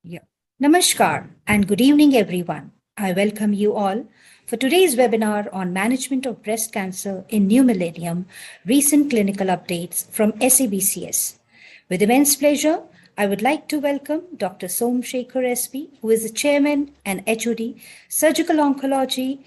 Yeah. Namaskar and good evening, everyone. I welcome you all for today's webinar on management of breast cancer in New Millennium, recent clinical updates from SABCS. With immense pleasure, I would like to welcome Dr. Som Shekhar SP, who is the Chairman and HOD, Surgical Oncology,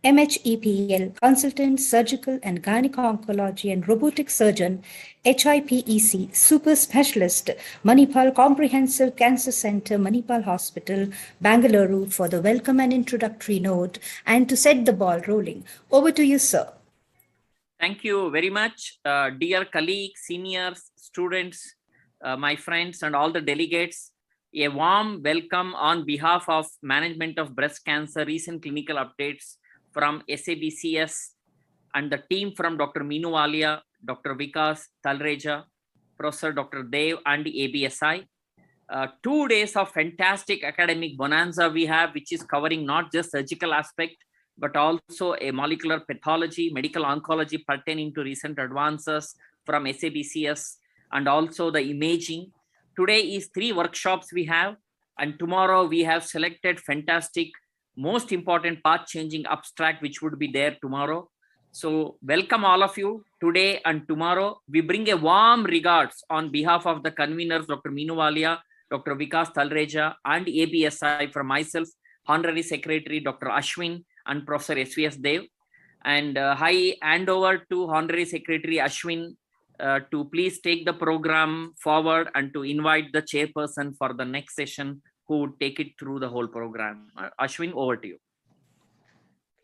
MHEPL, Consultant, Surgical and Gynec Oncology and Robotic Surgeon, HIPEC, Super Specialist, Manipal Comprehensive Cancer Center, Manipal Hospital, Bangalore, for the welcome and introductory note and to set the ball rolling. Over to you, sir. Thank you very much, dear colleagues, seniors, students, my friends, and all the delegates. A warm welcome on behalf of Management of Breast Cancer recent clinical updates from SABCS and the team from Dr. Meenu Walia, Dr. Vikas Talreja, Professor Dr. Dev, and ABSI. 2 days of fantastic academic bonanza we have, which is covering not just surgical aspect, but also a molecular pathology, medical oncology pertaining to recent advances from SABCS, and also the imaging. Today is 3 workshops we have, and tomorrow we have selected fantastic, most important path-changing abstract, which would be there tomorrow. So welcome all of you today and tomorrow. We bring a warm regards on behalf of the conveners, Dr. Meenu Walia, Dr. Vikas Talreja, and ABSI from myself, Honorary Secretary Dr. Ashwin, and Professor SVS Dev. And I hand over to Honorary Secretary Ashwin to please take the program forward and to invite the chairperson for the next session who would take it through the whole program. Ashwin, over to you.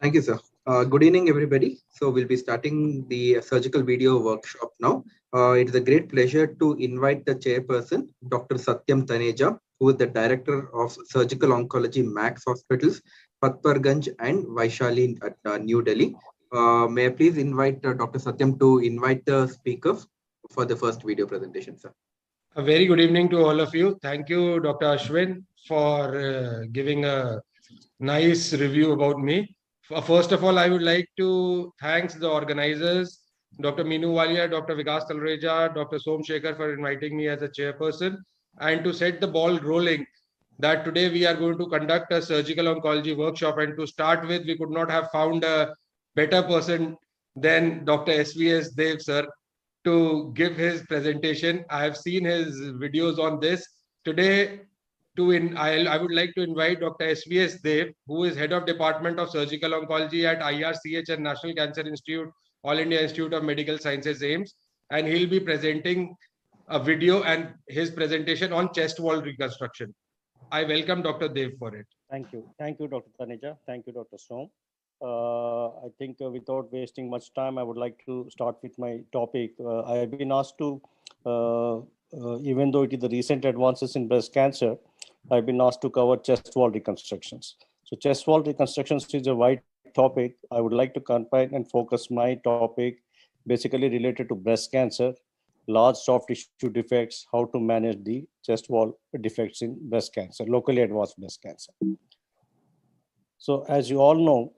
Thank you, sir. Good evening, everybody. So we'll be starting the surgical video workshop now. It is a great pleasure to invite the chairperson, Dr. Satyam Taneja, who is the Director of Surgical Oncology Max Hospitals, Patparganj and Vaishali at New Delhi. May I please invite Dr. Satyam to invite the speakers for the first video presentation, sir. A very good evening to all of you. Thank you, Dr. Ashwin, for giving a nice review about me. First of all, I would like to thank the organizers, Dr. Meenu Walia, Dr. Vikas Talreja, Dr. Som Shekhar, for inviting me as a chairperson, and to set the ball rolling that today we are going to conduct a surgical oncology workshop. And to start with, we could not have found a better person than Dr. SVS Dev, sir, to give his presentation. I have seen his videos on this. Today, I would like to invite Dr. SVS Dev, who is Head of Department of Surgical Oncology at IRCH and National Cancer Institute, All India Institute of Medical Sciences, AIIMS. And he'll be presenting a video and his presentation on chest wall reconstruction. I welcome Dr. Dev for it. Thank you. Thank you, Dr. Taneja. Thank you, Dr. Som. I think without wasting much time, I would like to start with my topic. I have been asked to, even though it is the recent advances in breast cancer, I've been asked to cover chest wall reconstructions. So chest wall reconstructions is a wide topic. I would like to confine and focus my topic basically related to breast cancer, large soft tissue defects, how to manage the chest wall defects in breast cancer, locally advanced breast cancer. So as you all know,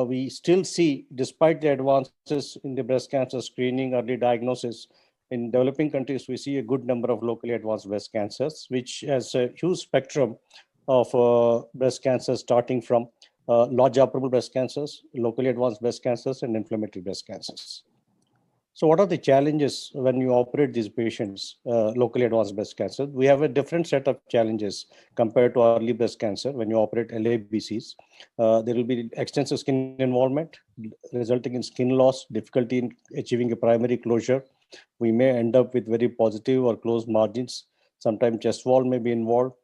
we still see, despite the advances in the breast cancer screening, early diagnosis, in developing countries, we see a good number of locally advanced breast cancers, which has a huge spectrum of breast cancers, starting from large operable breast cancers, locally advanced breast cancers, and inflammatory breast cancers. So what are the challenges when you operate these patients, locally advanced breast cancer? We have a different set of challenges compared to early breast cancer. When you operate LABCs, there will be extensive skin involvement, resulting in skin loss, difficulty in achieving a primary closure. We may end up with very positive or closed margins. Sometimes chest wall may be involved.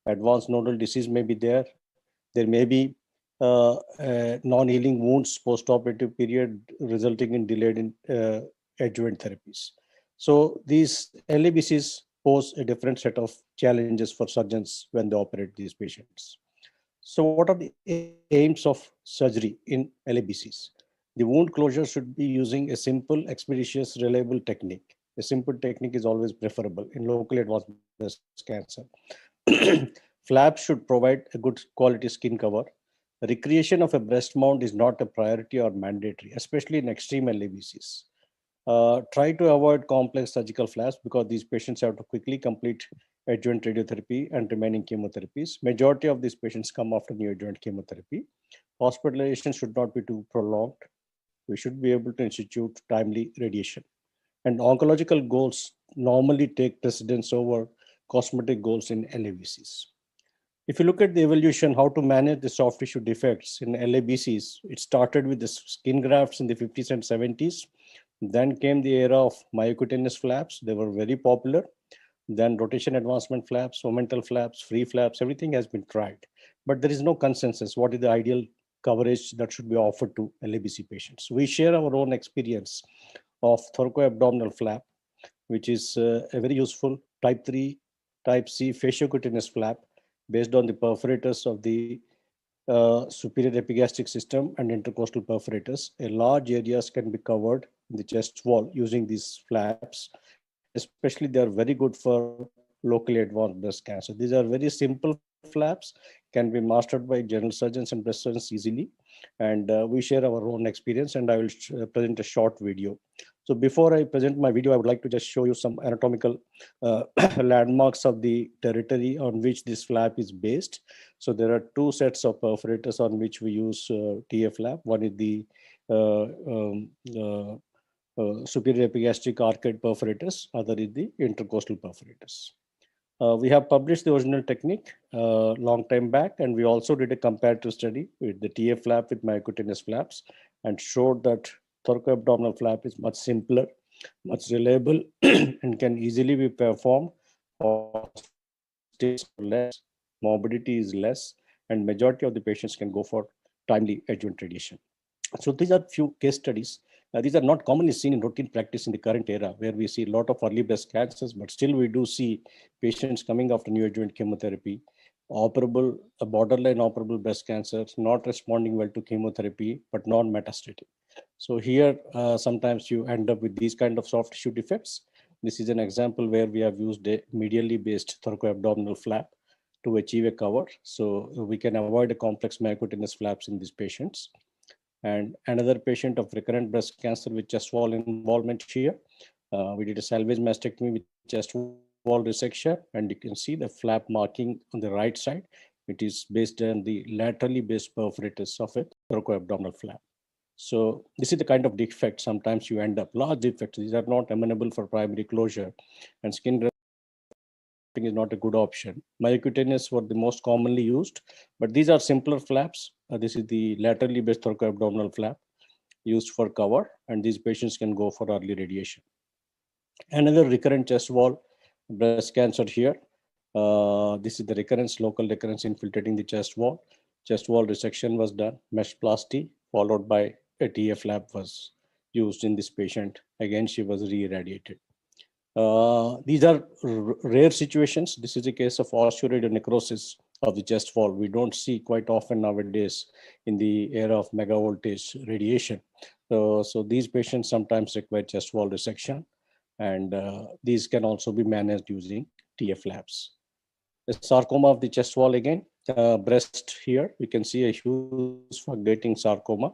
Advanced nodal disease may be there. There may be non-healing wounds post-operative period, resulting in delayed adjuvant therapies. So these LABCs pose a different set of challenges for surgeons when they operate these patients. So what are the aims of surgery in LABCs? The wound closure should be using a simple, expeditious, reliable technique. A simple technique is always preferable in locally advanced breast cancer. Flaps should provide a good quality skin cover. Recreation of a breast mount is not a priority or mandatory, especially in extreme LABCs. Try to avoid complex surgical flaps because these patients have to quickly complete adjuvant radiotherapy and remaining chemotherapies. Majority of these patients come after neoadjuvant chemotherapy. Hospitalization should not be too prolonged. We should be able to institute timely radiation. And oncological goals normally take precedence over cosmetic goals in LABCs. If you look at the evolution, how to manage the soft tissue defects in LABCs, it started with the skin grafts in the 50s and 70s. Then came the era of myocutaneous flaps. They were very popular. Then rotation advancement flaps, momental flaps, free flaps, everything has been tried. But there is no consensus. What is the ideal coverage that should be offered to LABC patients? We share our own experience of thoracoabdominal flap, which is a very useful type 3, type C fasciocutaneous flap based on the perforators of the superior epigastric system and intercostal perforators. A large areas can be covered in the chest wall using these flaps. Especially, they are very good for locally advanced breast cancer. These are very simple flaps, can be mastered by general surgeons and breast surgeons easily. And we share our own experience, and I will present a short video. So before I present my video, I would like to just show you some anatomical landmarks of the territory on which this flap is based. So there are two sets of perforators on which we use TA flap. One is the superior epigastric arcade perforators, other is the intercostal perforators. We have published the original technique long time back, and we also did a comparative study with the TA flap with myocutaneous flaps and showed that thoracoabdominal flap is much simpler, much reliable, and can easily be performed. Less, morbidity is less, and majority of the patients can go for timely adjuvant radiation. So these are few case studies. These are not commonly seen in routine practice in the current era, where we see a lot of early breast cancers, but still we do see patients coming after neoadjuvant chemotherapy, operable, borderline operable breast cancers, not responding well to chemotherapy, but non-metastatic. So here, sometimes you end up with these kind of soft tissue defects. This is an example where we have used a medially based thoracoabdominal flap to achieve a cover. So we can avoid a complex myocutaneous flaps in these patients. And another patient of recurrent breast cancer with chest wall involvement here. We did a salvage mastectomy with chest wall resection, and you can see the flap marking on the right side. It is based on the laterally based perforators of a thoracoabdominal flap. So this is the kind of defect sometimes you end up, large defects. These are not amenable for primary closure, and skin grafting is not a good option. Myocutaneous were the most commonly used, but these are simpler flaps. This is the laterally based thoracoabdominal flap used for cover, and these patients can go for early radiation. Another recurrent chest wall breast cancer here. This is the recurrence, local recurrence infiltrating the chest wall. Chest wall resection was done, meshplasty, followed by a TA flap was used in this patient. Again, she was re-irradiated. These are rare situations. This is a case of osteoradionecrosis of the chest wall. We don't see quite often nowadays in the era of mega voltage radiation. So these patients sometimes require chest wall resection, and these can also be managed using TA flaps. The sarcoma of the chest wall again, breast here, you can see a huge sphagnolating sarcoma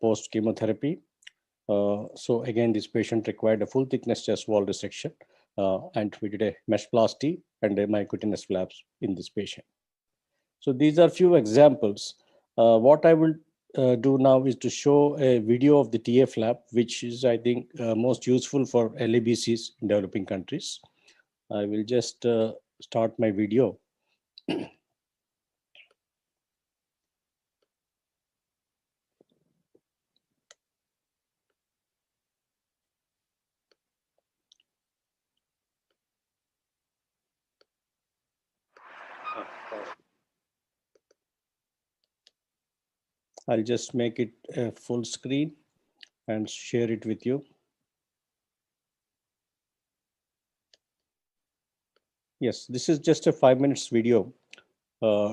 post chemotherapy. So again, this patient required a full thickness chest wall resection, and we did a meshplasty and a myocutaneous flaps in this patient. So these are few examples. What I will do now is to show a video of the TA flap, which is, I think, most useful for LABCs in developing countries. I will just start my video. I'll just make it a full screen and share it with you. Yes, this is just a 5 minutes video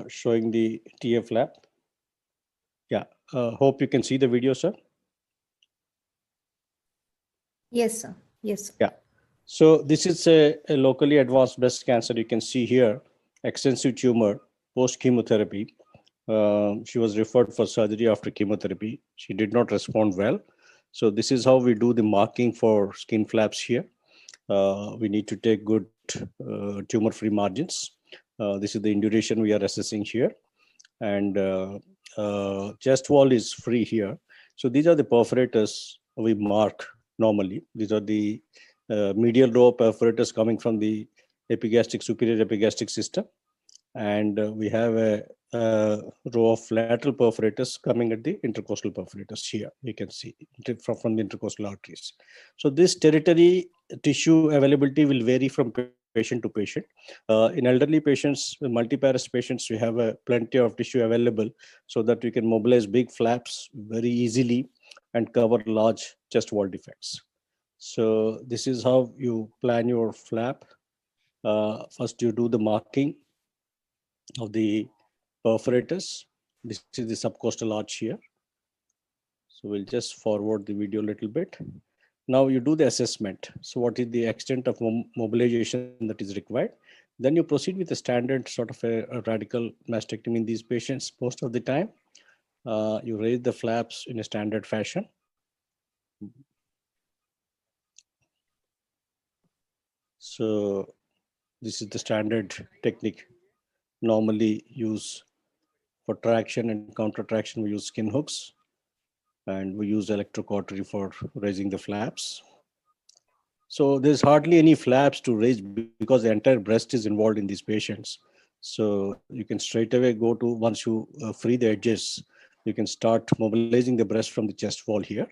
showing the TA flap. Yeah, hope you can see the video, sir. Yes, sir. Yes, sir. Yeah. So this is a locally advanced breast cancer. You can see here, extensive tumor, post-chemotherapy. She was referred for surgery after chemotherapy. She did not respond well. So this is how we do the marking for skin flaps here. We need to take good tumor-free margins. This is the induration we are assessing here. And chest wall is free here. So these are the perforators we mark normally. These are the medial row perforators coming from the epigastric, superior epigastric system. And we have a row of lateral perforators coming at the intercostal perforators here. You can see from the intercostal arteries. So this territory tissue availability will vary from patient to patient. In elderly patients, multiparous patients, we have plenty of tissue available so that we can mobilize big flaps very easily and cover large chest wall defects. So this is how you plan your flap. First, you do the marking of the perforators. This is the subcostal arch here. So we'll just forward the video a little bit. Now you do the assessment. So what is the extent of mobilization that is required? Then you proceed with a standard sort of a radical mastectomy in these patients. Most of the time, you raise the flaps in a standard fashion. So this is the standard technique normally used for traction and counter traction. We use skin hooks, and we use electrocautery for raising the flaps. So there's hardly any flaps to raise because the entire breast is involved in these patients. So you can straight away go to, once you free the edges, you can start mobilizing the breast from the chest wall here.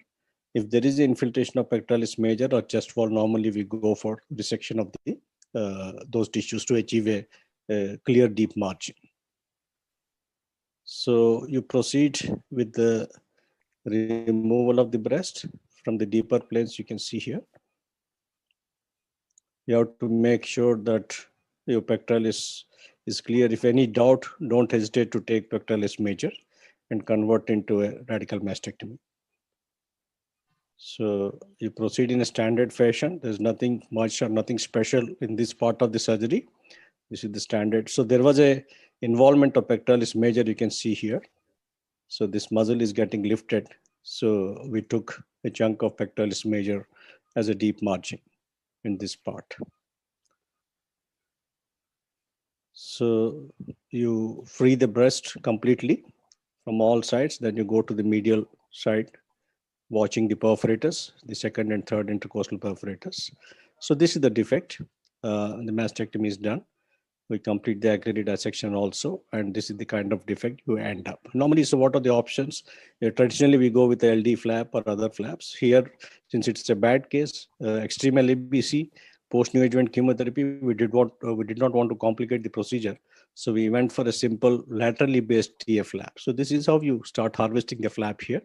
If there is infiltration of pectoralis major or chest wall, normally we go for resection of the those tissues to achieve a clear deep margin. So you proceed with the removal of the breast from the deeper planes. You can see here. You have to make sure that your pectoralis is clear. If any doubt, don't hesitate to take pectoralis major and convert into a radical mastectomy. So you proceed in a standard fashion. There's nothing much or nothing special in this part of the surgery. This is the standard. So there was a involvement of pectoralis major, you can see here. So this muscle is getting lifted. So we took a chunk of pectoralis major as a deep margin in this part. So you free the breast completely from all sides. Then you go to the medial side, watching the perforators, the second and third intercostal perforators. So this is the defect. The mastectomy is done. We complete the aggregate dissection also, and this is the kind of defect you end up. Normally, so what are the options? Traditionally, we go with the LD flap or other flaps. Here, since it's a bad case, extreme LABC, post-neoadjuvant chemotherapy, we did not want to complicate the procedure. So we went for a simple laterally based TA flap. So this is how you start harvesting the flap here.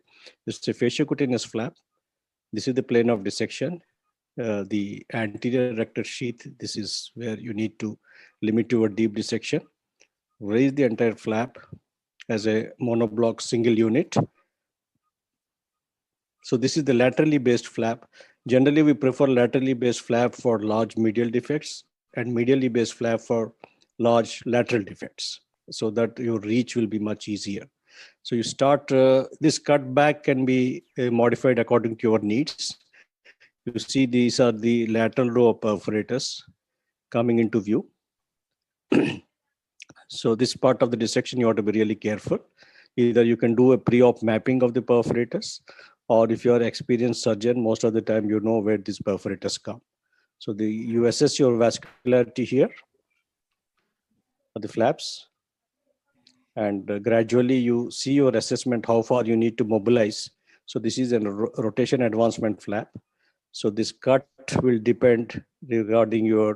It's a fasciocutaneous flap. This is the plane of dissection. The anterior rectus sheath, this is where you need to limit your deep dissection. Raise the entire flap as a monoblock single unit. So this is the laterally based flap. Generally, we prefer laterally based flap for large medial defects and medially based flap for large lateral defects, so that your reach will be much easier. So you start, this cutback can be modified according to your needs. You see, these are the lateral row of perforators coming into view. So this part of the dissection, you have to be really careful. Either you can do a pre-op mapping of the perforators, or if you are an experienced surgeon, most of the time you know where these perforators come. So you assess your vascularity here of the flaps, and gradually you see your assessment, how far you need to mobilize. So this is a rotation advancement flap. So this cut will depend regarding your,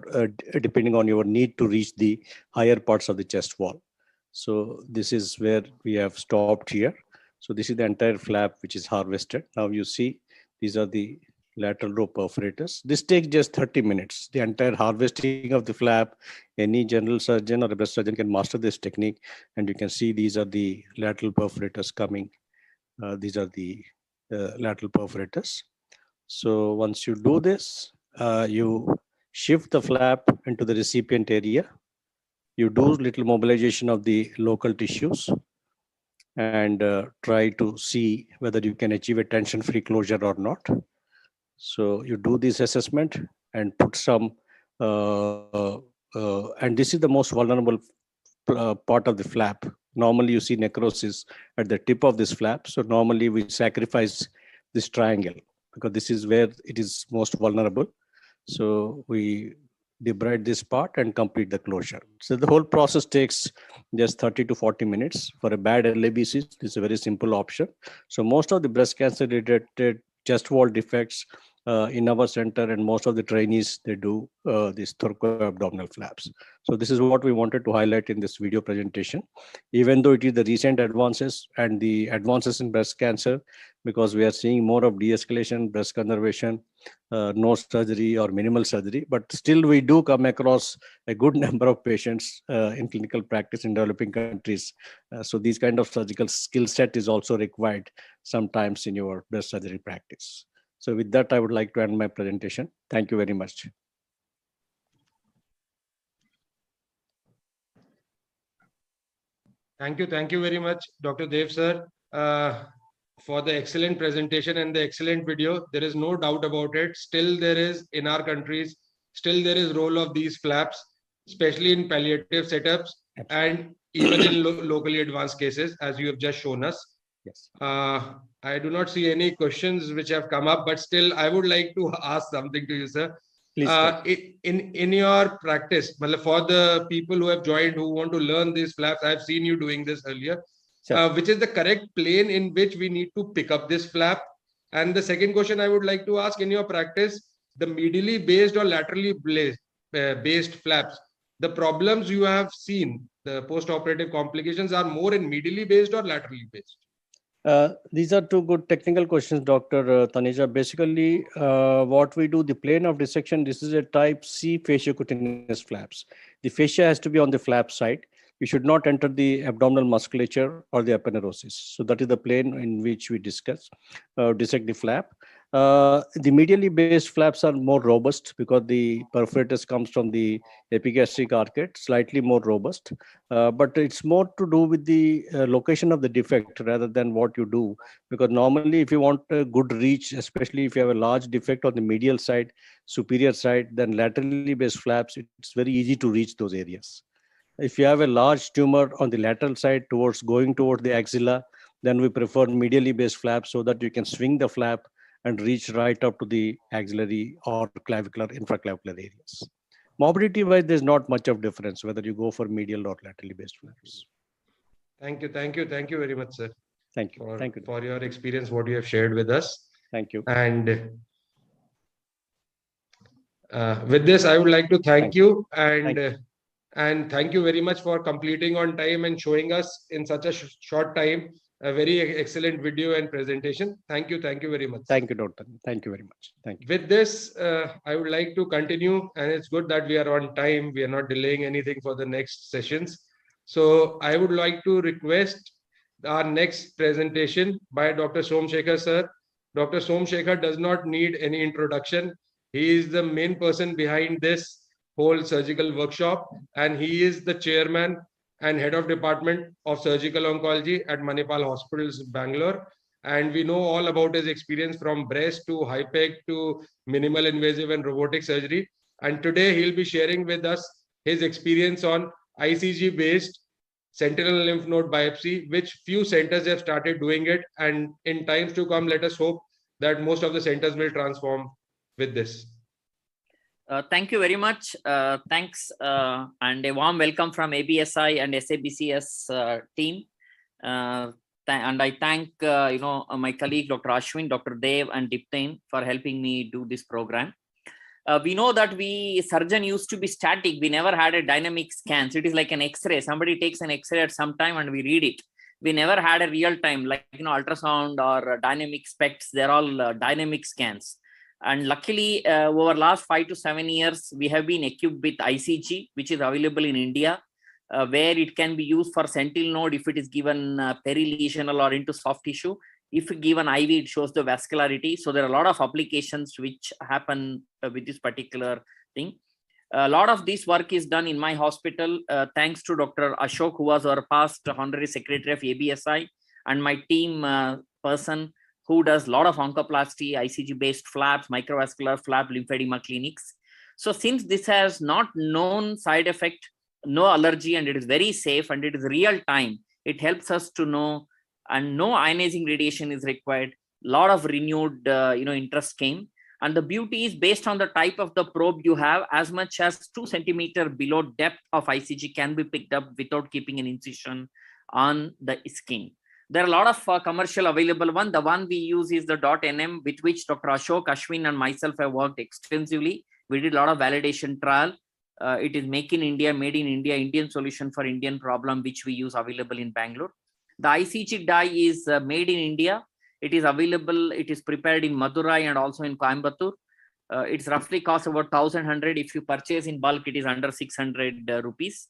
depending on your need to reach the higher parts of the chest wall. So this is where we have stopped here. So this is the entire flap which is harvested. Now you see, these are the lateral row perforators. This takes just 30 minutes. The entire harvesting of the flap, any general surgeon or a breast surgeon can master this technique. And you can see these are the lateral perforators coming. These are the lateral perforators. So once you do this, you shift the flap into the recipient area. You do little mobilization of the local tissues and try to see whether you can achieve a tension-free closure or not. So you do this assessment and put some And this is the most vulnerable part of the flap. Normally, you see necrosis at the tip of this flap. So normally we sacrifice this triangle because this is where it is most vulnerable. So we debride this part and complete the closure. So the whole process takes just 30 to 40 minutes. For a bad LABC, this is a very simple option. So most of the breast cancer related chest wall defects in our center, and most of the trainees, they do these thoracoabdominal flaps. So this is what we wanted to highlight in this video presentation. Even though it is the recent advances and the advances in breast cancer, because we are seeing more of de-escalation, breast conservation, no surgery or minimal surgery, but still we do come across a good number of patients in clinical practice in developing countries. So these kind of surgical skill set is also required sometimes in your breast surgery practice. So with that, I would like to end my presentation. Thank you very much. Thank you very much, Dr. Dev sir, for the excellent presentation and the excellent video. There is no doubt about it. Still there is, in our countries, still there is role of these flaps, especially in palliative setups. Absolutely. And even in locally advanced cases, as you have just shown us. Yes. I do not see any questions which have come up, but still I would like to ask something to you, sir. Please. In your practice, for the people who have joined, who want to learn these flaps, I've seen you doing this earlier. Sure. Which is the correct plane in which we need to pick up this flap? And the second question I would like to ask, in your practice, the medially based or laterally based flaps, the problems you have seen, the post-operative complications, are more in medially based or laterally based? These are two good technical questions, Dr. Taneja. Basically, what we do, the plane of dissection, this is a type C fasciocutaneous flaps. The fascia has to be on the flap side. You should not enter the abdominal musculature or the aponeurosis. So that is the plane in which we dissect the flap. The medially based flaps are more robust because the perforatus comes from the epigastric arcade, slightly more robust. But it's more to do with the location of the defect rather than what you do. Because normally if you want a good reach, especially if you have a large defect on the medial side, superior side, then laterally based flaps, it's very easy to reach those areas. If you have a large tumor on the lateral side going toward the axilla, then we prefer medially based flaps so that you can swing the flap and reach right up to the axillary or clavicular, infraclavicular areas. Morbidity wise, there's not much of difference whether you go for medial or laterally based flaps. Thank you very much, sir. Thank you. For your experience, what you have shared with us. Thank you. And with this, I would like to thank you. And thank you very much for completing on time and showing us in such a short time a very excellent video and presentation. Thank you very much. Thank you, Doctor. Thank you very much. Thank you. With this, I would like to continue, and it's good that we are on time. We are not delaying anything for the next sessions. So I would like to request our next presentation by Dr. Somsekhar sir. Dr. Somsekhar does not need any introduction. He is the main person behind this whole surgical workshop, and he is the chairman and head of department of surgical oncology at Manipal Hospitals, Bangalore. And we know all about his experience from breast to HIPEC to minimal invasive and robotic surgery. And today he'll be sharing with us his experience on ICG based sentinel lymph node biopsy, which few centers have started doing it. And in times to come, let us hope that most of the centers will transform with this. Thank you very much. Thanks and a warm welcome from ABSI and SABCS team. And I thank my colleague Dr. Ashwin, Dr. Dev, and Diptain for helping me do this program. We know that surgeon used to be static. We never had a dynamic scans. It is like an X-ray. Somebody takes an X-ray at some time and we read it. We never had a real time, like ultrasound or dynamic specs. They're all dynamic scans. And luckily, over last 5 to 7 years, we have been equipped with ICG, which is available in India, where it can be used for sentinel node if it is given perilesional or into soft tissue. If given IV, it shows the vascularity. So there are a lot of applications which happen with this particular thing. A lot of this work is done in my hospital, thanks to Dr. Ashok, who was our past honorary secretary of ABSI, and my team person who does a lot of oncoplasty, ICG-based flaps, microvascular flap, lymphedema clinics. So since this has not known side effect, no allergy, and it is very safe and it is real time, it helps us to know, and no ionizing radiation is required. A lot of renewed interest came. And the beauty is, based on the type of the probe you have, as much as 2 centimeter below depth of ICG can be picked up without keeping an incision on the skin. There are a lot of commercial available one. The one we use is the .nm, with which Dr. Ashok, Ashwin and myself have worked extensively. We did a lot of validation trial. It is make in India, made in India, Indian solution for Indian problem, which we use, available in Bangalore. The ICG dye is made in India. It is available. It is prepared in Madurai and also in Coimbatore. It's roughly cost about 1,100. If you purchase in bulk, it is under 600 rupees.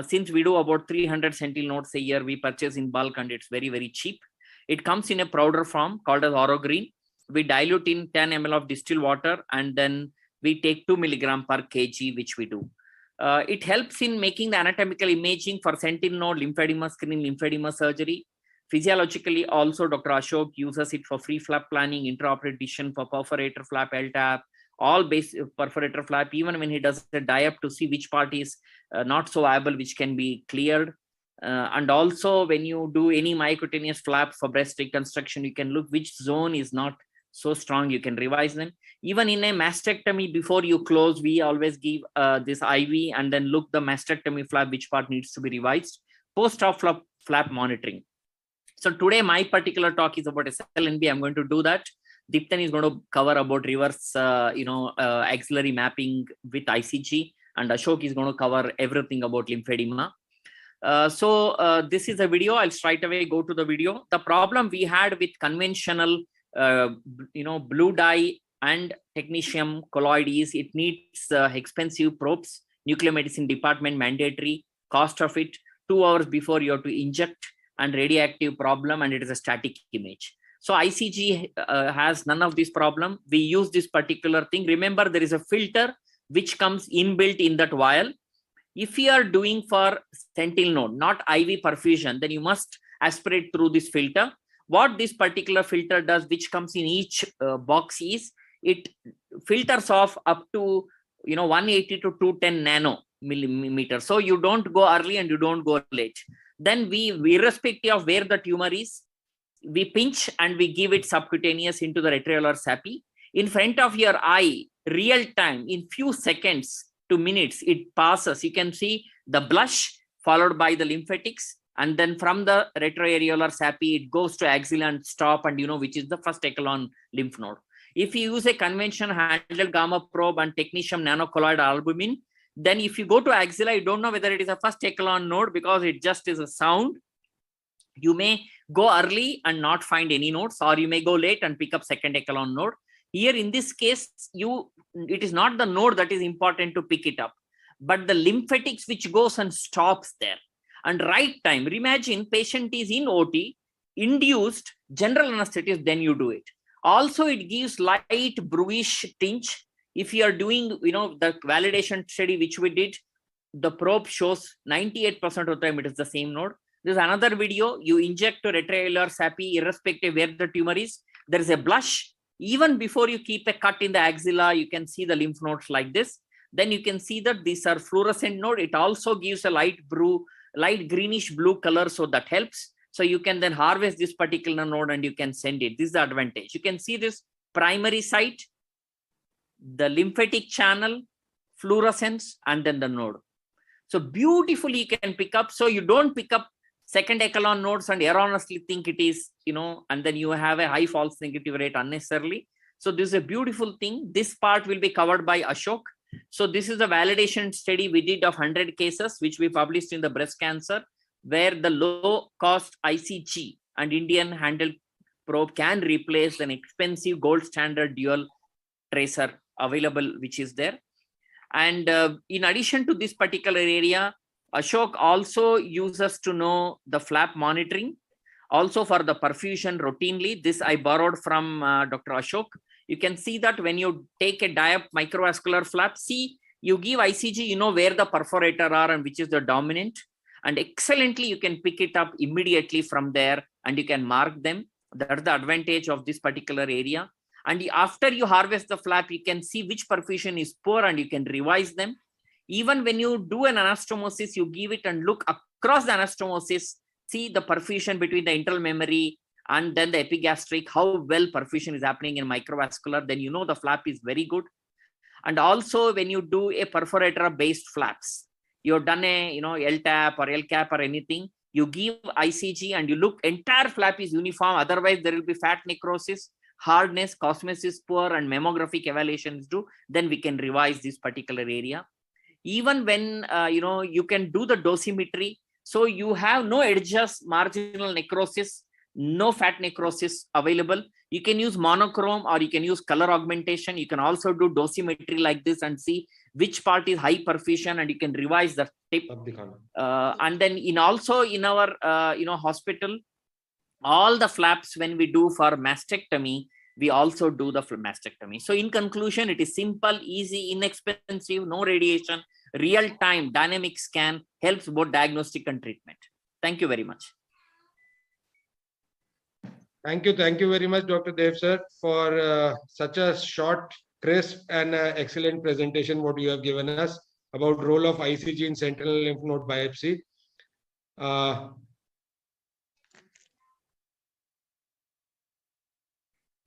Since we do about 300 Sentinel nodes a year, we purchase in bulk and it's very, very cheap. It comes in a powder form called as Oro Green. We dilute in 10 ml of distilled water, and then we take 2 milligram per kg, which we do. It helps in making the anatomical imaging for sentinel node, lymphedema screening, lymphedema surgery. Physiologically, also Dr. Ashok uses it for free flap planning, intraoperative decision for perforator flap, LTAP, all base perforator flap, even when he does a diap to see which part is not so viable, which can be cleared. And also when you do any myocutaneous flap for breast reconstruction, you can look which zone is not so strong, you can revise them. Even in a mastectomy, before you close, we always give this IV and then look the mastectomy flap, which part needs to be revised. Post-op flap monitoring. So today my particular talk is about SLNB. I'm going to do that. Diptan is going to cover about reverse, axillary mapping with ICG, and Ashok is going to cover everything about lymphedema. This is a video. I'll straight away go to the video. The problem we had with conventional, blue dye and technetium colloid is it needs expensive probes, nuclear medicine department mandatory, cost of it, 2 hours before you have to inject, and radioactive problem, and it is a static image. So ICG has none of this problem. We use this particular thing. Remember, there is a filter which comes inbuilt in that vial. If you are doing for sentinel node, not IV perfusion, then you must aspirate through this filter. What this particular filter does, which comes in each box, is it filters off up to 180 to 210 nanometer. So you don't go early and you don't go late. Then we, irrespective of where the tumor is, we pinch and we give it subcutaneous into the retroalar SAPI. In front of your eye, real time, in few seconds to minutes, it passes. You can see the blush followed by the lymphatics. And then from the retroareolar SAPI, it goes to axilla and stop, and which is the first echelon lymph node. If you use a conventional handled gamma probe and technetium nanocolloid albumin, then if you go to axilla, you don't know whether it is a first echelon node because it just is a sound. You may go early and not find any nodes, or you may go late and pick up second echelon node. Here in this case, it is not the node that is important to pick it up, but the lymphatics which goes and stops there. And right time, imagine patient is in OT, induced general anesthetic, then you do it. Also, it gives light bluish tinge. If you are doing, the validation study which we did, the probe shows 98% of the time it is the same node. There's another video. You inject to retroareolar SAPI, irrespective where the tumor is. There is a blush. Even before you keep a cut in the axilla, you can see the lymph nodes like this. Then you can see that these are fluorescent node. It also gives a light greenish blue color, so that helps. So you can then harvest this particular node and you can send it. This is the advantage. You can see this primary site, the lymphatic channel, fluorescence, and then the node. So beautifully you can pick up. So you don't pick up second echelon nodes and erroneously think it is, and then you have a high false negative rate unnecessarily. So this is a beautiful thing. This part will be covered by Ashok. So this is a validation study we did of 100 cases, which we published in the breast cancer, where the low cost ICG and Indian handled probe can replace an expensive gold standard dual tracer available, which is there. And in addition to this particular area, Ashok also uses to know the flap monitoring, also for the perfusion routinely. This I borrowed from Dr. Ashok. You can see that when you take a diap microvascular flap, see, you give ICG, you know where the perforator are and which is the dominant. And excellently, you can pick it up immediately from there and you can mark them. That's the advantage of this particular area. And after you harvest the flap, you can see which perfusion is poor and you can revise them. Even when you do an anastomosis, you give it and look across the anastomosis, see the perfusion between the internal memory and then the epigastric, how well perfusion is happening in microvascular, then you know the flap is very good. And also when you do a perforator based flaps, you've done a LTAP or LCAP or anything, you give ICG and you look, entire flap is uniform, otherwise there will be fat necrosis, hardness, cosmesis poor, and mammographic evaluation is due, then we can revise this particular area. Even when you can do the dosimetry, so you have no edges, marginal necrosis, no fat necrosis available, you can use monochrome or you can use color augmentation. You can also do dosimetry like this and see which part is high perfusion, and you can revise the tip. And then in our hospital, all the flaps when we do for mastectomy, we also do the mastectomy. So in conclusion, it is simple, easy, inexpensive, no radiation, real-time dynamic scan, helps both diagnostic and treatment. Thank you very much. Thank you very much, Dr. Dev sir, for such a short, crisp and excellent presentation what you have given us about role of ICG in sentinel lymph node biopsy.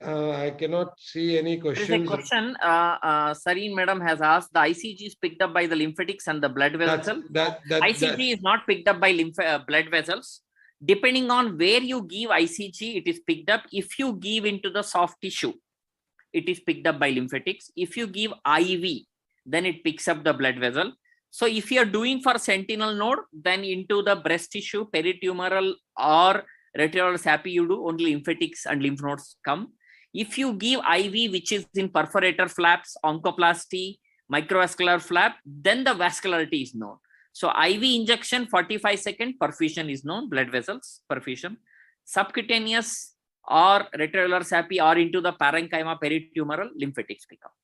I cannot see any questions. There is a question. Sareen madam has asked, the ICG is picked up by the lymphatics and the blood vessels. ICG is not picked up by blood vessels. Depending on where you give ICG, it is picked up. If you give into the soft tissue, it is picked up by lymphatics. If you give IV, then it picks up the blood vessel. So if you are doing for sentinel node, then into the breast tissue, peritumoral or retroviral SAPI, you do only lymphatics and lymph nodes come. If you give IV, which is in perforator flaps, oncoplasty, microvascular flap, then the vascularity is known. So IV injection, 45 second, perfusion is known, blood vessels, perfusion. Subcutaneous or retroviral SAPI or into the parenchyma, peritumoral, lymphatics pick up.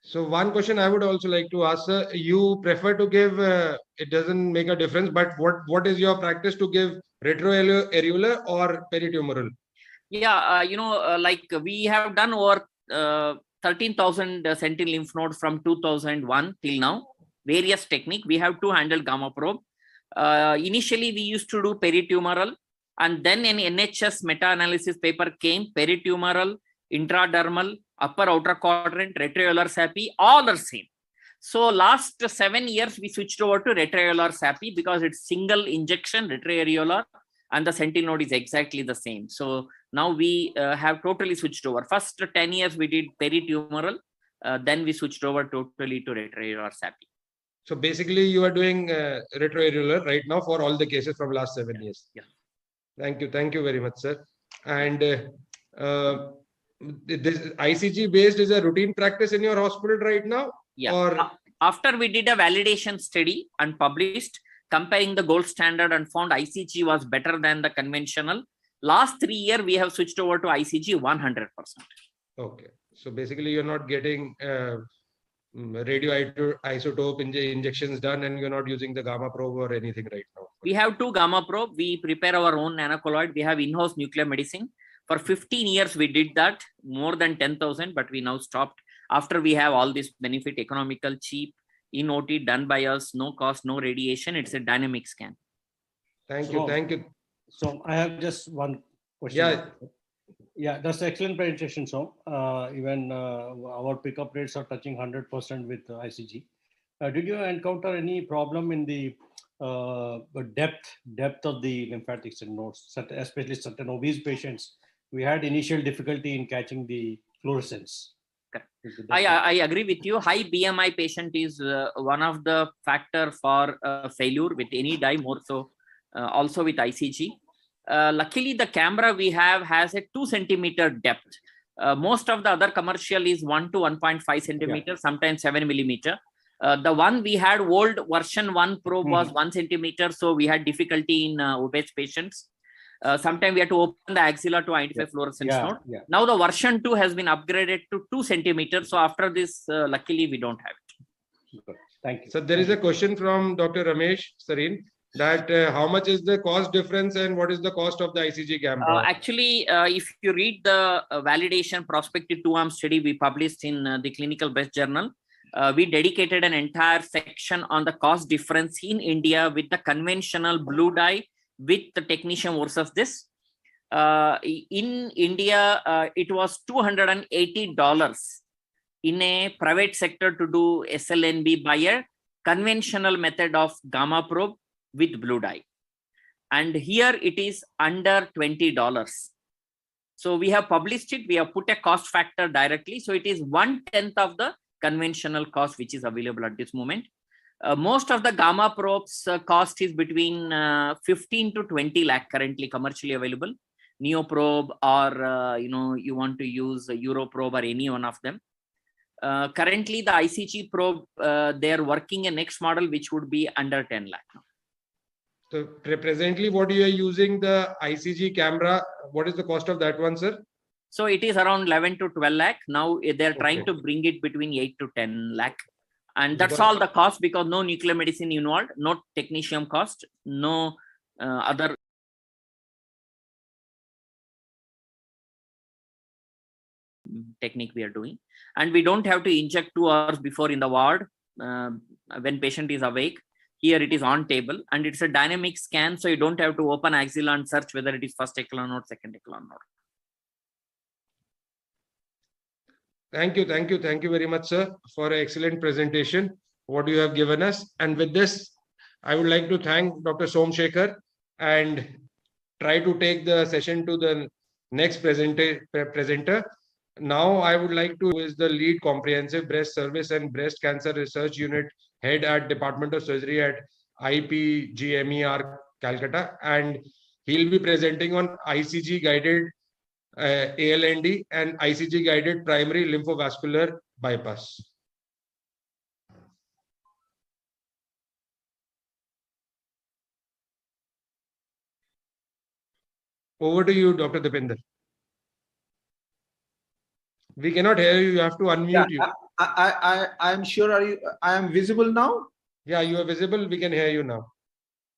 So one question I would also like to ask, sir, you prefer to give, it doesn't make a difference, but what is your practice to give retroareolar or peritumoral? Yeah, like we have done over 13,000 sentinel lymph nodes from 2001 till now. Various technique. We have to handle gamma probe. Initially, we used to do peritumoral, and then an NHS meta-analysis paper came, peritumoral, intradermal, upper outer quadrant, retroviral SAPI, all are same. So last 7 years, we switched over to retroviral SAPI because it's single injection, retroareolar, and the sentinel node is exactly the same. So now we have totally switched over. First 10 years, we did peritumoral, then we switched over totally to retroareolar SAPI. So basically, you are doing retroareolar right now for all the cases from last 7 years. Yeah. Thank you very much, sir. And this ICG based is a routine practice in your hospital right now? Yeah. Or after we did a validation study and published, comparing the gold standard and found ICG was better than the conventional. Last 3 years, we have switched over to ICG 100%. Okay. So basically, you're not getting radioisotope injections done, and you're not using the gamma probe or anything right now. We have 2 gamma probe. We prepare our own nanocolloid. We have in-house nuclear medicine. For 15 years, we did that, more than 10,000, but we now stopped after we have all this benefit, economical, cheap, in OT, done by us, no cost, no radiation. It's a dynamic scan. Thank you. So I have just one question. Yeah, that's excellent presentation. So even our pickup rates are touching 100% with ICG. Did you encounter any problem in the depth of the lymphatic nodes, especially certain obese patients? We had initial difficulty in catching the fluorescence. I agree with you. High BMI patient is one of the factor for failure with any dye, more so also with ICG. Luckily, the camera we have has a 2 centimeter depth. Most of the other commercial is 1 to 1.5 centimeters, sometimes 7 millimeter. The one we had old version 1 probe was 1 centimeter, so we had difficulty in obese patients. Sometimes we had to open the axilla to identify fluorescence node. Now the version 2 has been upgraded to 2 centimeters. So after this, luckily we don't have it. Thank you. So there is a question from Dr. Ramesh Sareen. that how much is the cost difference and what is the cost of the ICG camera? Actually, if you read the validation prospective 2-arm study we published in the Clinical Breast Journal, we dedicated an entire section on the cost difference in India with the conventional blue dye with the technetium versus this. In India, it was $280 in a private sector to do SLNB by a conventional method of gamma probe with blue dye. And here it is under $20. So we have published it, we have put a cost factor directly. So it is 1/10 of the conventional cost which is available at this moment. Most of the gamma probes cost is between 15 to 20 lakh currently commercially available. Neoprobe or you want to use a Europrobe or any one of them. Currently the ICG probe, they are working a next model which would be under 10 lakh. So presently what you are using the ICG camera, what is the cost of that one, sir? So it is around 11 to 12 lakh. Now they're trying Okay. to bring it between 8 to 10 lakh. And that's Because- all the cost because no nuclear medicine involved, no technetium cost, no other technique we are doing. And we don't have to inject 2 hours before in the ward when patient is awake. Here it is on table and it's a dynamic scan. So you don't have to open axilla and search whether it is first echelon or second echelon node. Thank you very much, sir, for an excellent presentation, what you have given us. And with this, I would like to thank Dr. Somshekhar and try to take the session to the next presenter. Now, I would like to is the lead comprehensive breast service and breast cancer research unit head at Department of Surgery at IPGMER, Calcutta, and he'll be presenting on ICG guided ALND and ICG guided primary lymphovascular bypass. Over to you, Dr. Dipinder. We cannot hear you. You have to unmute you. I'm sure I am visible now. Yeah, you are visible. We can hear you now.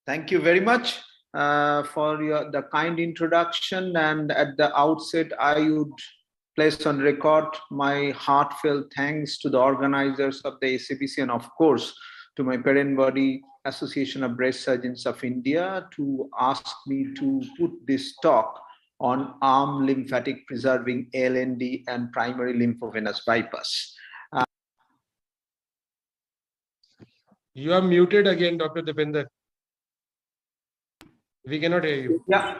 Thank you very much for the kind introduction. And at the outset, I would place on record my heartfelt thanks to the organizers of the SABC and of course to my parent body, Association of Breast Surgeons of India, to ask me to put this talk on arm lymphatic preserving ALND and primary lymphovenous bypass. You are muted again, Dr. Dipinder. We cannot hear you. Yeah,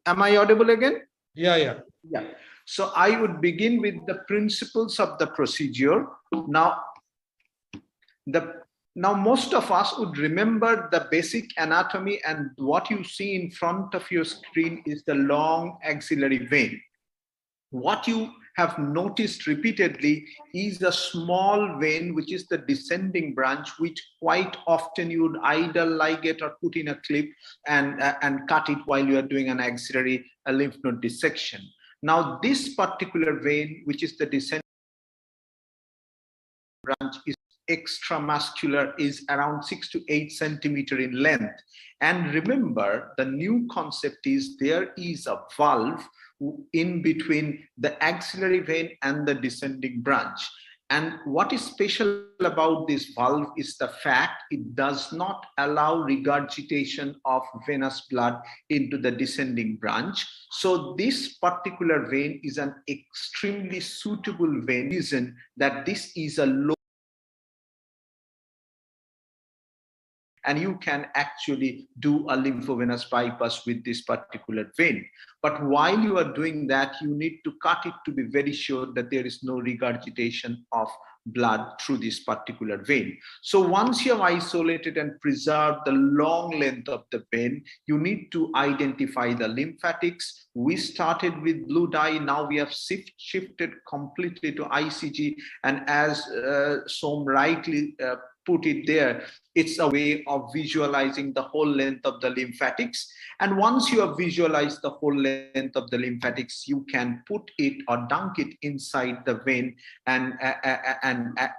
am I audible again? Yeah. So I would begin with the principles of the procedure. Now most of us would remember the basic anatomy, and what you see in front of your screen is the long axillary vein. What you have noticed repeatedly is a small vein, which is the descending branch, which quite often you would either ligate or put in a clip and cut it while you are doing an axillary lymph node dissection. Now, this particular vein, which is the descending branch, is extramuscular, is around 6 to 8 centimeter in length. And remember, the new concept is there is a valve in between the axillary vein and the descending branch. And what is special about this valve is the fact it does not allow regurgitation of venous blood into the descending branch. So this particular vein is an extremely suitable vein, reason that this is a low, and you can actually do a lymphovenous bypass with this particular vein. But while you are doing that, you need to cut it to be very sure that there is no regurgitation of blood through this particular vein. So once you have isolated and preserved the long length of the vein, you need to identify the lymphatics. We started with blue dye, now we have shifted completely to ICG, and as Som rightly put it there. It's a way of visualizing the whole length of the lymphatics. And once you have visualized the whole length of the lymphatics, you can put it or dunk it inside the vein and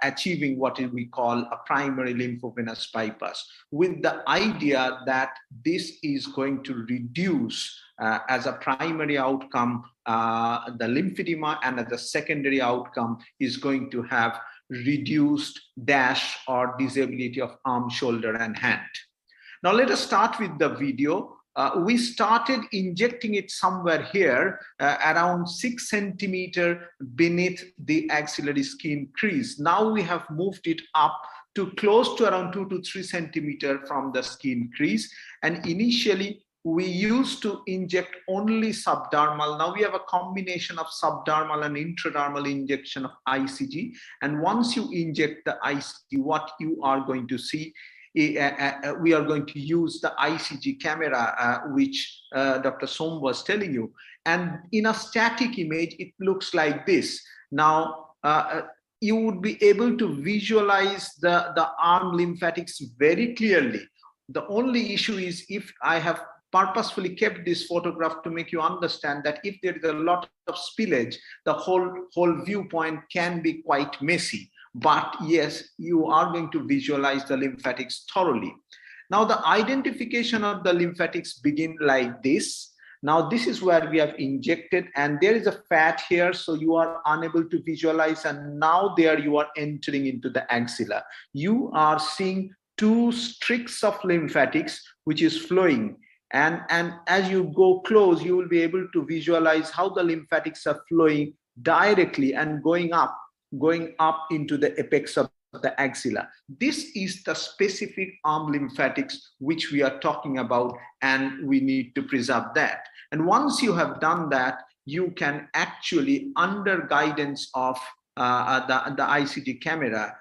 achieving what we call a primary lymphovenous bypass, with the idea that this is going to reduce as a primary outcome the lymphedema, and as a secondary outcome is going to have reduced dash or disability of arm, shoulder, and hand. Now let us start with the video. We started injecting it somewhere here around 6 centimeter beneath the axillary skin crease. Now we have moved it up to close to around 2 to 3 centimeter from the skin crease. And initially we used to inject only subdermal. Now we have a combination of subdermal and intradermal injection of ICG. And once you inject the ICG, what you are going to see, we are going to use the ICG camera, which Dr. Som was telling you. And in a static image, it looks like this. Now, you would be able to visualize the arm lymphatics very clearly. The only issue is, if I have purposefully kept this photograph to make you understand that if there is a lot of spillage, the whole viewpoint can be quite messy. But yes, you are going to visualize the lymphatics thoroughly. Now the identification of the lymphatics begin like this. Now this is where we have injected, and there is a fat here, so you are unable to visualize. And now there you are entering into the axilla. You are seeing 2 streaks of lymphatics which is flowing. And as you go close, you will be able to visualize how the lymphatics are flowing directly and going up into the apex of the axilla. This is the specific arm lymphatics which we are talking about, and we need to preserve that. And once you have done that, you can actually, under guidance of the ICG camera,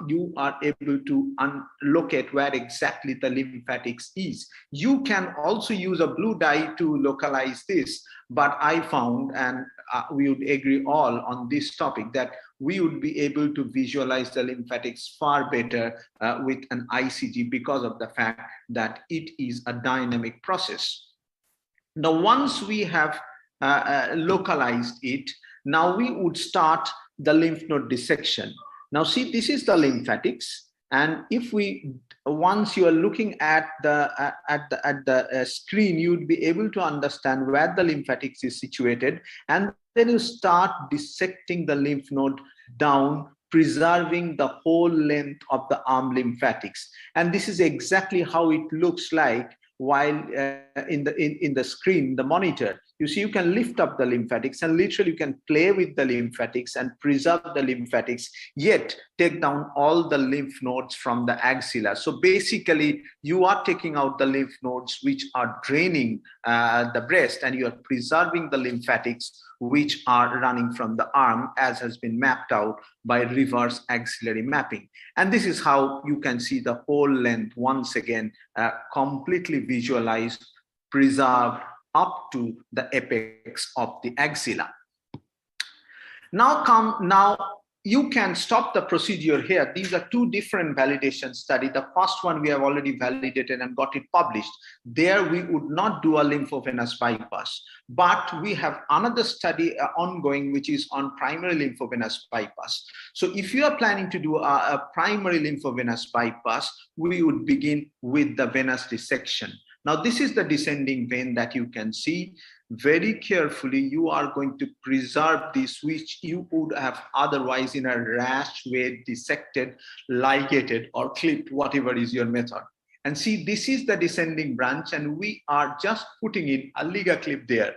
you are able to look at where exactly the lymphatics is. You can also use a blue dye to localize this, but I found, and we would agree all on this topic, that we would be able to visualize the lymphatics far better with an ICG, because of the fact that it is a dynamic process. Now, once we have localized it, now we would start the lymph node dissection. Now see, this is the lymphatics, and if we, once you are looking at the screen, you would be able to understand where the lymphatics is situated, and then you start dissecting the lymph node down, preserving the whole length of the arm lymphatics. And this is exactly how it looks like while in the screen, the monitor. You see, you can lift up the lymphatics, and literally you can play with the lymphatics and preserve the lymphatics, yet take down all the lymph nodes from the axilla. So basically, you are taking out the lymph nodes which are draining the breast, and you are preserving the lymphatics which are running from the arm, as has been mapped out by reverse axillary mapping. And this is how you can see the whole length once again completely visualized, preserved up to the apex of the axilla. Now you can stop the procedure here. These are 2 different validation studies. The first one we have already validated and got it published. There we would not do a lymphovenous bypass, but we have another study ongoing, which is on primary lymphovenous bypass. So if you are planning to do a primary lymphovenous bypass, we would begin with the venous dissection. Now this is the descending vein that you can see. Very carefully, you are going to preserve this, which you would have otherwise in a rash way dissected, ligated, or clipped, whatever is your method. And see, this is the descending branch, and we are just putting in a liga clip there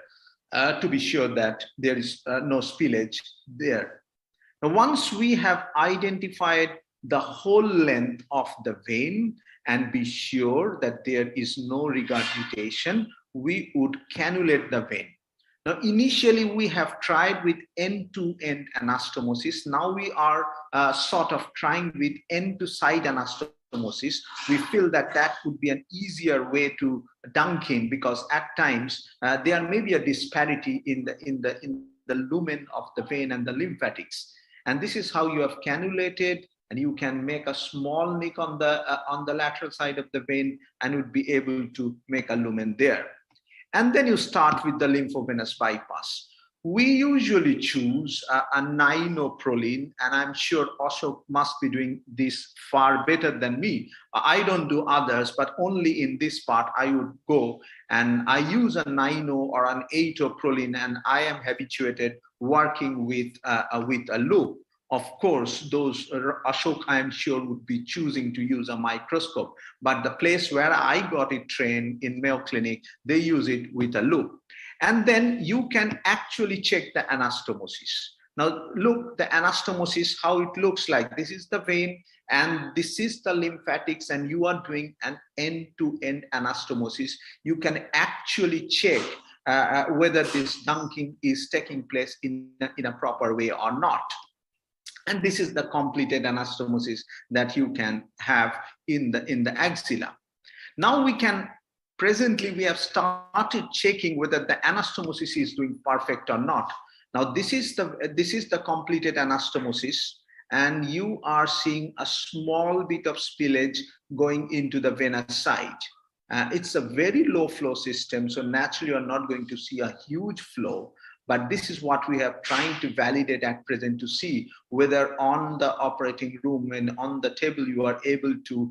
to be sure that there is no spillage there. Now, once we have identified the whole length of the vein and be sure that there is no regurgitation, we would cannulate the vein. Now, initially we have tried with end-to-end anastomosis. Now we are sort of trying with end-to-side anastomosis. We feel that that would be an easier way to dunk in, because at times there may be a disparity in the lumen of the vein and the lymphatics. And this is how you have cannulated and you can make a small nick on the lateral side of the vein, and you'd be able to make a lumen there. And then you start with the lymphovenous bypass. We usually choose a 9-proline, and I'm sure Ashok must be doing this far better than me. I don't do others, but only in this part I would go and I use a 9 or an 8-proline, and I am habituated working with a loop. Of course, those Ashok, I am sure, would be choosing to use a microscope, but the place where I got it trained in Mayo Clinic, they use it with a loop. And then you can actually check the anastomosis. Now look, the anastomosis, how it looks like. This is the vein and this is the lymphatics, and you are doing an end-to-end anastomosis. You can actually check whether this dunking is taking place in a proper way or not. And this is the completed anastomosis that you can have in the axilla. Now presently we have started checking whether the anastomosis is doing perfect or not. Now this is the completed anastomosis, and you are seeing a small bit of spillage going into the venous side. It's a very low flow system, so naturally you're not going to see a huge flow. But this is what we have trying to validate at present, to see whether on the operating room and on the table you are able to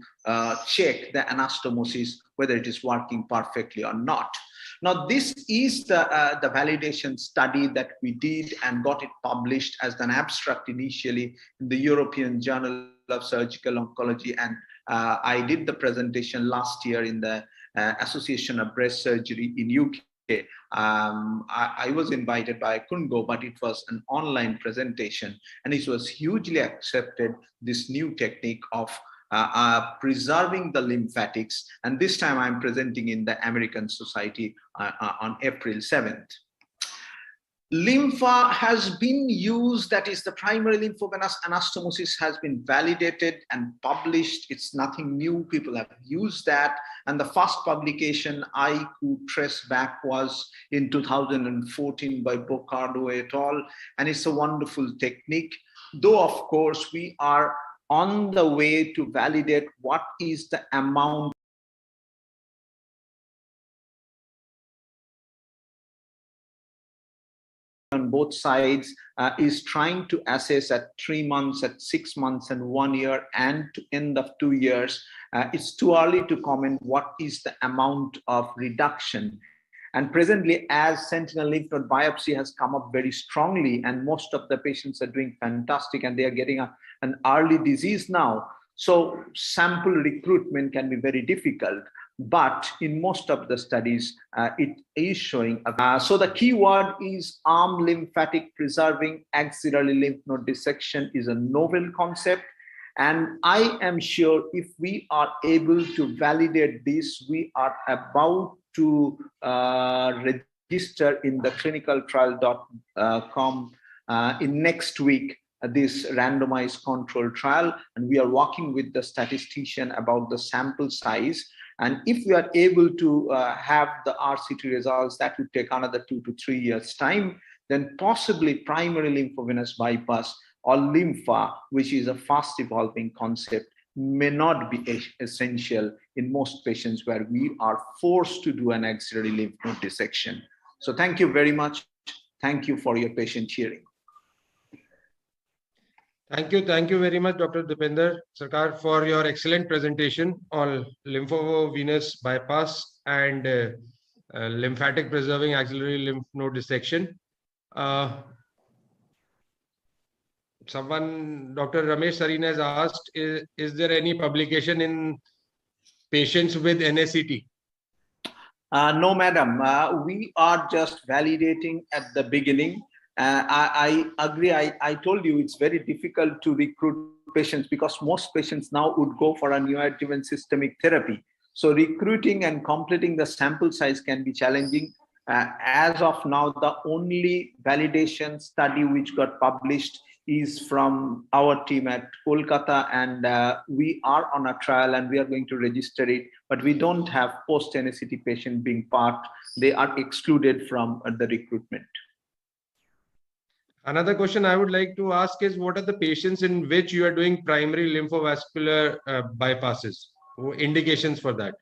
check the anastomosis, whether it is working perfectly or not. Now, this is the validation study that we did and got it published as an abstract initially in the European Journal of Surgical Oncology. And I did the presentation last year in the Association of Breast Surgery in UK. I was invited, but I couldn't go, but it was an online presentation, and it was hugely accepted, this new technique of preserving the lymphatics. And this time I'm presenting in the American Society on April 7th. Lympha has been used, that is the primary lymphovenous anastomosis has been validated and published. It's nothing new, people have used that. And the first publication I could trace back was in 2014 by Bocardo et al. And it's a wonderful technique. Though, of course, we are on the way to validate what is the amount on both sides is trying to assess at 3 months, at 6 months, and 1 year, and to end of 2 years. It's too early to comment what is the amount of reduction. And presently, as sentinel lymph node biopsy has come up very strongly, and most of the patients are doing fantastic, and they are getting an early disease now. So sample recruitment can be very difficult. But in most of the studies, it is showing. So the key word is arm lymphatic preserving axillary lymph node dissection is a novel concept. And I am sure if we are able to validate this, we are about to register in the clinicaltrial.com in next week, this randomized control trial. And we are working with the statistician about the sample size. And if we are able to have the RCT results, that would take another 2 to 3 years time, then possibly primary lymphovenous bypass or lympha, which is a fast evolving concept, may not be essential in most patients where we are forced to do an axillary lymph node dissection. So thank you very much. Thank you for your patient hearing. Thank you very much, Dr. Dipender Sarkar, for your excellent presentation on lymphovenous bypass and lymphatic preserving axillary lymph node dissection. Someone, Dr. Ramesh Sareen, has asked, is there any publication in patients with NSCT? No, madam. We are just validating at the beginning. I agree. I told you it's very difficult to recruit patients because most patients now would go for a neoadjuvant systemic therapy. So recruiting and completing the sample size can be challenging. As of now, the only validation study which got published is from our team at Kolkata, and we are on a trial and we are going to register it, but we don't have post-NSCT patient being part. They are excluded from the recruitment. Another question I would like to ask is, what are the patients in which you are doing primary lymphovascular bypasses? Indications for that?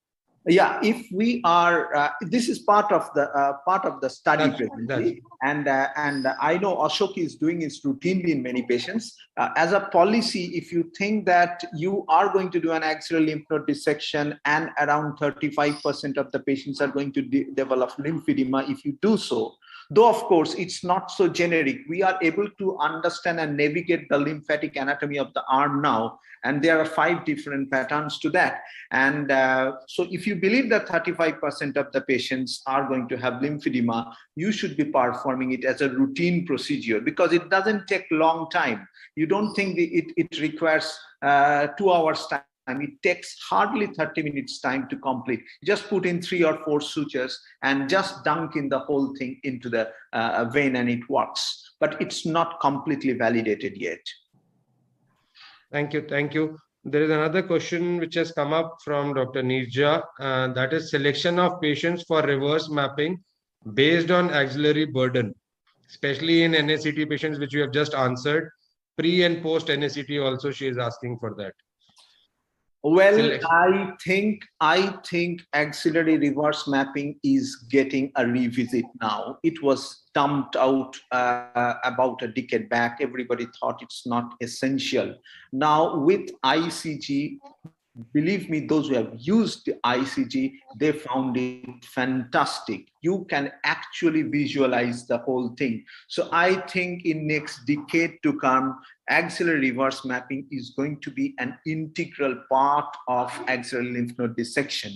Yeah, if we are, this is part of the study presently, and I know Ashok is doing it routinely in many patients. As a policy, if you think that you are going to do an axial lymph node dissection and around 35% of the patients are going to develop lymphedema, if you do so, though of course it's not so generic, we are able to understand and navigate the lymphatic anatomy of the arm now, and there are 5 different patterns to that. And so if you believe that 35% of the patients are going to have lymphedema, you should be performing it as a routine procedure, because it doesn't take long time. You don't think it requires 2 hours time. It takes hardly 30 minutes time to complete. Just put in 3 or 4 sutures and just dunk in the whole thing into the vein, and it works. But it's not completely validated yet. Thank you. Thank you. There is another question which has come up from Dr. Nirja, that is selection of patients for reverse mapping based on axillary burden, especially in NACT patients, which you have just answered. Pre and post NACT also, she is asking for that. Well, I think axillary reverse mapping is getting a revisit now. It was dumped out about a decade back. Everybody thought it's not essential. Now with ICG, believe me, those who have used the ICG, they found it fantastic. You can actually visualize the whole thing. So I think in next decade to come, axillary reverse mapping is going to be an integral part of axillary lymph node dissection.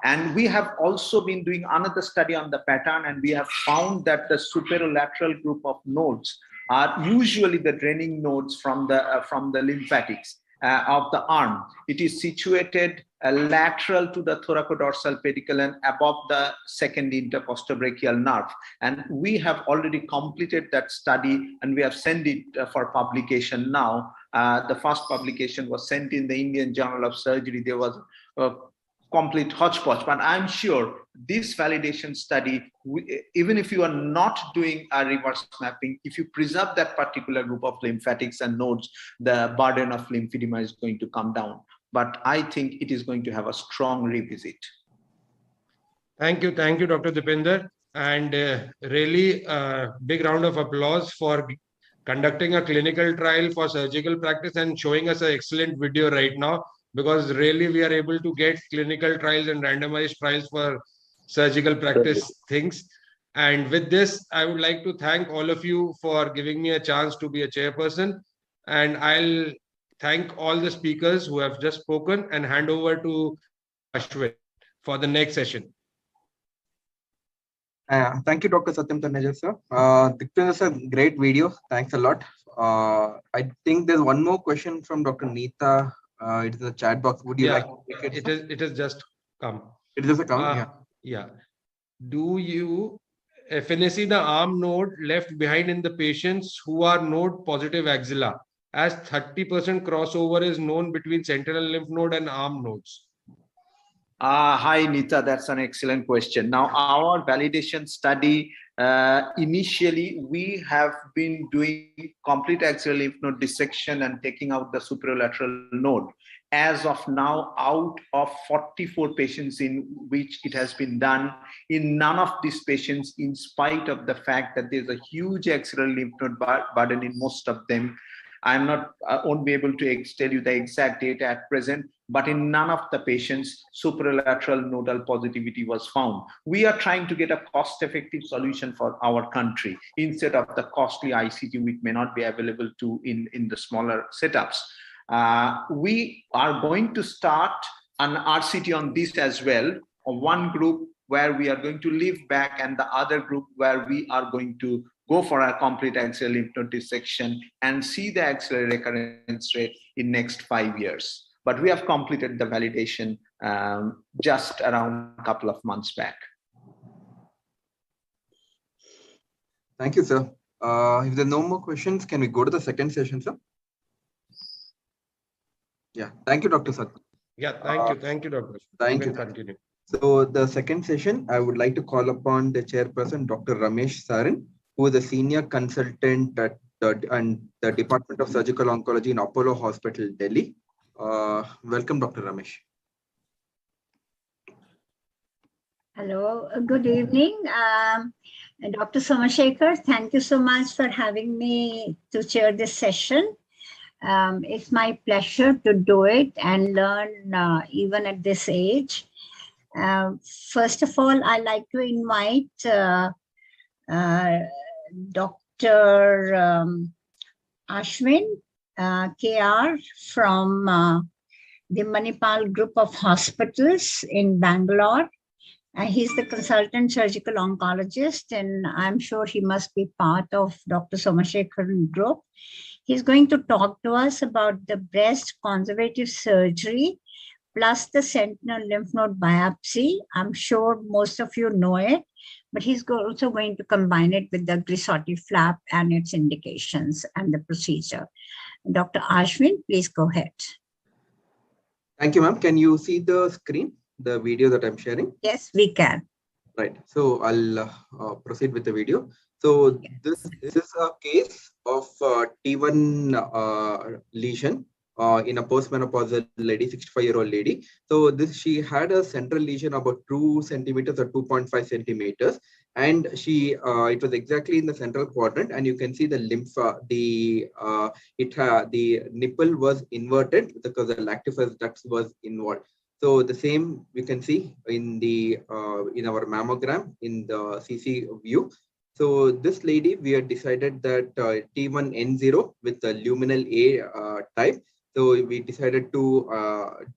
And we have also been doing another study on the pattern, and we have found that the superolateral group of nodes are usually the draining nodes from the lymphatics of the arm. It is situated lateral to the thoracodorsal pedicle and above the second intercostobrachial nerve. And we have already completed that study, and we have sent it for publication now. The first publication was sent in the Indian Journal of Surgery. There was a complete hodgepodge, but I'm sure this validation study, even if you are not doing a reverse mapping, if you preserve that particular group of lymphatics and nodes, the burden of lymphedema is going to come down. But I think it is going to have a strong revisit. Thank you, Dr. Dipinder, and really big round of applause for conducting a clinical trial for surgical practice and showing us an excellent video right now, because really we are able to get clinical trials and randomized trials for surgical practice things. And with this, I would like to thank all of you for giving me a chance to be a chairperson. And I'll thank all the speakers who have just spoken and hand over to Ashwin for the next session. Thank you, Dr. Satyam Taneja, sir. This is a great video. Thanks a lot. I think there's one more question from Dr. Neeta. It is a chat box. Would you like to take it? It has just come. It is a come. Yeah. Do you FNAC the arm node left behind in the patients who are node positive axilla, as 30% crossover is known between sentinel lymph node and arm nodes? Hi, Nita, that's an excellent question. Now, our validation study, initially, we have been doing complete axial lymph node dissection and taking out the superolateral node. As of now, out of 44 patients in which it has been done, in none of these patients, in spite of the fact that there's a huge axial lymph node burden in most of them, I won't be able to tell you the exact data at present, but in none of the patients, superolateral nodal positivity was found. We are trying to get a cost-effective solution for our country instead of the costly ICG, which may not be available in the smaller setups. We are going to start an RCT on this as well, one group where we are going to leave back and the other group where we are going to go for a complete axial lymph node dissection and see the axillary recurrence rate in next 5 years. But we have completed the validation just around a couple of months back. Thank you, sir. If there are no more questions, can we go to the second session, sir? Yeah, thank you, Dr. Sat. Yeah, thank you, Dr. Thank you. Continue. So the second session, I would like to call upon the chairperson, Dr. Ramesh Saran, who is a senior consultant at the Department of Surgical Oncology in Apollo Hospital, Delhi. Welcome, Dr. Ramesh. Hello, good evening. Dr. Somashekar, thank you so much for having me to chair this session. It's my pleasure to do it and learn even at this age. First of all, I'd like to invite Dr. Ashwin KR from the Manipal Group of Hospitals in Bangalore. He's the consultant surgical oncologist, and I'm sure he must be part of Dr. Somashekar group. He's going to talk to us about the breast conservative surgery plus the sentinel lymph node biopsy. I'm sure most of you know it, but he's also going to combine it with the Grisoti flap and its indications and the procedure. Dr. Ashwin, please go ahead. Thank you, ma'am. Can you see the screen, the video that I'm sharing? Yes, we can. Right. So I'll proceed with the video. So this is a case of T1 lesion in a postmenopausal lady, 65-year-old lady. So she had a central lesion about 2 centimeters or 2.5 centimeters, and it was exactly in the central quadrant. And you can see the lymph, the nipple was inverted because the lactiferous ducts was involved. So the same we can see in our mammogram in the CC view. So this lady, we had decided that T1N0 with the luminal A type. So we decided to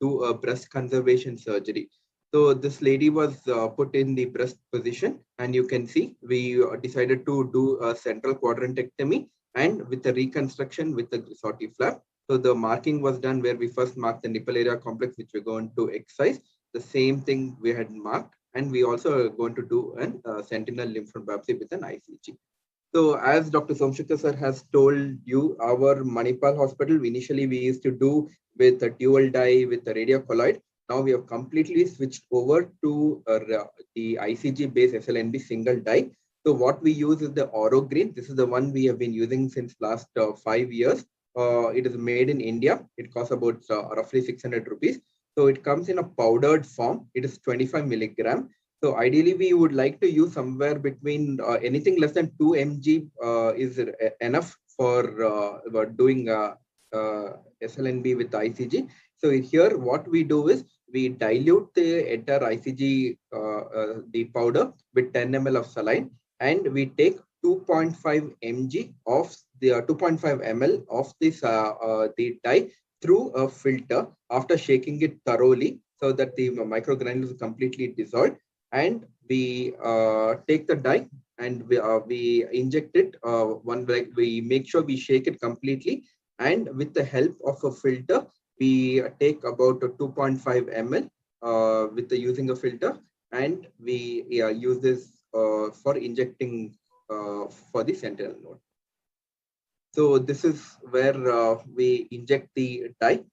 do a breast conservation surgery. So this lady was put in the breast position, and you can see we decided to do a central quadrantectomy and with the reconstruction with the Grisoti flap. So the marking was done where we first marked the nipple area complex, which we're going to excise. The same thing we had marked, and we also are going to do a sentinel lymph node biopsy with an ICG. So as Dr. Somashekar sir has told you, our Manipal hospital, initially we used to do with a dual dye with a radiocolloid. Now we have completely switched over to the ICG based SLNB single dye. So what we use is the Oro Green. This is the one we have been using since last 5 years. It is made in India. It costs about roughly 600 rupees. So it comes in a powdered form. It is 25 milligram. So ideally, we would like to use somewhere between anything less than 2 mg is enough for doing SLNB with ICG. So here, what we do is we dilute the entire ICG, the powder with 10 ml of saline, and we take 2.5 mg of the 2.5 ml of this the dye through a filter after shaking it thoroughly so that the microgranules completely dissolved. And we take the dye and we inject it we make sure we shake it completely, and with the help of a filter we take about 2.5 ml with using a filter, and we use this for injecting for the sentinel node. So this is where we inject the dye.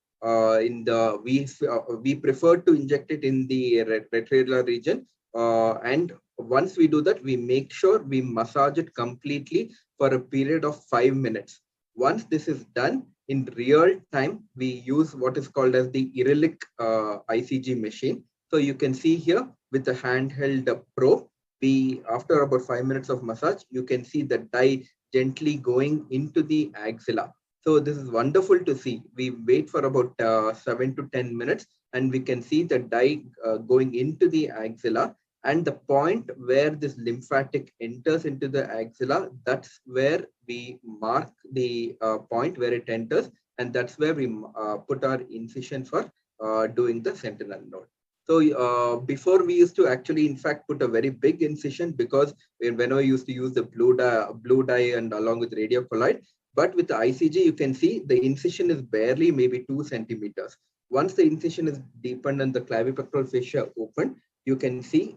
We prefer to inject it in the retroviral region. And once we do that, we make sure we massage it completely for a period of 5 minutes. Once this is done, in real time, we use what is called as the Irilic ICG machine. So you can see here with the handheld probe, after about 5 minutes of massage, you can see the dye gently going into the axilla. So this is wonderful to see. We wait for about 7 to 10 minutes, and we can see the dye going into the axilla. And the point where this lymphatic enters into the axilla, that's where we mark the point where it enters. And that's where we put our incision for doing the sentinel node. So before we used to actually, in fact, put a very big incision, because when I used to use the blue dye and along with radiocolloid. But with the ICG, you can see the incision is barely maybe 2 centimeters. Once the incision is deepened and the clavipectoral fascia opened, you can see,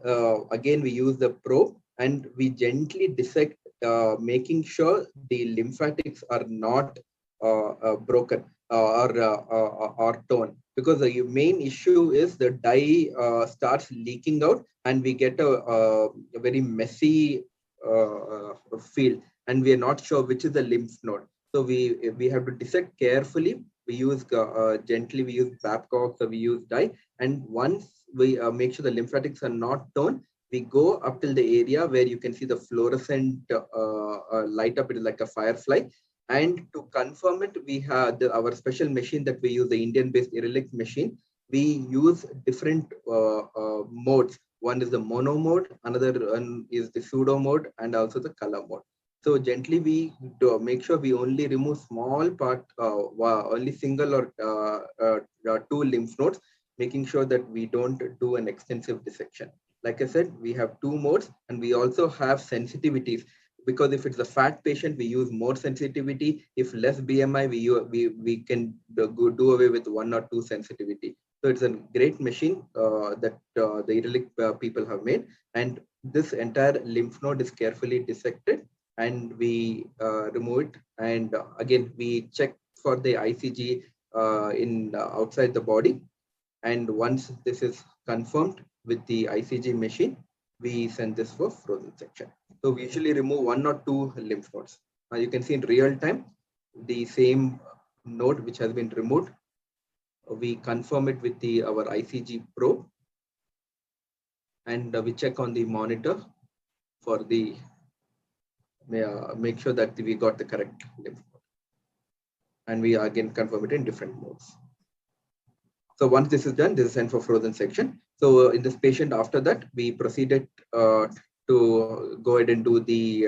again, we use the probe and we gently dissect, making sure the lymphatics are not broken or torn. Because the main issue is the dye starts leaking out and we get a very messy field. and we are not sure which is the lymph node. So we have to dissect carefully. We use gently, we use Babcock, or we use dye. And once we make sure the lymphatics are not torn, we go up till the area where you can see the fluorescent light up. It is like a firefly. And to confirm it, we have our special machine that we use, the Indian-based Irilic machine. We use different modes. One is the mono mode, another one is the pseudo mode, and also the color mode. So gently we do make sure we only remove small part, only single or two lymph nodes, making sure that we don't do an extensive dissection. Like I said, we have two modes, and we also have sensitivities, because if it's a fat patient, we use more sensitivity. If less BMI, we can do away with one or two sensitivity. So it's a great machine that the Irilic people have made. And this entire lymph node is carefully dissected, and we remove it. And again, we check for the ICG in outside the body. And once this is confirmed with the ICG machine, we send this for frozen section. So we usually remove one or two lymph nodes. Now you can see in real time, the same node which has been removed, we confirm it with our ICG probe, and we check on the monitor for the make sure that we got the correct lymph node, and we again confirm it in different modes. So once this is done, this is sent for frozen section. So in this patient, after that, we proceeded to go ahead and do the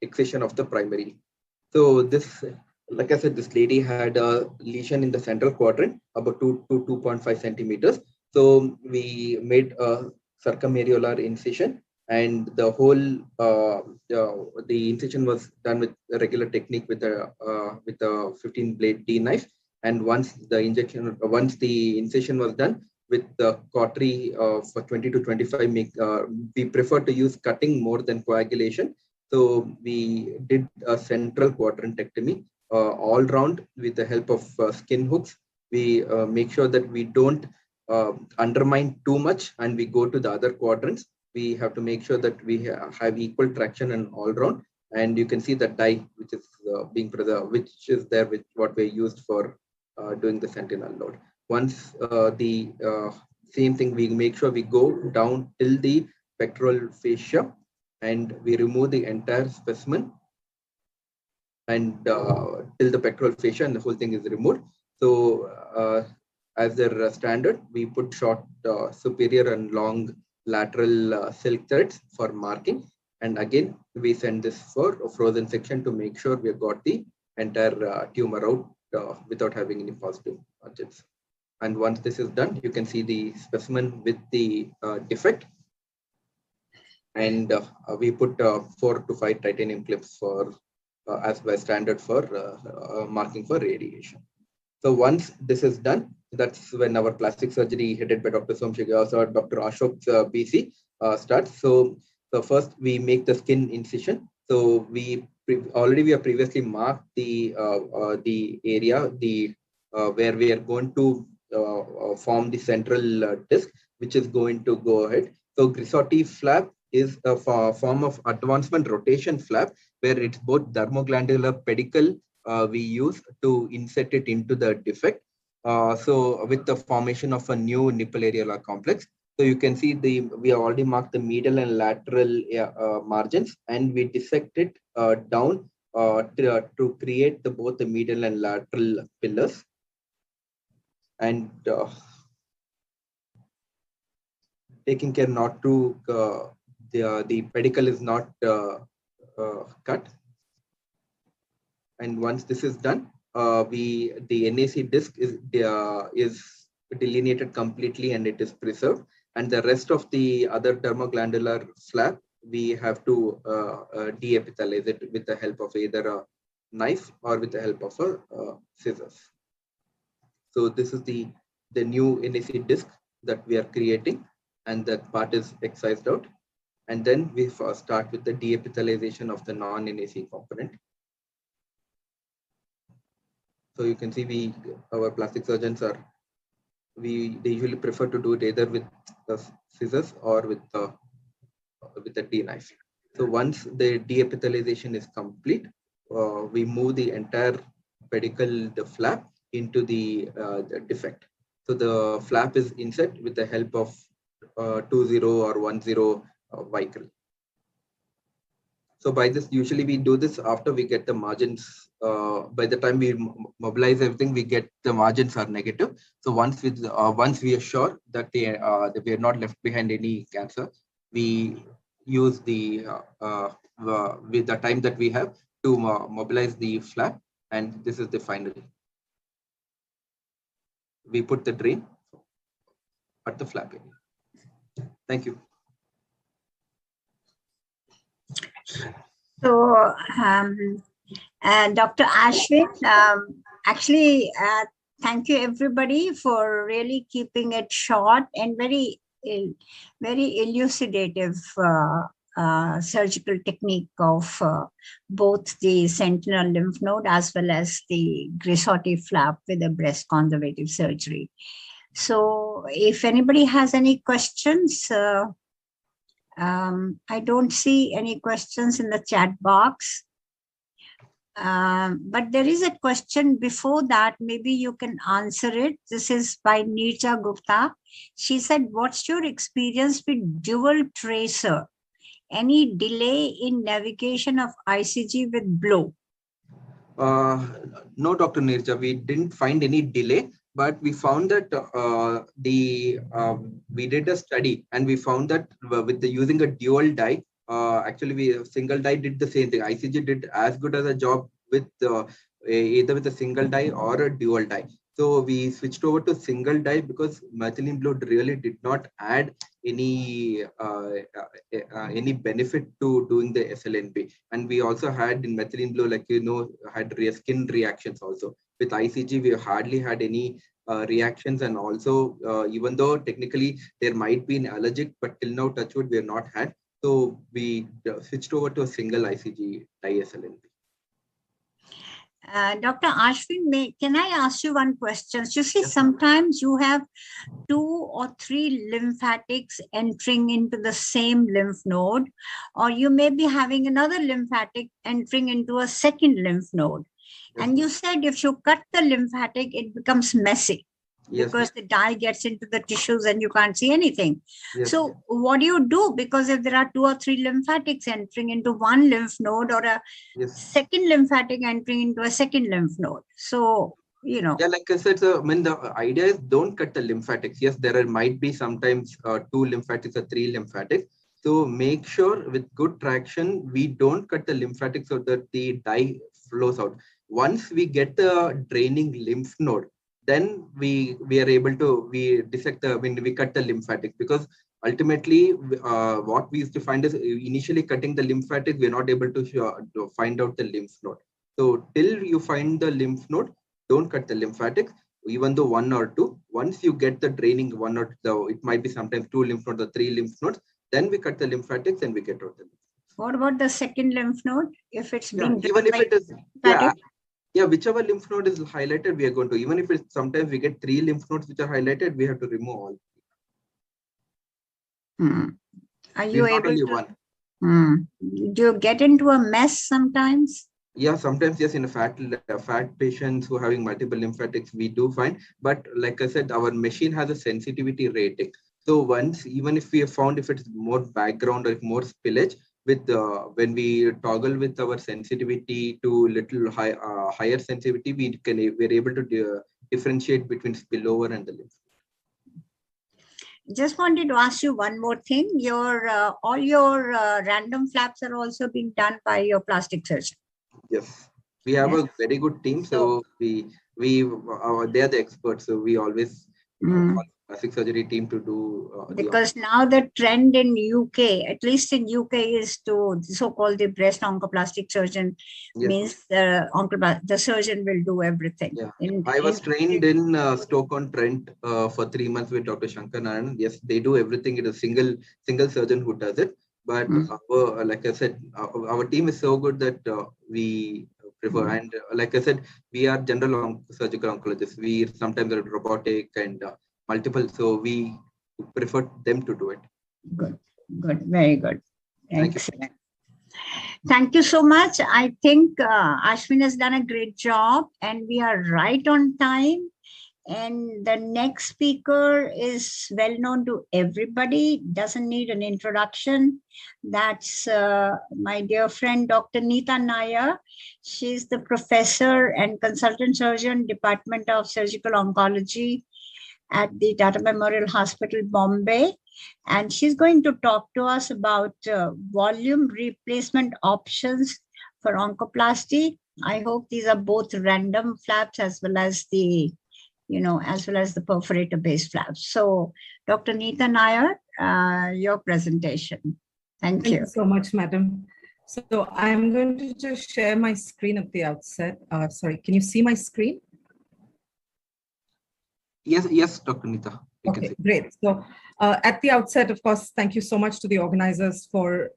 excision of the primary. So this, like I said, this lady had a lesion in the central quadrant, about 2 to 2.5 centimeters. So we made a circumareolar incision, and the whole the incision was done with a regular technique with a 15 blade D knife. And once the incision was done with the cautery for 20 to 25, we prefer to use cutting more than coagulation. So we did a central quadrantectomy all round with the help of skin hooks. We make sure that we don't undermine too much, and we go to the other quadrants. We have to make sure that we have equal traction and all round. And you can see the dye which is being preserved, which is there with what we used for doing the sentinel load. Once the same thing, we make sure we go down till the pectoral fascia, and we remove the entire specimen, and till the pectoral fascia, and the whole thing is removed. So as their standard, we put short superior and long lateral silk threads for marking. And again, we send this for a frozen section to make sure we have got the entire tumor out without having any positive margins. And once this is done, you can see the specimen with the defect. And we put 4 to 5 titanium clips for as by standard for marking for radiation. So once this is done, that's when our plastic surgery headed by Dr. Somshegas or Dr. Ashok's BC starts. So first we make the skin incision. So we have previously marked the area where we are going to form the central disc, which is going to go ahead. So Grissotti flap is a form of advancement rotation flap, where it's both dermoglandular pedicle we use to insert it into the defect. So with the formation of a new nipple areolar complex. So you can see we have already marked the medial and lateral margins, and we dissect it down to create both the medial and lateral pillars. And taking care not to the pedicle is not cut. And once this is done, the NAC disc is delineated completely, and it is preserved. And the rest of the other dermoglandular flap, we have to de-epithelize it with the help of either a knife or with the help of a scissors. So this is the new NAC disc that we are creating, and that part is excised out. And then we start with the de-epithelization of the non-NAC component. So you can see our plastic surgeons they usually prefer to do it either with the scissors or with the D knife. So once the deepithelialization is complete, we move the entire pedicle, the flap, into the defect. So the flap is inset with the help of 2-0 or 1-0 Vicryl. So by this, usually we do this after we get the margins. By the time we mobilize everything, we get the margins are negative. So once we are sure that that we are not left behind any cancer, we use with the time that we have to mobilize the flap, and this is the final. We put the drain at the flap area. Thank you. So, Dr. Ashwin, actually, thank you everybody for really keeping it short and very elucidative surgical technique of both the sentinel lymph node as well as the Grissotti flap with a breast conservative surgery. So if anybody has any questions, I don't see any questions in the chat box. But there is a question before that. Maybe you can answer it. This is by Nirja Gupta. She said, what's your experience with dual tracer? Any delay in navigation of ICG with blow? No, Dr. Nirja, we didn't find any delay, but we found that we did a study and we found that with using a dual dye, actually single dye did the same thing. ICG did as good as a job with either with a single dye or a dual dye. So we switched over to single dye because methylene blue really did not add any benefit to doing the SLNB. And we also had in methylene blue, like had skin reactions also. With ICG, we hardly had any reactions, and also even though technically there might be an allergic, but till now, touchwood, we have not had. So we switched over to a single ICG dye SLNB. Dr. Ashwin, can I ask you one question? You see, Yes, sometimes you have 2 or 3 lymphatics entering into the same lymph node, or you may be having another lymphatic entering into a second lymph node. Yes, and you said if you cut the lymphatic, it becomes messy. Yes, because the dye gets into the tissues and you can't see anything. Yes. So what do you do? Because if there are 2 or 3 lymphatics entering into one lymph node, or a second lymphatic entering into a second lymph node. So, Yeah, like I said, so, the idea is don't cut the lymphatics. Yes, might be sometimes 2 lymphatics or 3 lymphatics. So make sure with good traction, we don't cut the lymphatics so that the dye flows out. Once we get the draining lymph node, then we are able to dissect we cut the lymphatics, because ultimately what we used to find is initially cutting the lymphatics, we're not able to find out the lymph node. So till you find the lymph node, don't cut the lymphatics, even though 1 or 2. Once you get the draining 1 or 2, it might be sometimes 2 lymph nodes or 3 lymph nodes, then we cut the lymphatics and we get out the lymph. What about the second lymph node? If it's been even if it is whichever lymph node is highlighted, we are going to, even if it's sometimes we get 3 lymph nodes which are highlighted, we have to remove all. Are you able to? Do you get into a mess sometimes? Yeah, sometimes yes. In a fat patients who are having multiple lymphatics, we do find. But like I said, our machine has a sensitivity rating. So once, even if we have found if it's more background or more spillage, with when we toggle with our sensitivity to little higher sensitivity, we're able to differentiate between spillover and the lymph. Just wanted to ask you one more thing. All your random flaps are also being done by your plastic surgeon. Yes, we have a very good team. So they are the experts. So we always call plastic surgery team to do. Because now the trend in UK, at least in UK, is to so-called the breast oncoplastic surgeon. Yes. Means the surgeon will do everything. Yeah. I was trained in Stoke-on-Trent for 3 months with Dr. Shankar Narayan. Yes, they do everything. It is a single surgeon who does it. But like I said, our team is so good that we prefer. And like I said, we are general surgical oncologists. We sometimes are robotic and multiple. So we prefer them to do it. Good, very good. Excellent. Thank you so much. I think Ashwin has done a great job and we are right on time. And the next speaker is well known to everybody, doesn't need an introduction. That's my dear friend, Dr. Neeta Nair. She's the professor and consultant surgeon, Department of Surgical Oncology at the Tata Memorial Hospital, Bombay. And she's going to talk to us about volume replacement options for oncoplasty. I hope these are both random flaps as well as the perforator-based flaps. So, Dr. Neeta Nair, your presentation. Thank you. Thank you so much, madam. So I'm going to just share my screen at the outset. Sorry, can you see my screen? Yes, Dr. Neeta. Okay, great. So at the outset, of course, thank you so much to the organizers for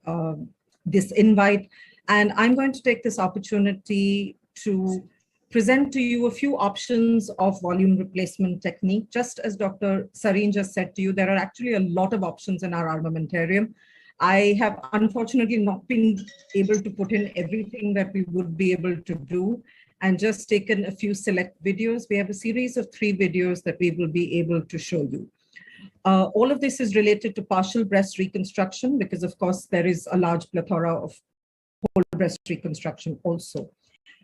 this invite. And I'm going to take this opportunity to present to you a few options of volume replacement technique. Just as Dr. Sareen just said to you, there are actually a lot of options in our armamentarium. I have unfortunately not been able to put in everything that we would be able to do and just taken a few select videos. We have a series of 3 videos that we will be able to show you. All of this is related to partial breast reconstruction because, of course, there is a large plethora of whole breast reconstruction also.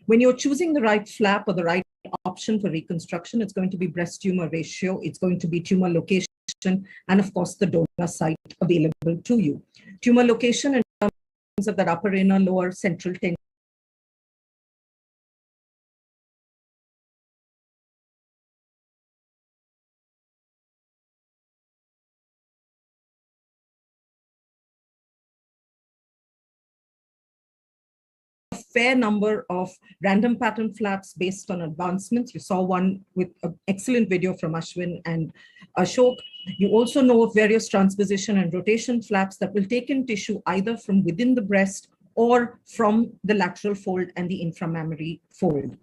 When you're choosing the right flap or the right option for reconstruction, it's going to be breast tumor ratio, it's going to be tumor location, and of course, the donor site available to you. Tumor location in terms of that upper inner, lower central tension. Fair number of random pattern flaps based on advancements. You saw one with an excellent video from Ashwin and Ashok. You also know of various transposition and rotation flaps that will take in tissue either from within the breast or from the lateral fold and the inframammary fold.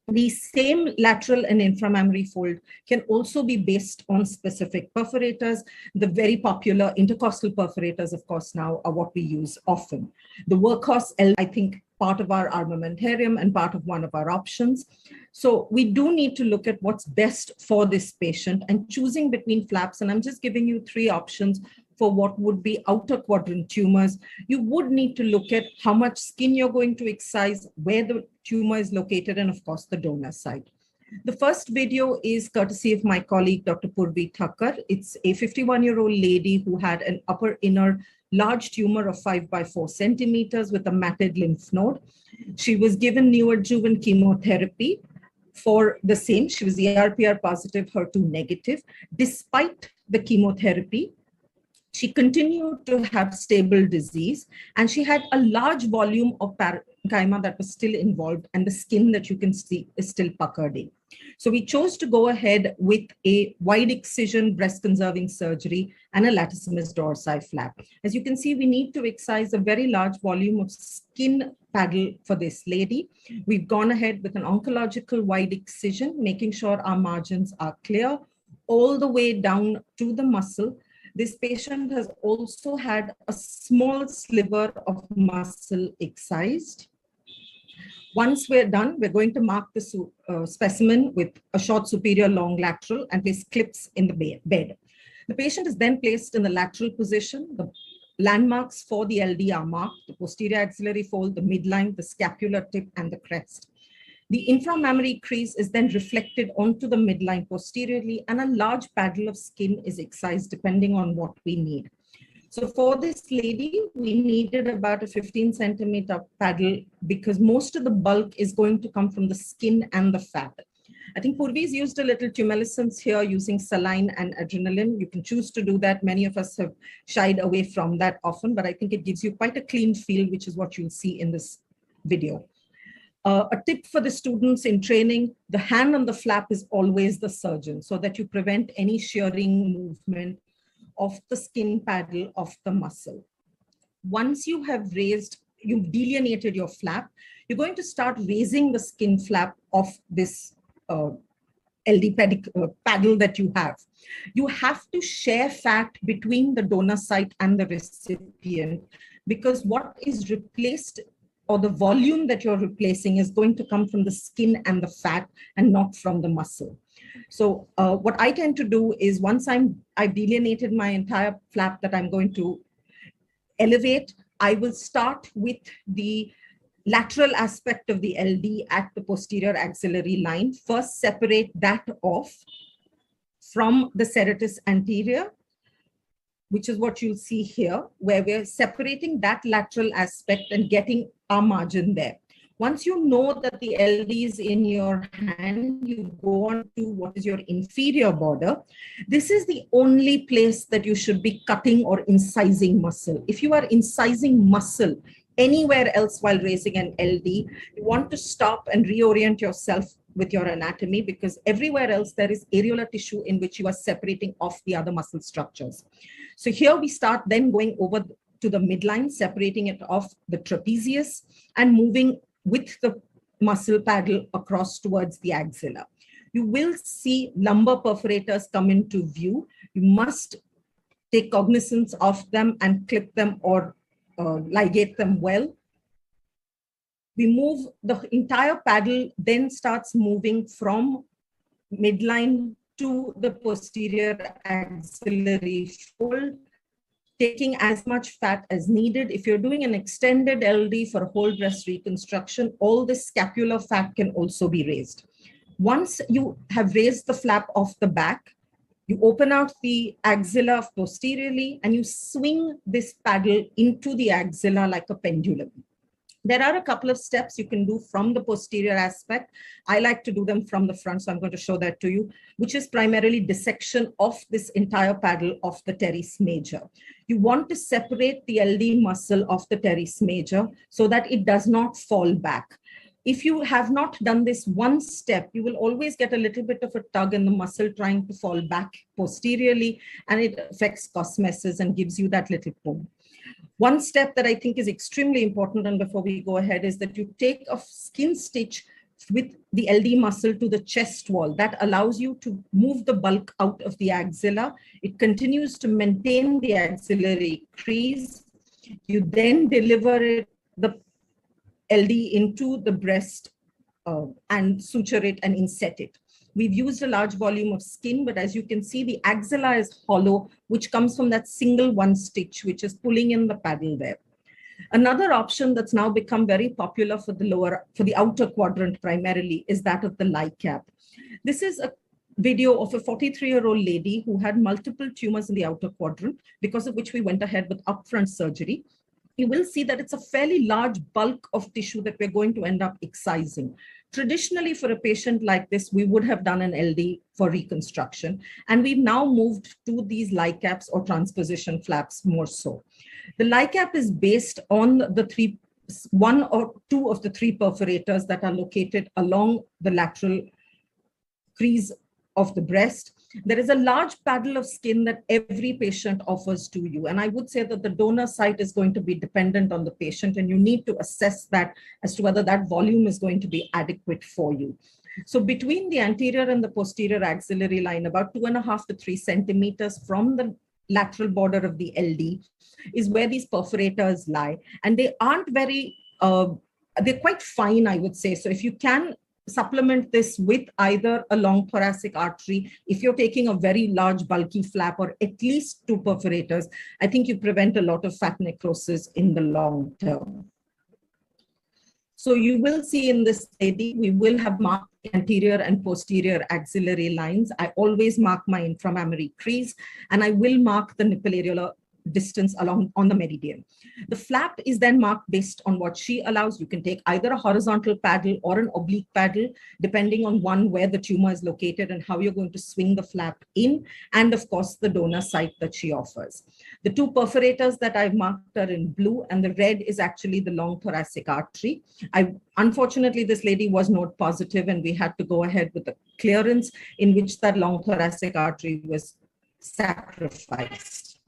The same lateral and inframammary fold can also be based on specific perforators. The very popular intercostal perforators, of course, now are what we use often. The workhorse, I think, part of our armamentarium and part of one of our options. So we do need to look at what's best for this patient and choosing between flaps. And I'm just giving you 3 options for what would be outer quadrant tumors. You would need to look at how much skin you're going to excise, where the tumor is located, and of course the donor site. The first video is courtesy of my colleague, Dr. Purvi Thakkar. It's a 51-year-old lady who had an upper inner large tumor of 5 by 4 centimeters with a matted lymph node. She was given neoadjuvant chemotherapy for the same. She was ERPR positive, HER2 negative. Despite the chemotherapy, she continued to have stable disease, and she had a large volume of parenchyma that was still involved, and the skin that you can see is still puckered in. So we chose to go ahead with a wide excision breast conserving surgery and a latissimus dorsi flap. As you can see, we need to excise a very large volume of skin paddle for this lady. We've gone ahead with an oncological wide excision, making sure our margins are clear all the way down to the muscle. This patient has also had a small sliver of muscle excised. Once we're done, we're going to mark the specimen with a short superior long lateral and place clips in the bed. The patient is then placed in the lateral position. The landmarks for the LD are marked: the posterior axillary fold, the midline, the scapular tip, and the crest. The inframammary crease is then reflected onto the midline posteriorly, and a large paddle of skin is excised depending on what we need. So for this lady, we needed about a 15 centimeter paddle because most of the bulk is going to come from the skin and the fat. I think Purvi's used a little tumescence here using saline and adrenaline. You can choose to do that. Many of us have shied away from that often, but I think it gives you quite a clean feel, which is what you'll see in this video. A tip for the students in training: the hand on the flap is always the surgeon, so that you prevent any shearing movement of the skin paddle of the muscle. Once you have raised, you've delineated your flap, you're going to start raising the skin flap of this LD paddle that you have. You have to share fat between the donor site and the recipient, because what is replaced or the volume that you're replacing is going to come from the skin and the fat and not from the muscle. So what I tend to do is once I've delineated my entire flap that I'm going to elevate, I will start with the lateral aspect of the LD at the posterior axillary line. First, separate that off from the serratus anterior, which is what you'll see here, where we're separating that lateral aspect and getting our margin there. Once you know that the LD is in your hand, you go on to what is your inferior border. This is the only place that you should be cutting or incising muscle. If you are incising muscle anywhere else while raising an LD, you want to stop and reorient yourself with your anatomy, because everywhere else there is areolar tissue in which you are separating off the other muscle structures. So here we start then going over to the midline, separating it off the trapezius and moving with the muscle paddle across towards the axilla. You will see lumbar perforators come into view. You must take cognizance of them and clip them or ligate them well. We move the entire paddle, then starts moving from midline to the posterior axillary fold, taking as much fat as needed. If you're doing an extended LD for whole breast reconstruction, all the scapular fat can also be raised. Once you have raised the flap off the back, you open out the axilla posteriorly and you swing this paddle into the axilla like a pendulum. There are a couple of steps you can do from the posterior aspect. I like to do them from the front, so I'm going to show that to you, which is primarily dissection of this entire paddle of the teres major. You want to separate the LD muscle of the teres major so that it does not fall back. If you have not done this one step, you will always get a little bit of a tug in the muscle trying to fall back posteriorly, and it affects cosmesis and gives you that little pull. One step that I think is extremely important, and before we go ahead, is that you take a skin stitch with the LD muscle to the chest wall. That allows you to move the bulk out of the axilla. It continues to maintain the axillary crease. You then deliver the LD into the breast and suture it and inset it. We've used a large volume of skin, but as you can see, the axilla is hollow, which comes from that single one stitch, which is pulling in the paddle there. Another option that's now become very popular for the outer quadrant primarily is that of the lie cap. This is a video of a 43-year-old lady who had multiple tumors in the outer quadrant, because of which we went ahead with upfront surgery. You will see that it's a fairly large bulk of tissue that we're going to end up excising. Traditionally, for a patient like this, we would have done an LD for reconstruction, and we've now moved to these lie caps or transposition flaps more so. The lie cap is based on the one or two of the three perforators that are located along the lateral crease of the breast. There is a large paddle of skin that every patient offers to you. And I would say that the donor site is going to be dependent on the patient, and you need to assess that as to whether that volume is going to be adequate for you. So between the anterior and the posterior axillary line, about 2.5 to 3 centimeters from the lateral border of the LD is where these perforators lie. And they aren't very, they're quite fine, I would say. So if you can supplement this with either a long thoracic artery, if you're taking a very large bulky flap, or at least 2 perforators, I think you prevent a lot of fat necrosis in the long term. So you will see in this lady, we will have marked anterior and posterior axillary lines. I always mark my inframammary crease, and I will mark the nipple areolar distance along on the meridian. The flap is then marked based on what she allows. You can take either a horizontal paddle or an oblique paddle, depending on where the tumor is located and how you're going to swing the flap in, and of course the donor site that she offers. The 2 perforators that I've marked are in blue, and the red is actually the long thoracic artery. Unfortunately, this lady was node positive, and we had to go ahead with a clearance in which that long thoracic artery was sacrificed.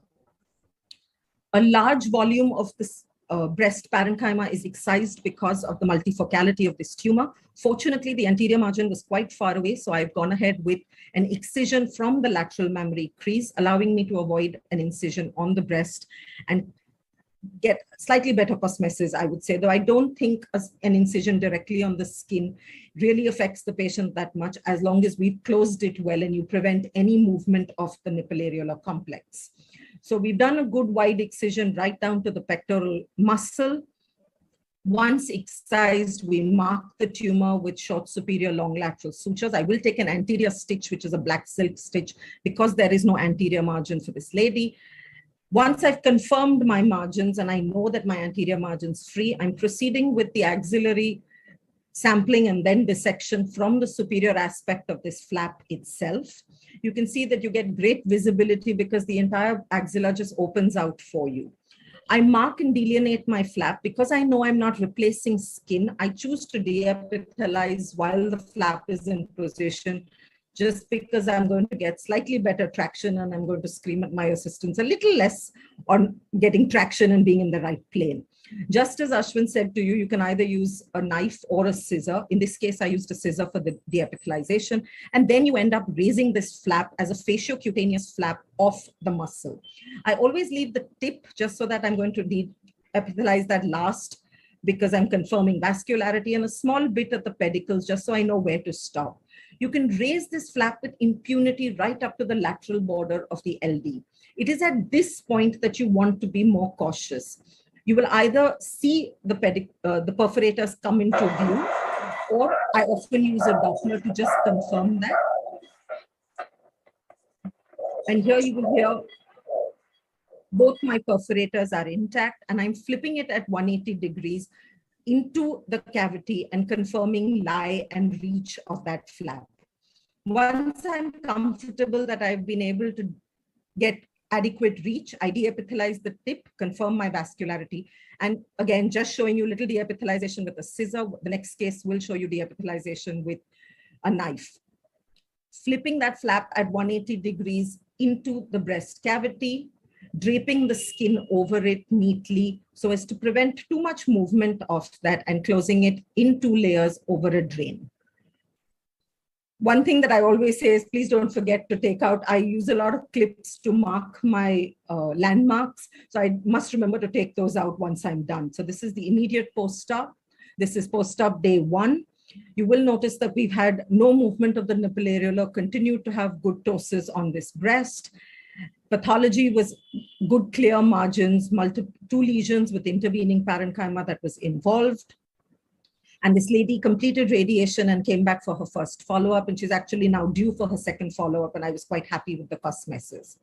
A large volume of this breast parenchyma is excised because of the multifocality of this tumor. Fortunately, the anterior margin was quite far away, so I've gone ahead with an excision from the lateral mammary crease, allowing me to avoid an incision on the breast and get slightly better cosmesis, I would say, though I don't think an incision directly on the skin really affects the patient that much, as long as we've closed it well and you prevent any movement of the nipple areolar complex. So we've done a good wide excision right down to the pectoral muscle. Once excised, we mark the tumor with short superior long lateral sutures. I will take an anterior stitch, which is a black silk stitch, because there is no anterior margin for this lady. Once I've confirmed my margins and I know that my anterior margin's free, I'm proceeding with the axillary sampling and then dissection from the superior aspect of this flap itself. You can see that you get great visibility because the entire axilla just opens out for you. I mark and delineate my flap because I know I'm not replacing skin. I choose to deepithelize while the flap is in position, just because I'm going to get slightly better traction and I'm going to scream at my assistants a little less on getting traction and being in the right plane. Just as Ashwin said to you, you can either use a knife or a scissor. In this case, I used a scissor for the deepithelization. And then you end up raising this flap as a faciocutaneous flap off the muscle. I always leave the tip just so that I'm going to deepithelize that last, because I'm confirming vascularity, and a small bit at the pedicles just so I know where to stop. You can raise this flap with impunity right up to the lateral border of the LD. It is at this point that you want to be more cautious. You will either see the perforators come into view, or I often use a Doppler to just confirm that. And here you will hear both my perforators are intact, and I'm flipping it at 180 degrees into the cavity and confirming lie and reach of that flap. Once I'm comfortable that I've been able to get adequate reach, I deepithelize the tip, confirm my vascularity. And again, just showing you little deepithelization with a scissor. The next case will show you deepithelization with a knife. Flipping that flap at 180 degrees into the breast cavity, draping the skin over it neatly so as to prevent too much movement of that, and closing it in 2 layers over a drain. One thing that I always say is, please don't forget to take out, I use a lot of clips to mark my landmarks. So I must remember to take those out once I'm done. So this is the immediate post-op. This is post-op day 1. You will notice that we've had no movement of the nipple areola, continued to have good ptosis on this breast. Pathology was good, clear margins, 2 lesions with intervening parenchyma that was involved. And this lady completed radiation and came back for her first follow-up, and she's actually now due for her second follow-up, and I was quite happy with the cosmesis.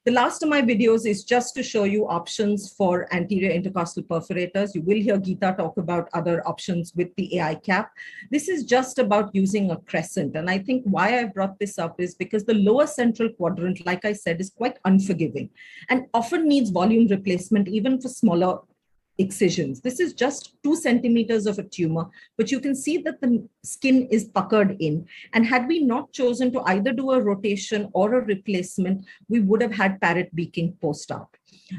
The last of my videos is just to show you options for anterior intercostal perforators. You will hear Geeta talk about other options with the AI cap. This is just about using a crescent. And I think why I brought this up is because the lower central quadrant, like I said, is quite unforgiving and often needs volume replacement even for smaller excisions. This is just 2 centimeters of a tumor, but you can see that the skin is puckered in. And had we not chosen to either do a rotation or a replacement, we would have had parrot beaking post-op.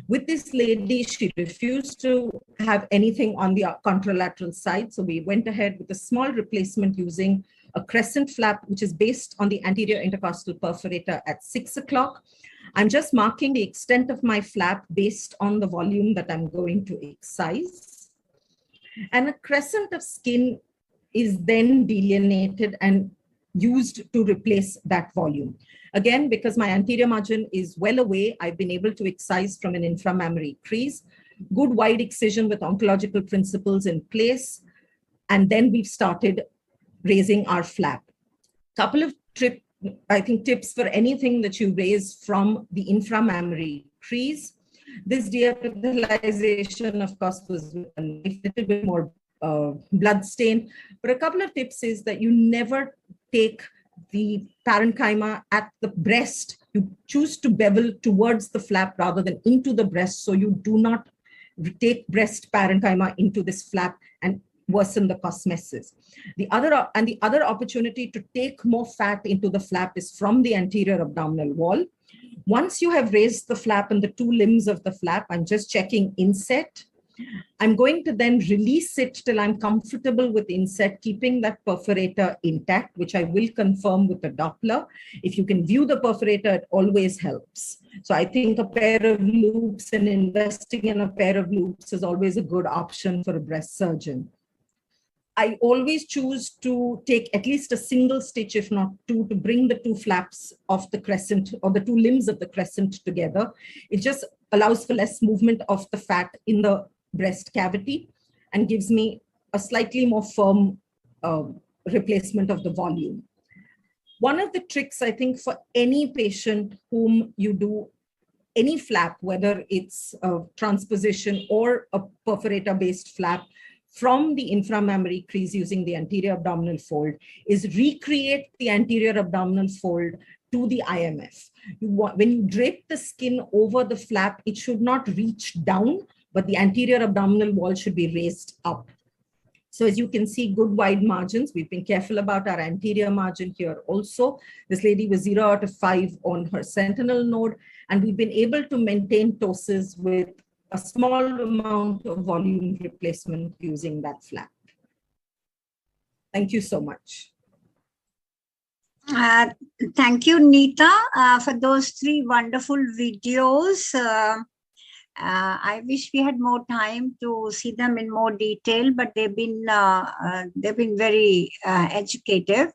With this lady, she refused to have anything on the contralateral side. So we went ahead with a small replacement using a crescent flap, which is based on the anterior intercostal perforator at 6 o'clock. I'm just marking the extent of my flap based on the volume that I'm going to excise. And a crescent of skin is then delineated and used to replace that volume. Again, because my anterior margin is well away, I've been able to excise from an inframammary crease, good wide excision with oncological principles in place. And then we've started raising our flap. Couple of tips for anything that you raise from the inframammary crease. This deepithelization, of course, was a little bit more blood stain. But a couple of tips is that you never take the parenchyma at the breast. You choose to bevel towards the flap rather than into the breast. So you do not take breast parenchyma into this flap and worsen the cosmesis. The other opportunity to take more fat into the flap is from the anterior abdominal wall. Once you have raised the flap and the 2 limbs of the flap, I'm just checking inset. I'm going to then release it till I'm comfortable with inset, keeping that perforator intact, which I will confirm with the Doppler. If you can view the perforator, it always helps. So I think a pair of loops and investing in a pair of loops is always a good option for a breast surgeon. I always choose to take at least a single stitch, if not two, to bring the two flaps of the crescent or the two limbs of the crescent together. It just allows for less movement of the fat in the breast cavity and gives me a slightly more firm replacement of the volume. One of the tricks, I think, for any patient whom you do any flap, whether it's a transposition or a perforator-based flap, from the inframammary crease using the anterior abdominal fold, is recreate the anterior abdominal fold to the IMF. When you drape the skin over the flap, it should not reach down, but the anterior abdominal wall should be raised up. So as you can see, good wide margins. We've been careful about our anterior margin here also. This lady was 0 out of 5 on her sentinel node, and we've been able to maintain ptosis with a small amount of volume replacement using that flap. Thank you so much. Thank you, Neeta, for those 3 wonderful videos. I wish we had more time to see them in more detail, but they've been very educative.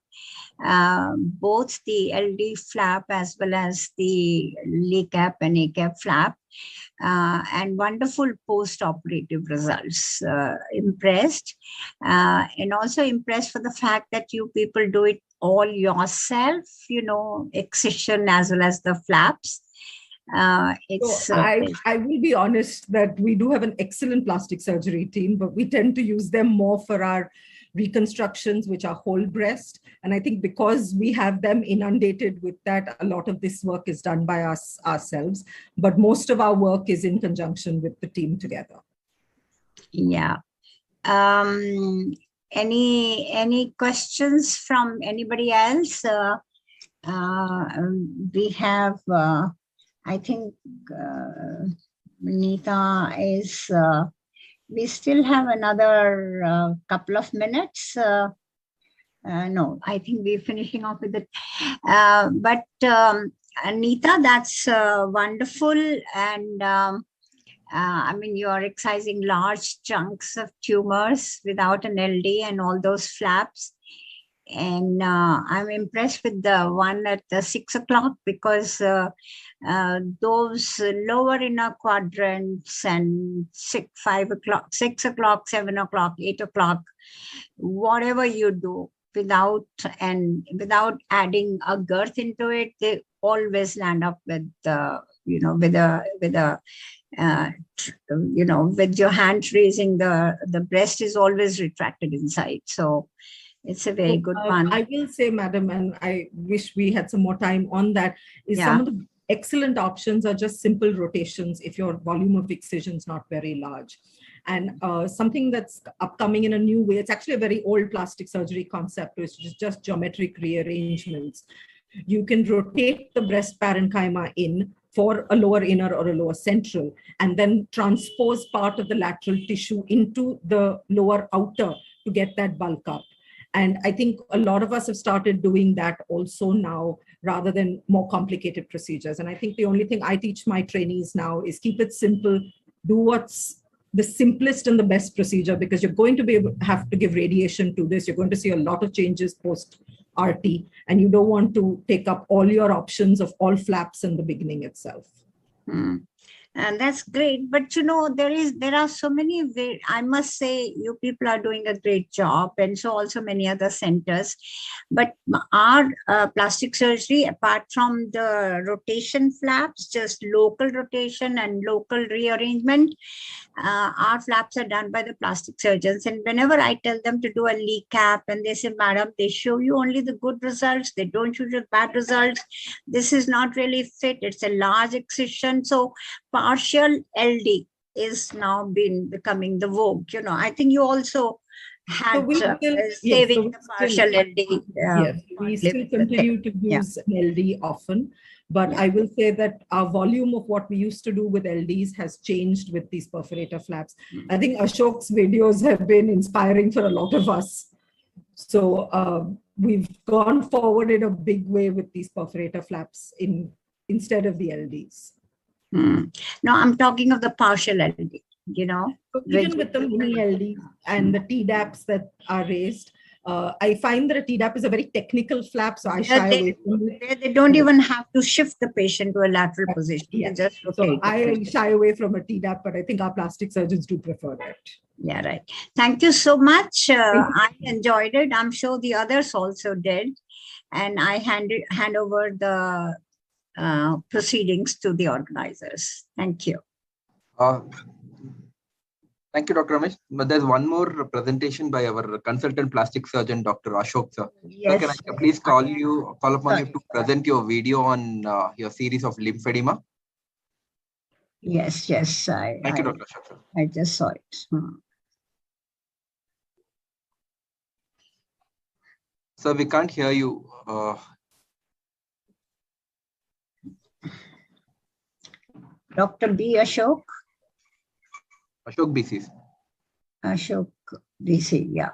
Both the LD flap as well as the LCAP and ACAP flap, and wonderful post-operative results. Impressed, and also impressed for the fact that you people do it all yourself, you know, excision as well as the flaps. So I will be honest that we do have an excellent plastic surgery team, but we tend to use them more for our reconstructions, which are whole breast. And I think because we have them inundated with that, a lot of this work is done by us ourselves, but most of our work is in conjunction with the team together. Yeah. Any questions from anybody else? We have, I think Neeta is, we still have another couple of minutes. No, I think we're finishing off with it. But Neeta, that's wonderful. And I mean, you are excising large chunks of tumors without an LD and all those flaps. And I'm impressed with the one at the 6 o'clock, because those lower inner quadrants and 5 o'clock, 6 o'clock, 7 o'clock, 8 o'clock, whatever you do without adding a girth into it, they always land up with with your hand raising the breast is always retracted inside. So it's a very good one. I will say, madam, and I wish we had some more time on that, is some of the excellent options are just simple rotations if your volume of excision is not very large. And something that's upcoming in a new way, it's actually a very old plastic surgery concept, which is just geometric rearrangements. You can rotate the breast parenchyma in for a lower inner or a lower central, and then transpose part of the lateral tissue into the lower outer to get that bulk up. And I think a lot of us have started doing that also now, rather than more complicated procedures. And I think the only thing I teach my trainees now is keep it simple, do what's the simplest and the best procedure, because you're going to have to give radiation to this. You're going to see a lot of changes post RT, and you don't want to take up all your options of all flaps in the beginning itself. And that's great. But there are so many, I must say, you people are doing a great job, and so also many other centers. But our plastic surgery, apart from the rotation flaps, just local rotation and local rearrangement, our flaps are done by the plastic surgeons. And whenever I tell them to do a LCAP, and they say, madam, they show you only the good results, they don't show you the bad results. This is not really fit. It's a large excision. So partial LD is now becoming the vogue. I think you also had we still, saving we the partial LD. yes, we still continue to use LD often, but I will say that our volume of what we used to do with LDs has changed with these perforator flaps. I think Ashok's videos have been inspiring for a lot of us. So we've gone forward in a big way with these perforator flaps instead of the LDs. No, I'm talking of the partial LD, you know. So even with the mini LD and the TDAPs that are raised, I find that a TDAP is a very technical flap, so I shy away from it. They don't even have to shift the patient to a lateral position. Yeah. They just rotate. So I shy away from a TDAP, but I think our plastic surgeons do prefer that. Yeah, right. Thank you so much. I enjoyed it. I'm sure the others also did. And I hand over the proceedings to the organizers. Thank you. Thank you, Dr. Ramesh. But there's one more presentation by our consultant plastic surgeon, Dr. Ashok, sir. Yes. Sir, can I please call upon you to present your video on your series of lymphedema? Yes, yes. Thank you, Dr. Ashok, sir. I just saw it. Sir, we can't hear you. Dr. B. Ashok. Ashok BC. Ashok BC, yeah.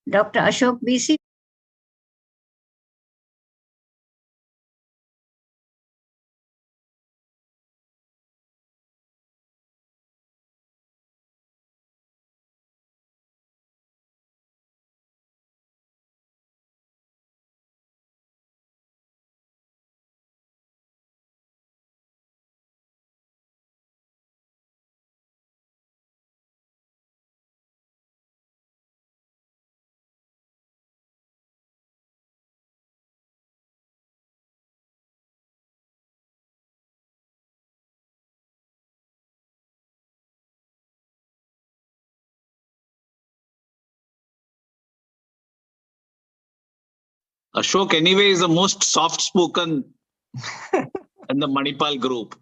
Dr. Ashok BC. Ashok, anyway, is the most soft-spoken in the Manipal group.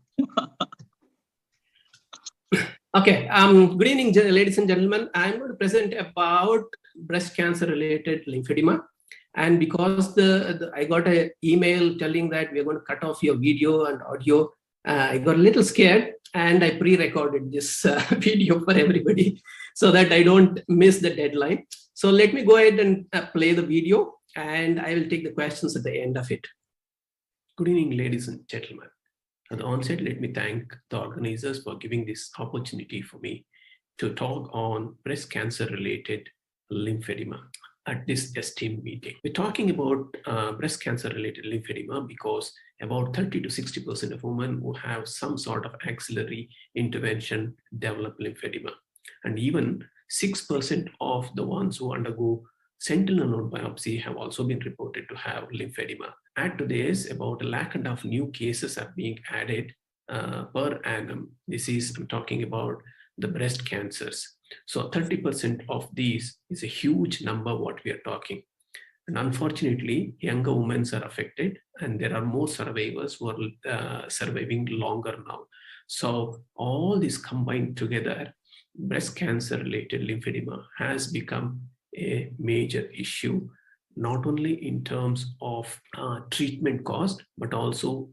Okay. Good evening, ladies and gentlemen. I'm going to present about breast cancer-related lymphedema. And because I got an email telling that we're going to cut off your video and audio, I got a little scared, and I pre-recorded this video for everybody so that I don't miss the deadline. So let me go ahead and play the video, and I will take the questions at the end of it. Good evening, ladies and gentlemen. At the onset, let me thank the organizers for giving this opportunity for me to talk on breast cancer-related lymphedema at this esteemed meeting. We're talking about breast cancer-related lymphedema because about 30 to 60% of women who have some sort of axillary intervention develop lymphedema. And even 6% of the ones who undergo sentinel node biopsy have also been reported to have lymphedema. Add to this, about 1.5 lakh new cases are being added per annum. I'm talking about the breast cancers. So 30% of these is a huge number what we are talking. And unfortunately, younger women are affected, and there are more survivors who are surviving longer now. So all this combined together, breast cancer-related lymphedema has become a major issue, not only in terms of treatment cost, but also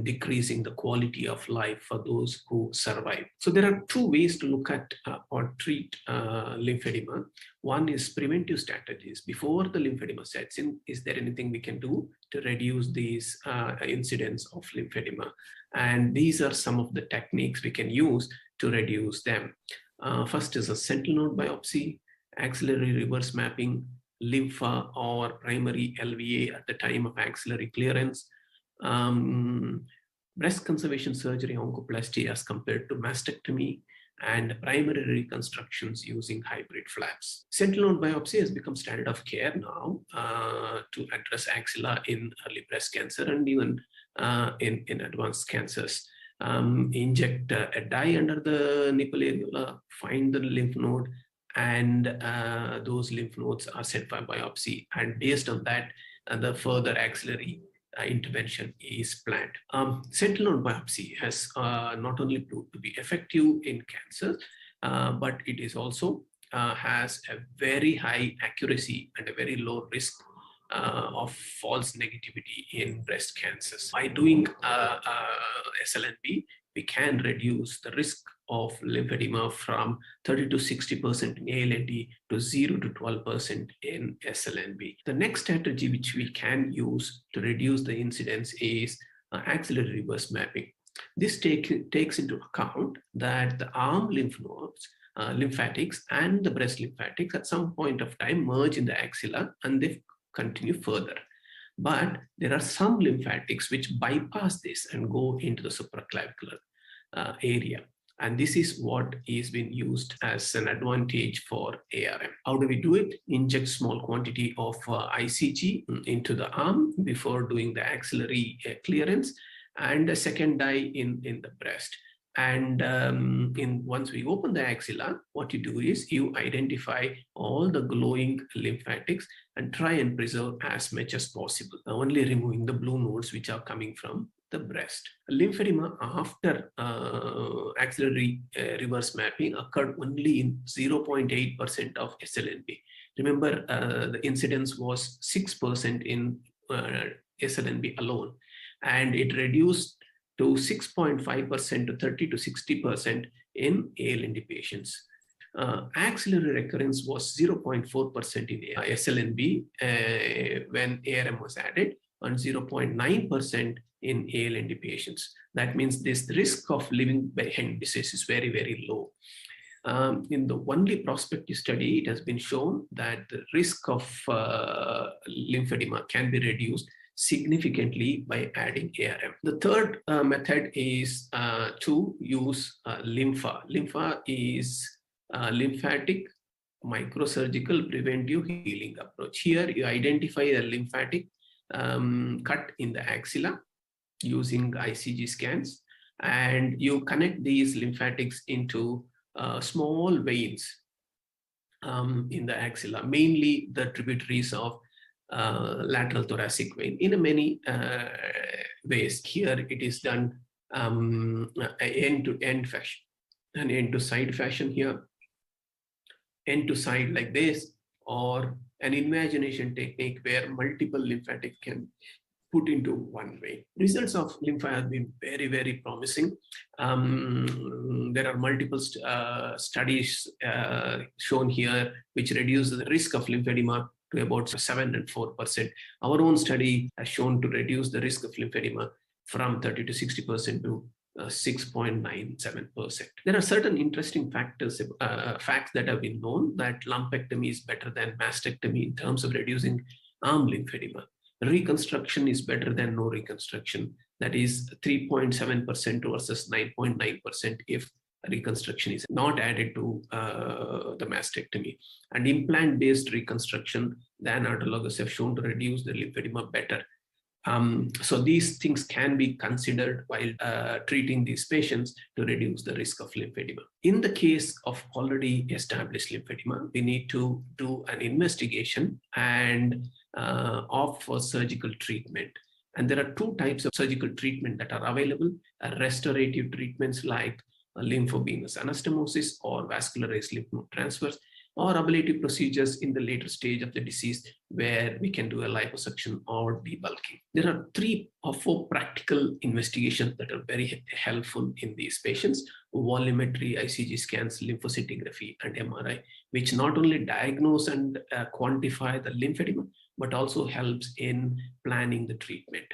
decreasing the quality of life for those who survive. So there are two ways to look at or treat lymphedema. One is preventive strategies. Before the lymphedema sets in, is there anything we can do to reduce these incidents of lymphedema? And these are some of the techniques we can use to reduce them. First is a sentinel node biopsy, axillary reverse mapping, lympha or primary LVA at the time of axillary clearance, breast conservation surgery oncoplasty as compared to mastectomy, and primary reconstructions using hybrid flaps. Sentinel node biopsy has become standard of care now to address axilla in early breast cancer and even in advanced cancers. Inject a dye under the nipple areola, find the lymph node, and those lymph nodes are sent by biopsy. And based on that, the further axillary intervention is planned. Sentinel node biopsy has not only proved to be effective in cancer, but it is also has a very high accuracy and a very low risk of false negativity in breast cancers. By doing SLNB, we can reduce the risk of lymphedema from 30 to 60% in ALND to 0 to 12% in SLNB. The next strategy which we can use to reduce the incidence is axillary reverse mapping. This takes into account that the arm lymph nodes, lymphatics and the breast lymphatics at some point of time merge in the axilla and they continue further. But there are some lymphatics which bypass this and go into the supraclavicular area. And this is what is being used as an advantage for ARM. How do we do it? Inject small quantity of ICG into the arm before doing the axillary clearance, and a second dye in the breast. And once we open the axilla, what you do is you identify all the glowing lymphatics and try and preserve as much as possible, only removing the blue nodes which are coming from the breast. Lymphedema after axillary reverse mapping occurred only in 0.8% of SLNB. Remember, the incidence was 6% in SLNB alone, and it reduced to 6.5% to 30 to 60% in ALND patients. Axillary recurrence was 0.4% in SLNB when ARM was added, and 0.9% in ALND patients. That means this risk of living behind disease is very, very low. In the only prospective study, it has been shown that the risk of lymphedema can be reduced significantly by adding ARM. The third method is to use Lympha. Lympha is lymphatic microsurgical preventive healing approach. Here you identify a lymphatic cut in the axilla using ICG scans, and you connect these lymphatics into small veins in the axilla, mainly the tributaries of lateral thoracic vein in many ways. Here it is done end-to-end fashion, an end-to-side fashion here, end-to-side like this, or an imagination technique where multiple lymphatic can put into one vein. Results of Lympha have been very, very promising. There are multiple studies shown here which reduce the risk of lymphedema to about 7 and 4%. Our own study has shown to reduce the risk of lymphedema from 30 to 60% to 6.97%. There are certain interesting facts that have been known that lumpectomy is better than mastectomy in terms of reducing arm lymphedema. Reconstruction is better than no reconstruction. That is 3.7% versus 9.9% if reconstruction is not added to the mastectomy. And implant-based reconstruction than autologous have shown to reduce the lymphedema better. So these things can be considered while treating these patients to reduce the risk of lymphedema. In the case of already established lymphedema, we need to do an investigation and opt for surgical treatment. And there are two types of surgical treatment that are available: restorative treatments like lymphovenous anastomosis or vascularized lymph node transfers, or ablative procedures in the later stage of the disease where we can do a liposuction or debulking. There are 3 or 4 practical investigations that are very helpful in these patients: volumetry, ICG scans, lymphocytography, and MRI, which not only diagnose and quantify the lymphedema, but also helps in planning the treatment.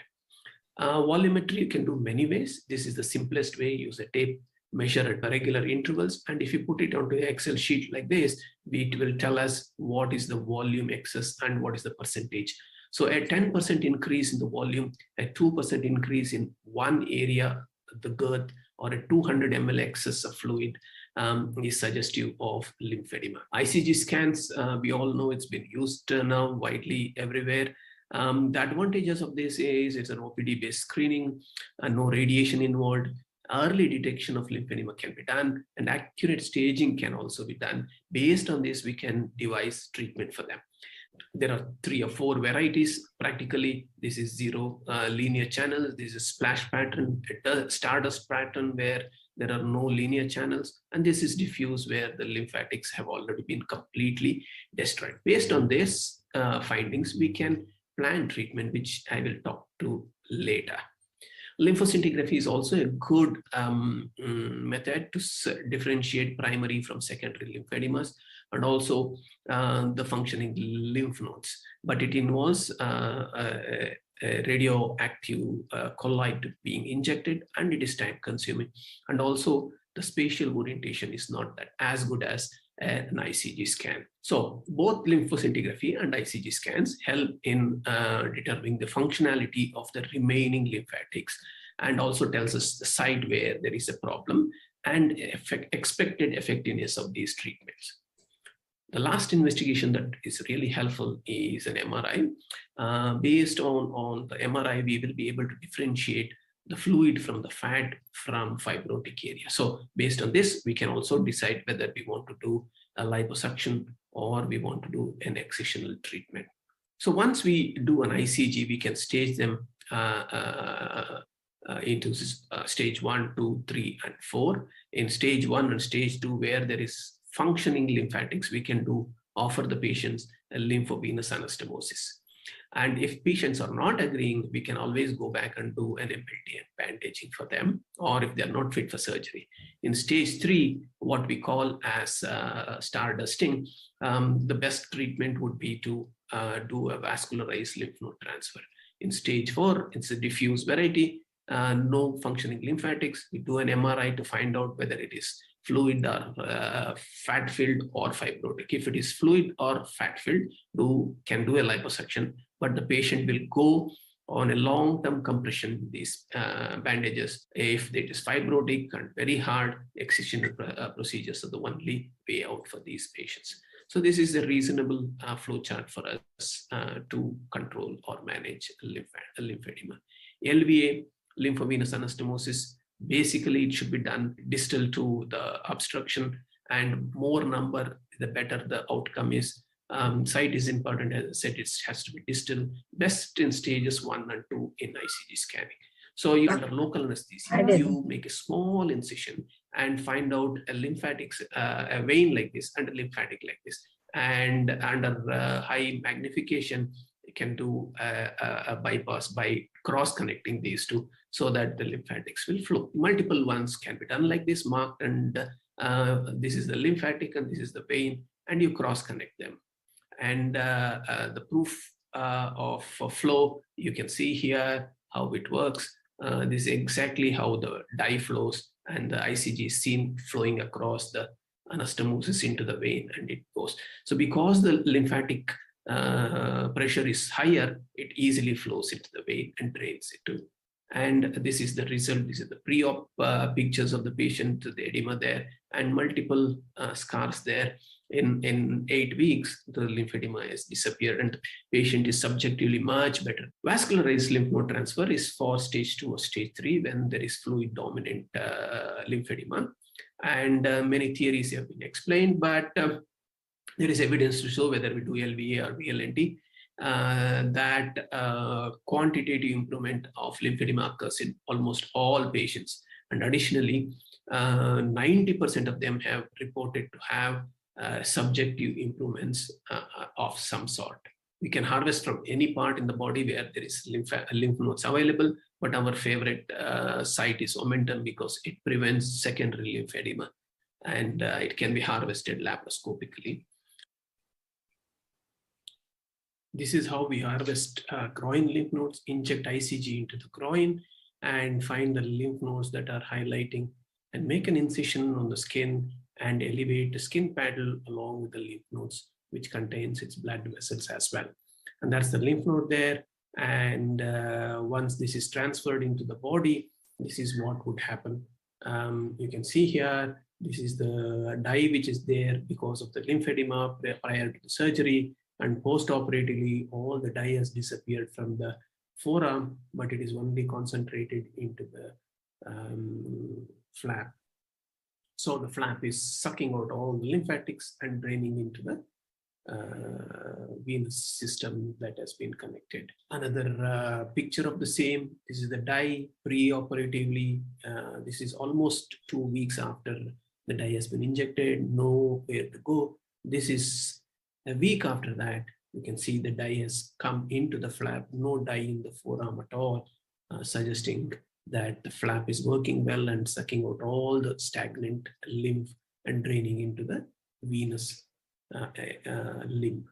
Volumetry you can do many ways. This is the simplest way. Use a tape measure at regular intervals, and if you put it onto an Excel sheet like this, it will tell us what is the volume excess and what is the percentage. So a 10% increase in the volume, a 2% increase in one area, the girth, or a 200 ml excess of fluid is suggestive of lymphedema. ICG scans, we all know it's been used now widely everywhere. The advantages of this is it's an OPD-based screening, no radiation involved. Early detection of lymphedema can be done, and accurate staging can also be done. Based on this, we can devise treatment for them. There are 3 or 4 varieties. Practically, this is 0 linear channels. This is splash pattern, a stardust pattern where there are no linear channels. And this is diffuse where the lymphatics have already been completely destroyed. Based on this findings, we can plan treatment, which I will talk to later. Lymphoscintigraphy is also a good method to differentiate primary from secondary lymphademas and also the functioning lymph nodes. But it involves a radioactive colloid being injected, and it is time consuming. And also the spatial orientation is not that as good as an ICG scan. So both lymphoscintigraphy and ICG scans help in determining the functionality of the remaining lymphatics, and also tells us the site where there is a problem and expected effectiveness of these treatments. The last investigation that is really helpful is an MRI. Based on the MRI, we will be able to differentiate the fluid from the fat from fibrotic area. So based on this, we can also decide whether we want to do a liposuction or we want to do an excisional treatment. So once we do an ICG, we can stage them into stage 1, 2, 3, and 4. In stage 1 and stage 2, where there is functioning lymphatics, we can offer the patients a lymphovenous anastomosis. And if patients are not agreeing, we can always go back and do an MLT and bandaging for them, or if they're not fit for surgery. In stage 3, what we call as stardusting, the best treatment would be to do a vascularized lymph node transfer. In stage 4, it's a diffuse variety, no functioning lymphatics. We do an MRI to find out whether it is fluid or fat-filled or fibrotic. If it is fluid or fat-filled, can do a liposuction, but the patient will go on a long-term compression with these bandages. If it is fibrotic and very hard, excision procedures are the only way out for these patients. So this is a reasonable flow chart for us to control or manage lymphedema. LVA, lymphovenous anastomosis, basically it should be done distal to the obstruction, and more number, the better the outcome is. Site is important, as I said, it has to be distal, best in stages 1 and 2 in ICG scanning. So you under local anesthesia, you make a small incision and find out a lymphatic, a vein like this and a lymphatic like this. And under high magnification, you can do a bypass by cross-connecting these two so that the lymphatics will flow. Multiple ones can be done like this, marked, and this is the lymphatic and this is the vein, and you cross-connect them. And the proof of flow, you can see here how it works. This is exactly how the dye flows, and the ICG is seen flowing across the anastomosis into the vein, and it goes. So because the lymphatic pressure is higher, it easily flows into the vein and drains it too. And this is the result. This is the pre-op pictures of the patient, the edema there, and multiple scars there. In 8 weeks, the lymphedema has disappeared and the patient is subjectively much better. Vascularized lymph node transfer is for stage 2 or stage 3 when there is fluid dominant lymphedema. And many theories have been explained, but there is evidence to show, whether we do LVA or VLNT, that quantitative improvement of lymphedema occurs in almost all patients. And additionally, 90% of them have reported to have subjective improvements of some sort. We can harvest from any part in the body where there is lymph nodes available, but our favorite site is omentum because it prevents secondary lymphedema, and it can be harvested laparoscopically. This is how we harvest groin lymph nodes, inject ICG into the groin and find the lymph nodes that are highlighting, and make an incision on the skin and elevate the skin paddle along with the lymph nodes, which contains its blood vessels as well. And that's the lymph node there. And once this is transferred into the body, this is what would happen. You can see here, this is the dye which is there because of the lymphedema prior to the surgery, and post-operatively, all the dye has disappeared from the forearm, but it is only concentrated into the flap. So the flap is sucking out all the lymphatics and draining into the venous system that has been connected. Another picture of the same. This is the dye pre-operatively. This is almost 2 weeks after the dye has been injected, nowhere to go. This is a week after that. You can see the dye has come into the flap, no dye in the forearm at all, suggesting that the flap is working well and sucking out all the stagnant lymph and draining into the venous limb.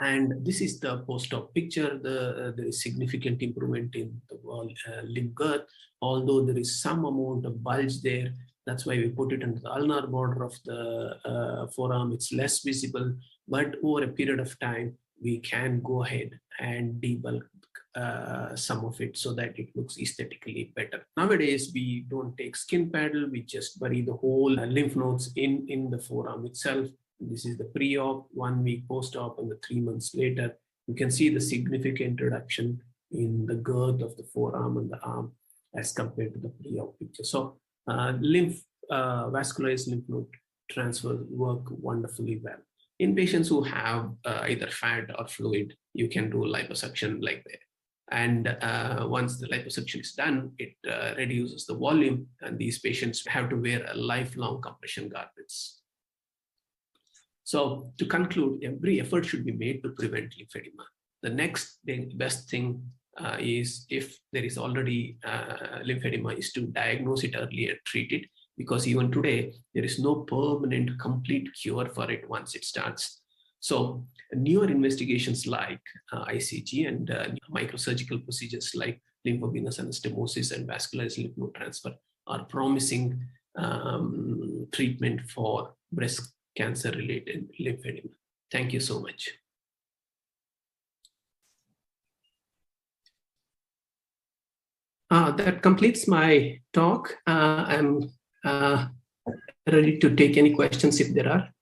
And this is the post-op picture. There is significant improvement in the limb girth, although there is some amount of bulge there. That's why we put it into the ulnar border of the forearm. It's less visible, but over a period of time, we can go ahead and debulk some of it so that it looks aesthetically better. Nowadays, we don't take skin paddle. We just bury the whole lymph nodes in the forearm itself. This is the pre-op, 1 week post-op, and the 3 months later. You can see the significant reduction in the girth of the forearm and the arm as compared to the pre-op picture. So vascularized lymph node transfer work wonderfully well. In patients who have either fat or fluid, you can do liposuction like that. And once the liposuction is done, it reduces the volume, and these patients have to wear a lifelong compression garments. So to conclude, every effort should be made to prevent lymphedema. The next best thing is, if there is already lymphedema, is to diagnose it early and treat it, because even today, there is no permanent complete cure for it once it starts. So newer investigations like ICG and microsurgical procedures like lymphovenous anastomosis and vascularized lymph node transfer are promising treatment for breast cancer-related lymphedema. Thank you so much. That completes my talk. I'm ready to take any questions if there are.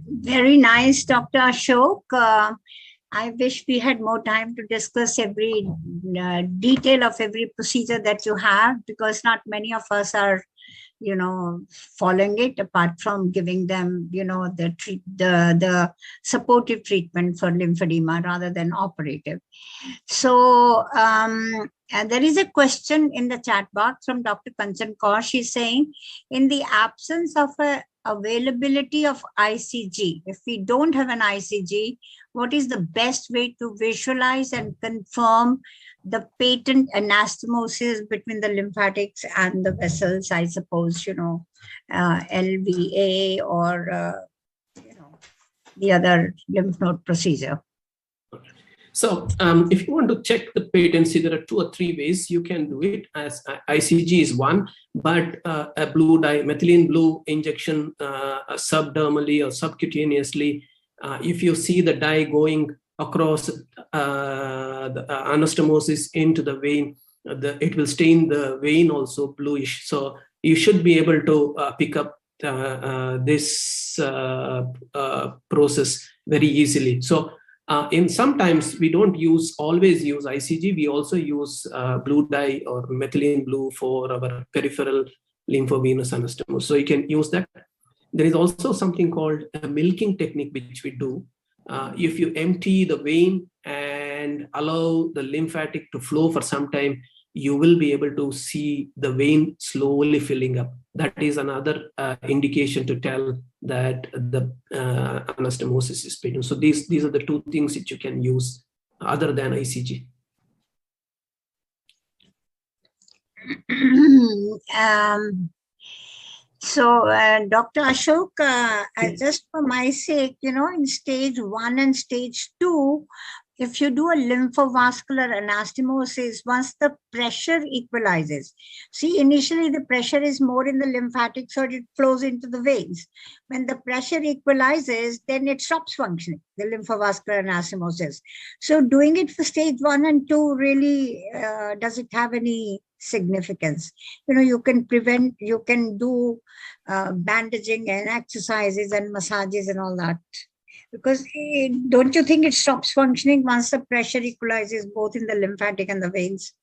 Very nice, Dr. Ashok. I wish we had more time to discuss every detail of every procedure that you have, because not many of us are, following it, apart from giving them, the supportive treatment for lymphedema rather than operative. So and there is a question in the chat box from Dr. Kanchan Kaur. She's saying, in the absence of a availability of ICG, if we don't have an ICG, what is the best way to visualize and confirm the patent anastomosis between the lymphatics and the vessels? I suppose, LVA or, the other lymph node procedure. So if you want to check the patency, there are 2 or 3 ways you can do it. As ICG is one, but a blue dye, methylene blue injection subdermally or subcutaneously, if you see the dye going across the anastomosis into the vein, it will stain the vein also bluish. So you should be able to pick up this process very easily. So in sometimes we don't always use ICG. We also use blue dye or methylene blue for our peripheral lymphovenous anastomosis. So you can use that. There is also something called a milking technique, which we do. If you empty the vein and allow the lymphatic to flow for some time, you will be able to see the vein slowly filling up. That is another indication to tell that the anastomosis is patent. So these are the 2 things that you can use other than ICG. So, Dr. Ashok, just for my sake, in stage 1 and stage 2, if you do a lymphovascular anastomosis, once the pressure equalizes, see, initially the pressure is more in the lymphatic, so it flows into the veins. When the pressure equalizes, then it stops functioning, the lymphovascular anastomosis. So doing it for stage 1 and 2 really, does it have any significance? You can prevent, you can do bandaging and exercises and massages and all that. Because don't you think it stops functioning once the pressure equalizes both in the lymphatic and the veins?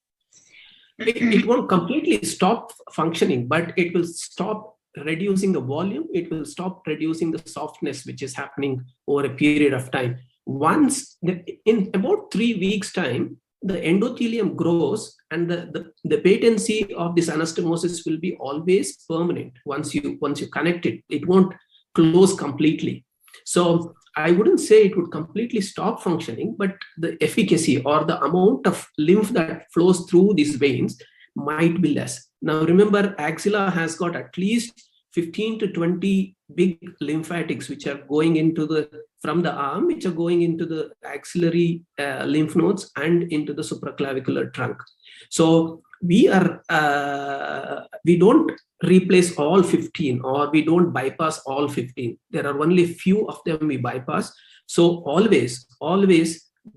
It won't completely stop functioning, but it will stop reducing the volume, it will stop reducing the softness, which is happening over a period of time. Once, in about 3 weeks' time, the endothelium grows, and the patency of this anastomosis will be always permanent. Once you connect it, it won't close completely. So I wouldn't say it would completely stop functioning, but the efficacy or the amount of lymph that flows through these veins might be less. Now remember, axilla has got at least 15 to 20 big lymphatics which are going into from the arm, which are going into the axillary lymph nodes and into the supraclavicular trunk. So we don't replace all 15, or we don't bypass all 15. There are only few of them we bypass. So always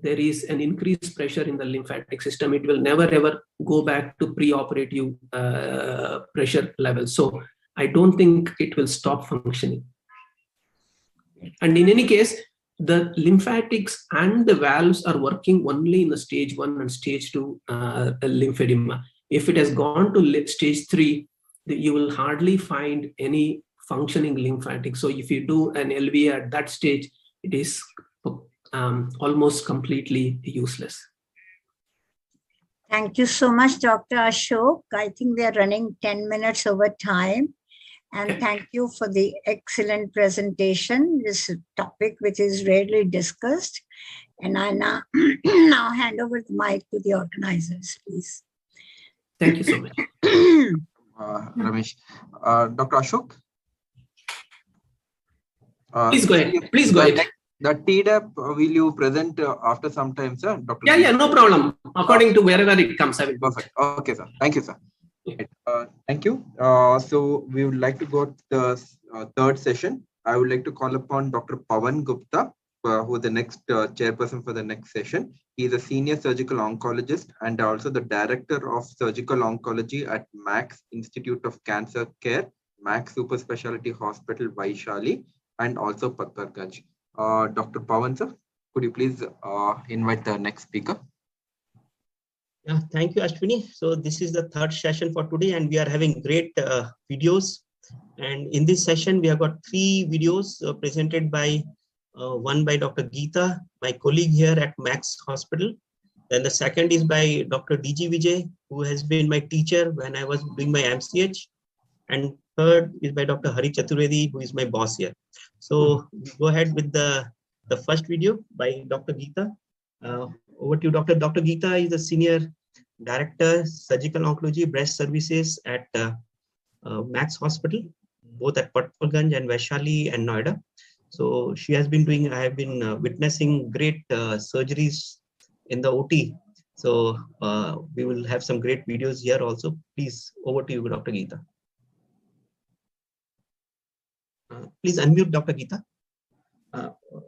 there is an increased pressure in the lymphatic system. It will never ever go back to pre-operative pressure levels. So I don't think it will stop functioning. And in any case, the lymphatics and the valves are working only in the stage 1 and stage 2 lymphedema. If it has gone to stage 3, you will hardly find any functioning lymphatic. So if you do an LV at that stage, it is almost completely useless. Thank you so much, Dr. Ashok. I think we are running 10 minutes over time. And thank you for the excellent presentation. This topic which is rarely discussed. And I now hand over the mic to the organizers, please. Thank you so much. Ramesh. Dr. Ashok? Please go ahead. Please go ahead. The TDAP, will you present after some time, sir? Dr. Yeah, no problem. According to wherever it comes, I will. Perfect. Okay, sir. Thank you, sir. Thank you. So we would like to go to the third session. I would like to call upon Dr. Pawan Gupta, who is the next chairperson for the next session. He is a senior surgical oncologist and also the director of surgical oncology at Max Institute of Cancer Care, Max Super Specialty Hospital, Vaishali, and also Patparganj. Dr. Pawan, sir, could you please invite the next speaker? Yeah, thank you, Ashwini. So this is the third session for today, and we are having great videos. And in this session, we have got 3 videos presented by one by Dr. Geeta, my colleague here at Max Hospital. Then the second is by Dr. DG Vijay, who has been my teacher when I was doing my MCH. And third is by Dr. Hari Chaturvedi, who is my boss here. So we go ahead with the first video by Dr. Geeta. Over to you, Doctor. Dr. Geeta is the Senior Director, Surgical Oncology, Breast Services at Max Hospital, both at Patparganj and Vaishali and Noida. So she has been doing, I have been witnessing great surgeries in the OT. So we will have some great videos here also. Please, over to you, Dr. Geeta. Please unmute, Dr. Geeta.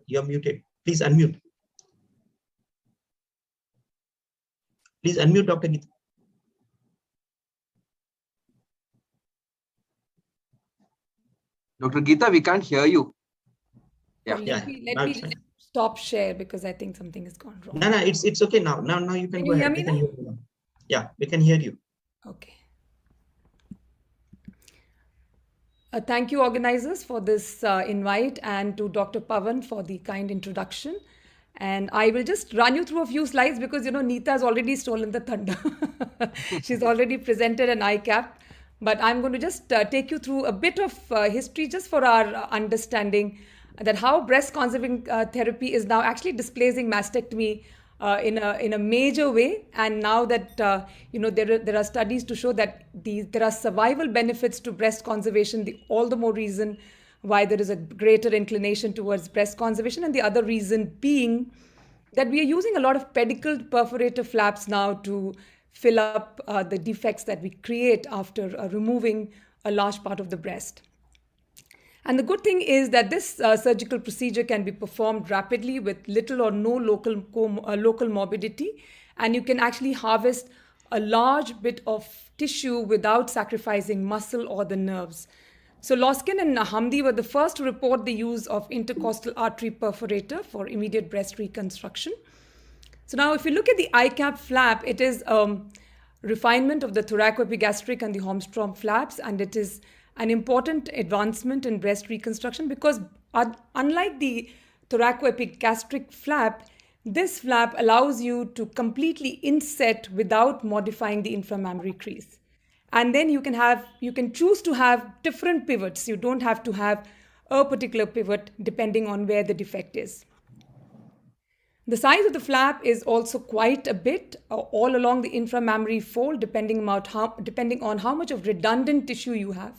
You're muted. Please unmute. Please unmute, Dr. Geeta. Dr. Geeta, we can't hear you. Let me stop share because I think something has gone wrong. No, it's okay now. Now you can go ahead. Hear me now? Yeah, we can hear you. Okay. Thank you, organizers, for this invite, and to Dr. Pawan for the kind introduction. And I will just run you through a few slides because, Neeta has already stolen the thunder. She's already presented an ICAP. But I'm going to just take you through a bit of history just for our understanding that how breast conserving therapy is now actually displacing mastectomy in a major way. And now that, there are studies to show that there are survival benefits to breast conservation, all the more reason why there is a greater inclination towards breast conservation. And the other reason being that we are using a lot of pedicled perforator flaps now to fill up the defects that we create after removing a large part of the breast. And the good thing is that this surgical procedure can be performed rapidly with little or no local morbidity, and you can actually harvest a large bit of tissue without sacrificing muscle or the nerves. So Loskin and Hamdi were the first to report the use of intercostal artery perforator for immediate breast reconstruction. So now if you look at the ICAP flap, it is refinement of the thoracoepigastric and the Holmstrom flaps, and it is an important advancement in breast reconstruction because unlike the thoracoepigastric flap, this flap allows you to completely inset without modifying the inframammary crease. And then you can choose to have different pivots. You don't have to have a particular pivot depending on where the defect is. The size of the flap is also quite a bit all along the inframammary fold, depending on how much of redundant tissue you have.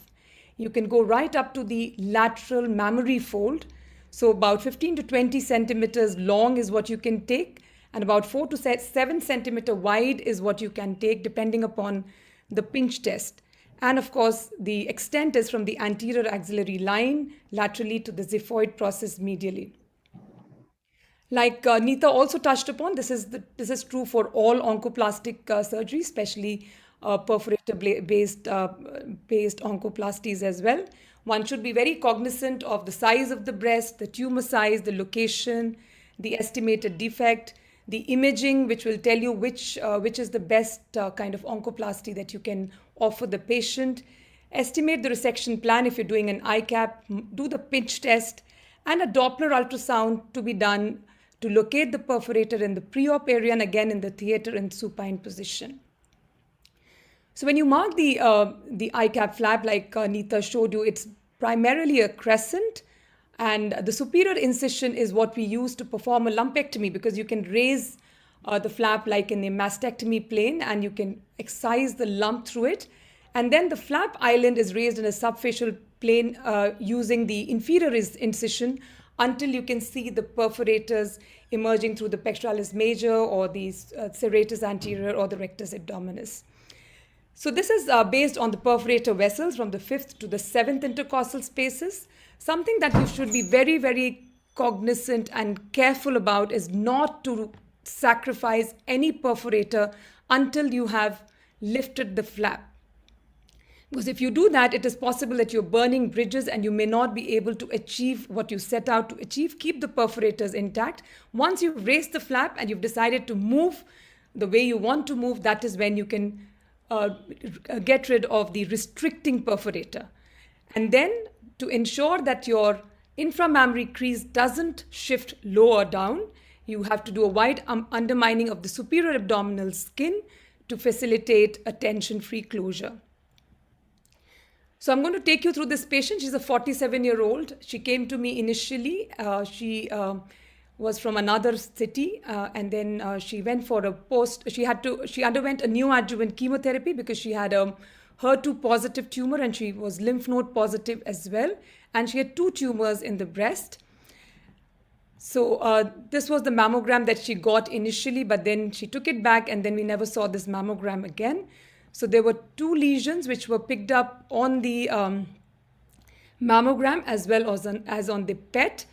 You can go right up to the lateral mammary fold. So about 15 to 20 centimeters long is what you can take, and about 4 to 7 centimeter wide is what you can take, depending upon the pinch test. And of course, the extent is from the anterior axillary line laterally to the xiphoid process medially. Like Neeta also touched upon, this is true for all oncoplastic surgery, especially perforator-based oncoplasties as well. One should be very cognizant of the size of the breast, the tumor size, the location, the estimated defect, the imaging, which will tell you which is the best kind of oncoplasty that you can offer the patient. Estimate the resection plan if you're doing an ICAP, do the pinch test, and a Doppler ultrasound to be done to locate the perforator in the pre-op area and again in the theater in supine position. So when you mark the ICAP flap, like Neeta showed you, it's primarily a crescent, and the superior incision is what we use to perform a lumpectomy, because you can raise the flap like in a mastectomy plane and you can excise the lump through it. And then the flap island is raised in a subfacial plane using the inferior incision until you can see the perforators emerging through the pectoralis major or the serratus anterior or the rectus abdominis. So this is based on the perforator vessels from the 5th to the 7th intercostal spaces. Something that you should be very, very cognizant and careful about is not to sacrifice any perforator until you have lifted the flap. Because if you do that, it is possible that you're burning bridges and you may not be able to achieve what you set out to achieve. Keep the perforators intact. Once you've raised the flap and you've decided to move the way you want to move, that is when you can get rid of the restricting perforator. And then to ensure that your inframammary crease doesn't shift lower down, you have to do a wide undermining of the superior abdominal skin to facilitate a tension-free closure. So I'm going to take you through this patient. She's a 47-year-old. She came to me initially. She was from another city, and then she went for a she underwent a neoadjuvant chemotherapy because she had a HER2 positive tumor and she was lymph node positive as well. And she had 2 tumors in the breast. So this was the mammogram that she got initially, but then she took it back and then we never saw this mammogram again. So there were 2 lesions which were picked up on the mammogram as well as on the PET.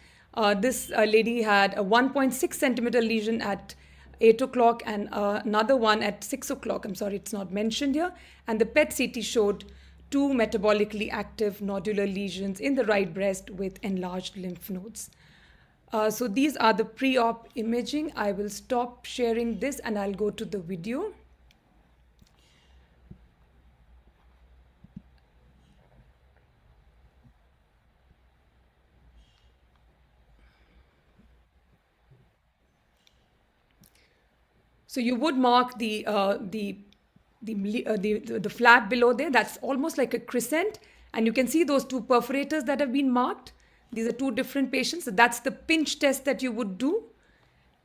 This lady had a 1.6 centimeter lesion at 8 o'clock and another one at 6 o'clock. I'm sorry, it's not mentioned here. And the PET CT showed 2 metabolically active nodular lesions in the right breast with enlarged lymph nodes. So these are the pre-op imaging. I will stop sharing this and I'll go to the video. So you would mark the flap below there. That's almost like a crescent. And you can see those 2 perforators that have been marked. These are 2 different patients. So that's the pinch test that you would do.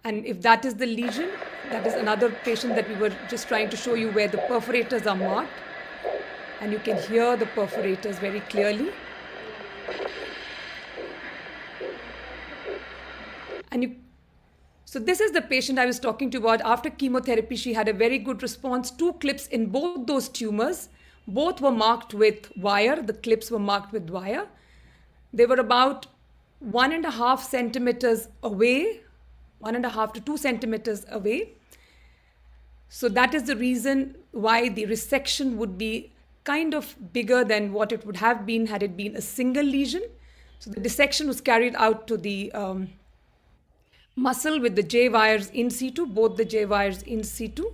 And if that is the lesion, that is another patient that we were just trying to show you where the perforators are marked. And you can hear the perforators very clearly. So this is the patient I was talking to you about. After chemotherapy, she had a very good response. 2 clips in both those tumors. Both were marked with wire. The clips were marked with wire. They were about 1.5 centimeters away, 1.5 to 2 centimeters away. So that is the reason why the resection would be kind of bigger than what it would have been had it been a single lesion. So the dissection was carried out to the muscle with the J wires in situ, both the J wires in situ.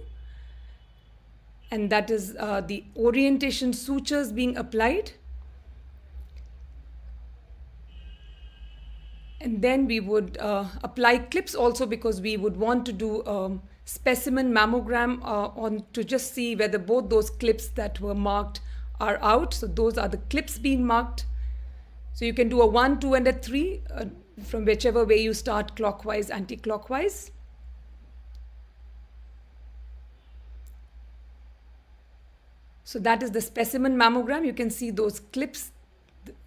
And that is the orientation sutures being applied. And then we would apply clips also, because we would want to do specimen mammogram on to just see whether both those clips that were marked are out. So those are the clips being marked. So you can do a 1, 2, and a 3 from whichever way you start, clockwise, anti-clockwise. So that is the specimen mammogram. You can see those clips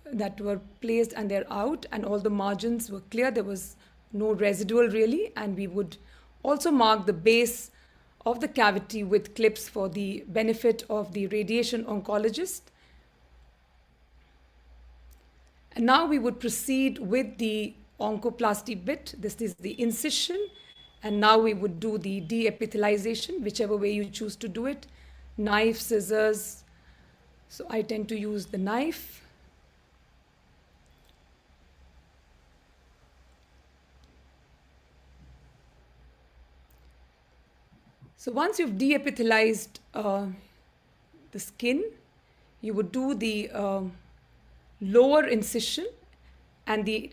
that were placed and they're out, and all the margins were clear. There was no residual really. And we would also mark the base of the cavity with clips for the benefit of the radiation oncologist. And now we would proceed with the oncoplasty bit. This is the incision. And now we would do the de-epithelialization, whichever way you choose to do it. Knife, scissors. So I tend to use the knife. So once you've de-epithelialized the skin, you would do the lower incision, and the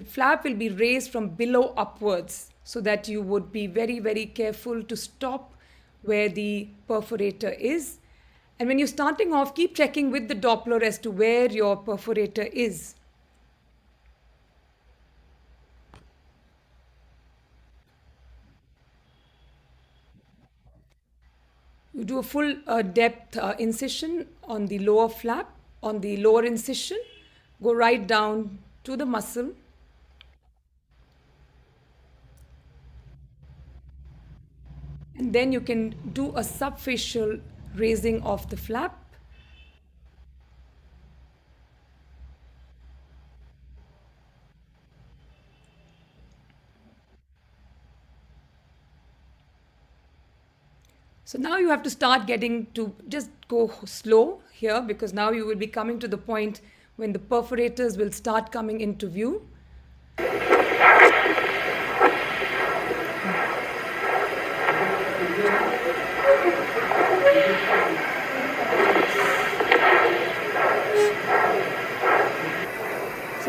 flap will be raised from below upwards, so that you would be very, very careful to stop where the perforator is. And when you're starting off, keep checking with the Doppler as to where your perforator is. You do a full depth incision on the lower flap, on the lower incision, go right down to the muscle. And then you can do a subfacial raising of the flap. So now you have to start getting to just go slow here, because now you will be coming to the point when the perforators will start coming into view. So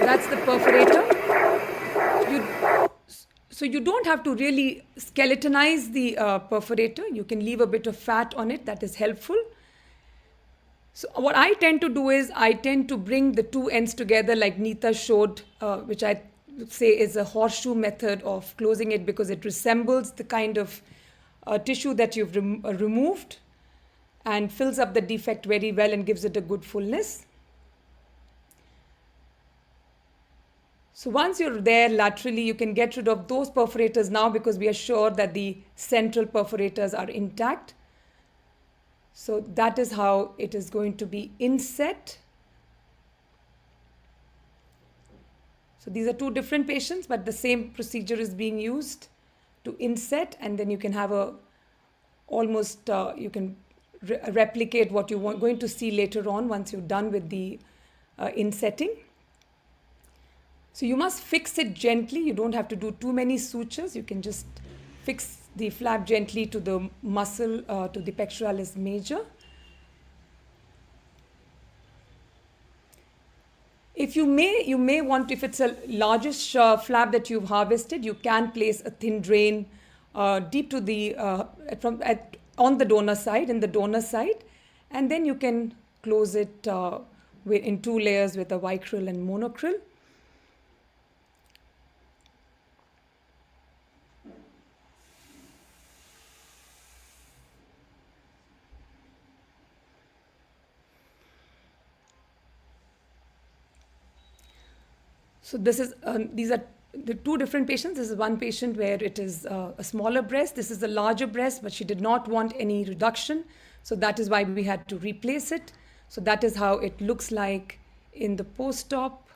that's the perforator. So you don't have to really skeletonize the perforator. You can leave a bit of fat on it. That is helpful. So what I tend to do is I tend to bring the two ends together like Neeta showed, which I would say is a horseshoe method of closing it, because it resembles the kind of tissue that you've removed and fills up the defect very well and gives it a good fullness. So once you're there laterally, you can get rid of those perforators now, because we are sure that the central perforators are intact. So that is how it is going to be inset. So these are two different patients, but the same procedure is being used to inset, and then you can have a almost, you can replicate what you want going to see later on once you're done with the insetting. So you must fix it gently. You don't have to do too many sutures. You can just fix the flap gently to the muscle, to the pectoralis major. If you may want, if it's a largest flap that you've harvested, you can place a thin drain deep to the on the donor side, in the donor side, and then you can close it in 2 layers with a vicryl and monocryl. So this is these are the 2 different patients. This is one patient where it is a smaller breast. This is a larger breast, but she did not want any reduction. So that is why we had to replace it. So that is how it looks like in the post-op.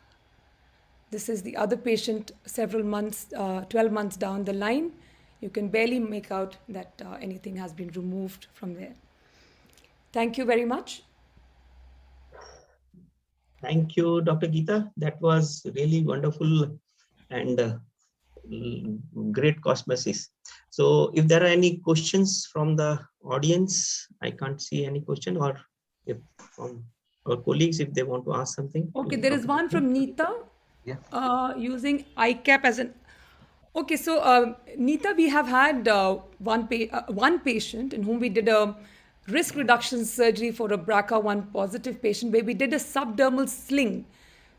This is the other patient several months, 12 months down the line. You can barely make out that anything has been removed from there. Thank you very much. Thank you, Dr. Geeta. That was really wonderful and great cosmesis. So if there are any questions from the audience, I can't see any question, or if from our colleagues, if they want to ask something. Okay, there is one from Neeta. Using ICAP as an... Okay, so Neeta, we have had one patient in whom we did a risk reduction surgery for a BRCA1 positive patient where we did a subdermal sling.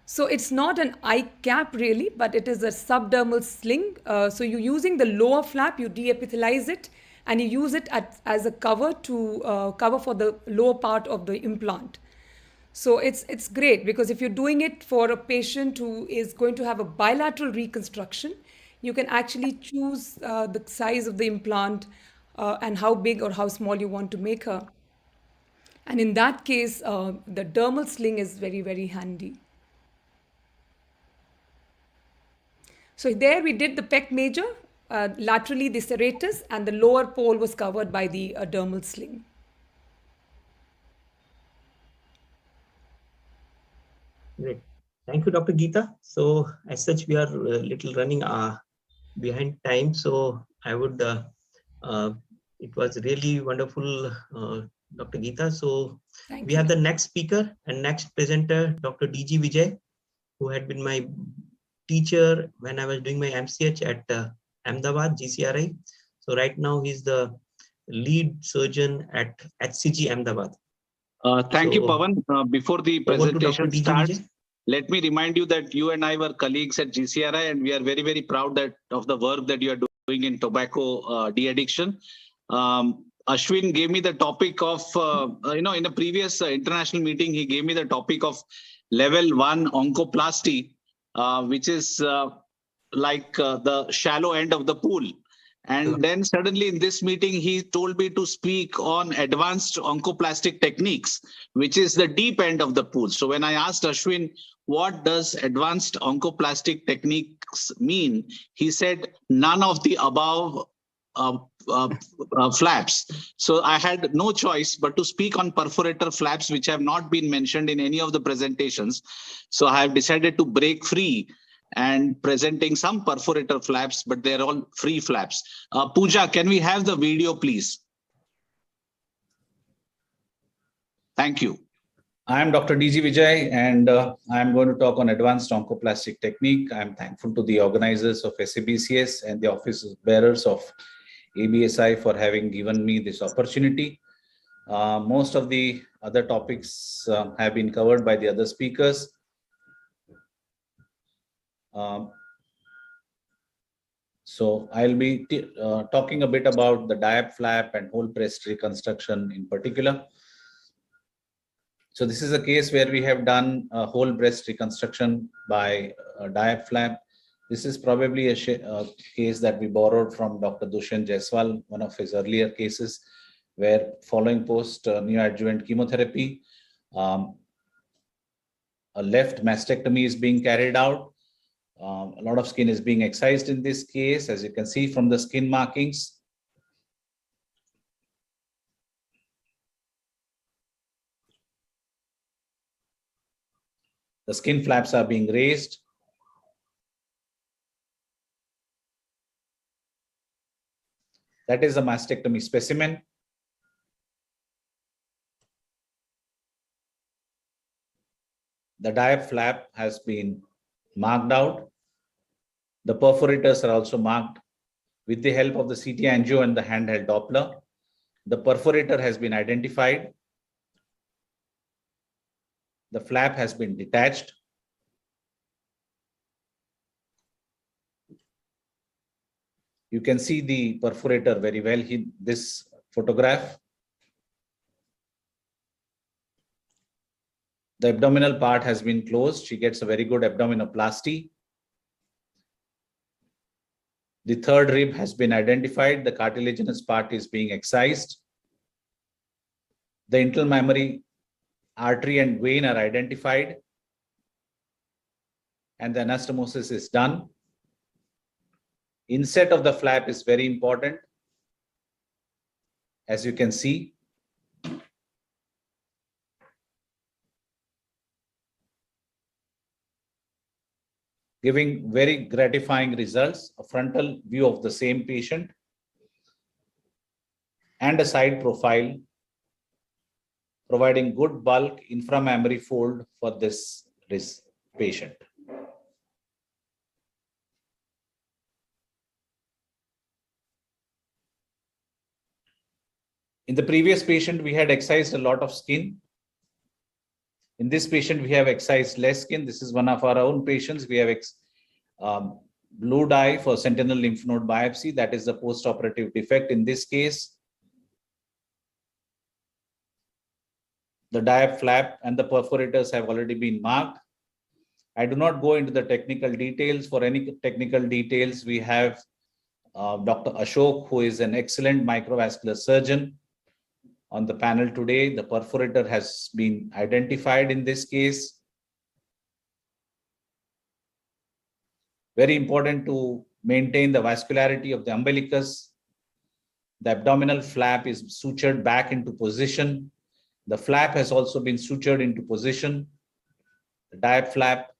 So it's not an ICAP really, but it is a subdermal sling. So you're using the lower flap, you deepithelize it, and you use it as a cover to cover for the lower part of the implant. So it's great because if you're doing it for a patient who is going to have a bilateral reconstruction, you can actually choose the size of the implant and how big or how small you want to make her. And in that case, the dermal sling is very, very handy. So there we did the pec major, laterally the serratus, and the lower pole was covered by the dermal sling. Great. Thank you, Dr. Geeta. So as such, we are a little running behind time. So I would, it was really wonderful, Dr. Geeta. So we have the next speaker and next presenter, Dr. DG Vijay, who had been my teacher when I was doing my MCH at Ahmedabad, GCRI. So right now he's the lead surgeon at HCG Ahmedabad. Thank you, Pawan. Before the presentation starts, let me remind you that you and I were colleagues at GCRI, and we are very, very proud of the work that you are doing in tobacco de-addiction. Ashwin gave me the topic of, in a previous international meeting, he gave me the topic of level 1 oncoplasty, which is like the shallow end of the pool. And then suddenly in this meeting, he told me to speak on advanced oncoplastic techniques, which is the deep end of the pool. So when I asked Ashwin, what does advanced oncoplastic techniques mean? He said, none of the above flaps. So I had no choice but to speak on perforator flaps, which have not been mentioned in any of the presentations. So I have decided to break free and presenting some perforator flaps, but they're all free flaps. Pooja, can we have the video, please? Thank you. I am Dr. DG Vijay, and I am going to talk on advanced oncoplastic technique. I am thankful to the organizers of SABCS and the office bearers of ABSI for having given me this opportunity. Most of the other topics have been covered by the other speakers. So I'll be talking a bit about the diap flap and whole breast reconstruction in particular. So this is a case where we have done a whole breast reconstruction by diap flap. This is probably a case that we borrowed from Dr. Dushyant Jaiswal, one of his earlier cases, where following post neoadjuvant chemotherapy, a left mastectomy is being carried out. A lot of skin is being excised in this case, as you can see from the skin markings. The skin flaps are being raised. That is a mastectomy specimen. The diap flap has been marked out. The perforators are also marked with the help of the CT angio and the handheld Doppler. The perforator has been identified. The flap has been detached. You can see the perforator very well in this photograph. The abdominal part has been closed. She gets a very good abdominoplasty. The third rib has been identified. The cartilaginous part is being excised. The internal mammary artery and vein are identified. And the anastomosis is done. Inset of the flap is very important. As you can see, giving very gratifying results, a frontal view of the same patient and a side profile, providing good bulk inframammary fold for this patient. In the previous patient, we had excised a lot of skin. In this patient, we have excised less skin. This is one of our own patients. We have blue dye for sentinel lymph node biopsy. That is the post-operative defect. In this case, the diap flap and the perforators have already been marked. I do not go into the technical details. For any technical details, we have Dr. Ashok, who is an excellent microvascular surgeon, on the panel today. The perforator has been identified in this case. Very important to maintain the vascularity of the umbilicus. The abdominal flap is sutured back into position. The flap has also been sutured into position. The diap flap.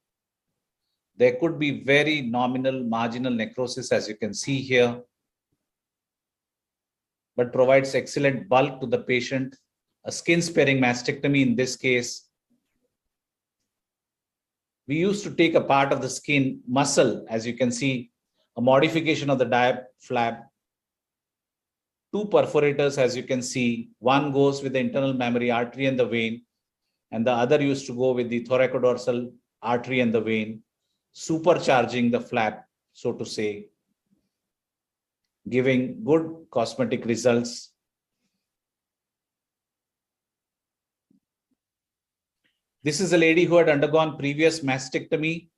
There could be very nominal marginal necrosis, as you can see here, but provides excellent bulk to the patient. A skin-sparing mastectomy in this case. We used to take a part of the skin muscle, as you can see, a modification of the diap flap. Two perforators, as you can see, one goes with the internal mammary artery and the vein, and the other used to go with the thoracodorsal artery and the vein, supercharging the flap, so to say, giving good cosmetic results. This is a lady who had undergone previous mastectomy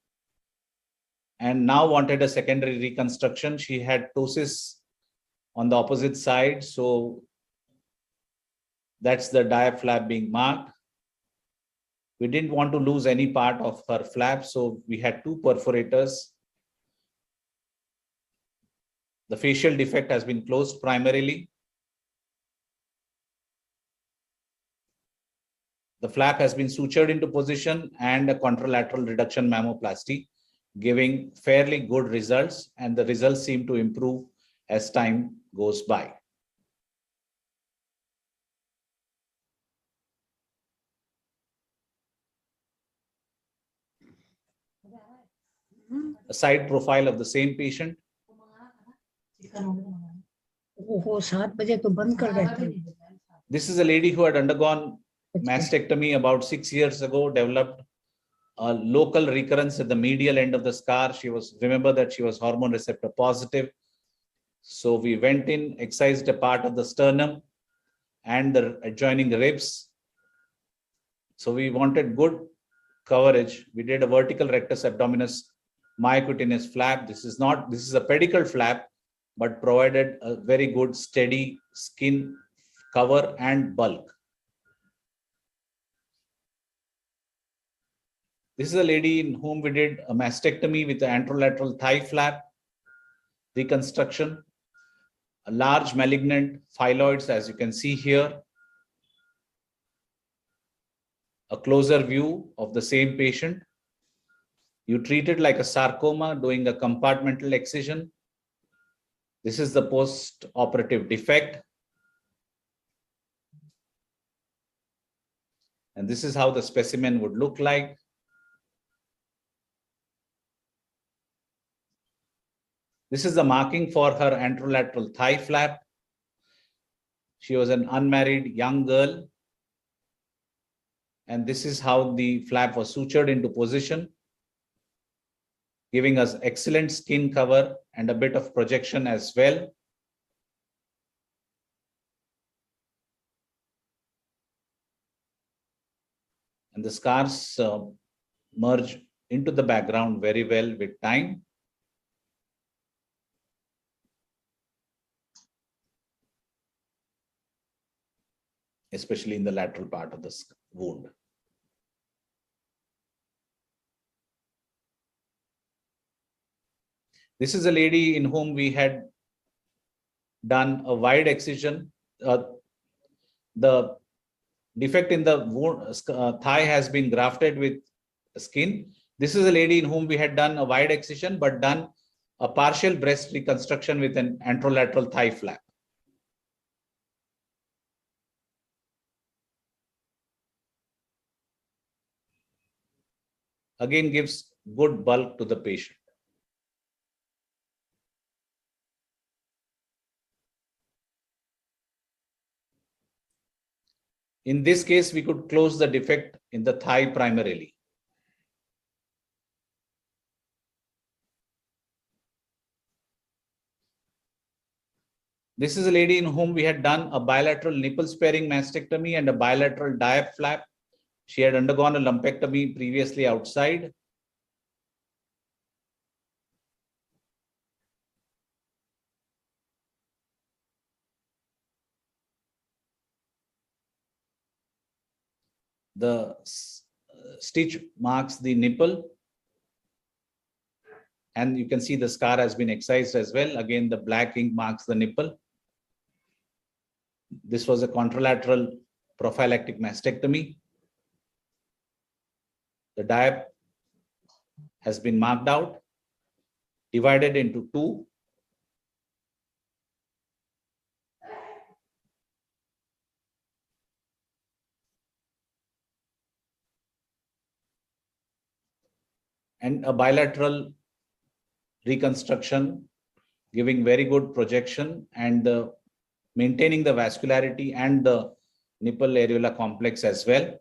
and now wanted a secondary reconstruction. She had ptosis on the opposite side, so that's the diap flap being marked. We didn't want to lose any part of her flap, so we had two perforators. The facial defect has been closed primarily. The flap has been sutured into position and a contralateral reduction mammoplasty, giving fairly good results, and the results seem to improve as time goes by. A side profile of the same patient. This is a lady who had undergone mastectomy about 6 years ago, developed a local recurrence at the medial end of the scar. Remember that she was hormone receptor positive. So we went in, excised a part of the sternum and the adjoining ribs. So we wanted good coverage. We did a vertical rectus abdominis myocutaneous flap. This is a pedicle flap, but provided a very good steady skin cover and bulk. This is a lady in whom we did a mastectomy with the anterolateral thigh flap reconstruction. A large malignant phylloids, as you can see here. A closer view of the same patient. You treat it like a sarcoma, doing a compartmental excision. This is the post-operative defect. And this is how the specimen would look like. This is the marking for her anterolateral thigh flap. She was an unmarried young girl. And this is how the flap was sutured into position, giving us excellent skin cover and a bit of projection as well. And the scars merge into the background very well with time. Especially in the lateral part of the wound. This is a lady in whom we had done a wide excision. The defect in the wound, thigh has been grafted with skin. This is a lady in whom we had done a wide excision, but done a partial breast reconstruction with an anterolateral thigh flap. Again, gives good bulk to the patient. In this case, we could close the defect in the thigh primarily. This is a lady in whom we had done a bilateral nipple sparing mastectomy and a bilateral diaph flap. She had undergone a lumpectomy previously outside. The stitch marks the nipple, and you can see the scar has been excised as well. Again, the black ink marks the nipple. This was a contralateral prophylactic mastectomy. The diaph has been marked out, divided into two. And a bilateral reconstruction, giving very good projection and maintaining the vascularity and the nipple areola complex as well.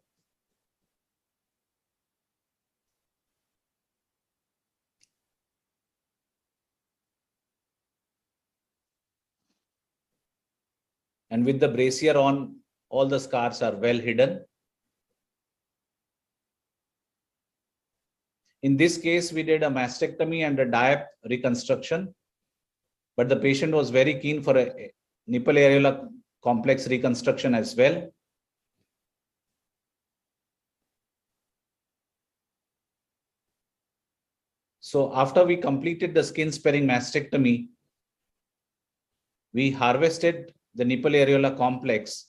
And with the brassiere on, all the scars are well hidden. In this case, we did a mastectomy and a diaph reconstruction, but the patient was very keen for a nipple areola complex reconstruction as well. So after we completed the skin sparing mastectomy, we harvested the nipple areola complex,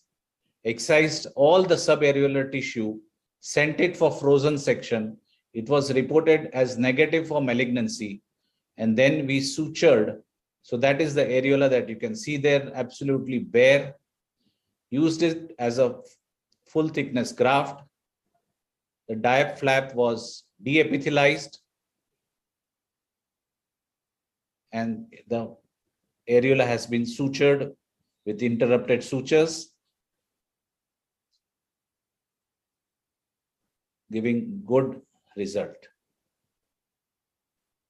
excised all the subareolar tissue, sent it for frozen section. It was reported as negative for malignancy. And then we sutured. So that is the areola that you can see there, absolutely bare. Used it as a full thickness graft. The diaph flap was deepithelized. And the areola has been sutured with interrupted sutures, giving good result.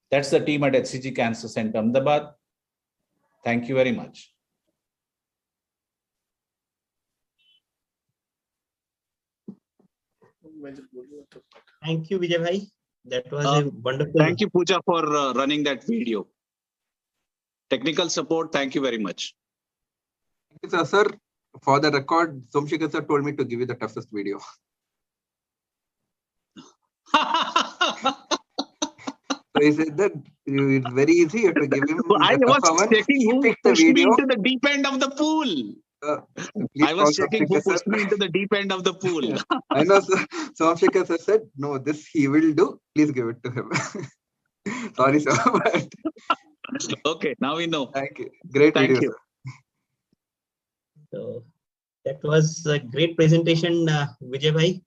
That's the team at HCG Cancer Center, Ahmedabad. Thank you very much. Thank you, Vijay bhai. That was a wonderful. Thank you, Pooja, for running that video. Technical support, thank you very much. Thank you, sir. For the record, Somshikar sir told me to give you the toughest video. So he said that it's very easy. You have to give him. I was checking who pushed me into the deep end of the pool. I was checking who pushed me into the deep end of the pool. I know, sir. Somshikar sir said, no, this he will do. Please give it to him. Sorry, sir. Okay, now we know. Thank you. Great Thank video, you. sir. So that was a great presentation, Vijay bhai,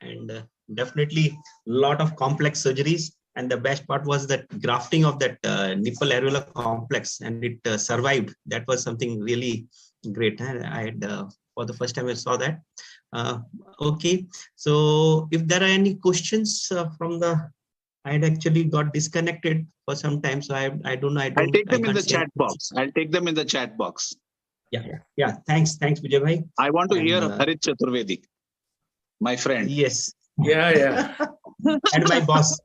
and definitely a lot of complex surgeries. And the best part was that grafting of that nipple areola complex, and it survived. That was something really great. I had for the first time I saw that. Okay, so if there are any questions from the, I had actually got disconnected for some time, so I don't know. I'll take them in the chat box. I'll take them in the chat box. Yeah. Thanks, Vijay bhai. I want to hear Harit Chaturvedi, my friend. Yes. Yeah. And my boss.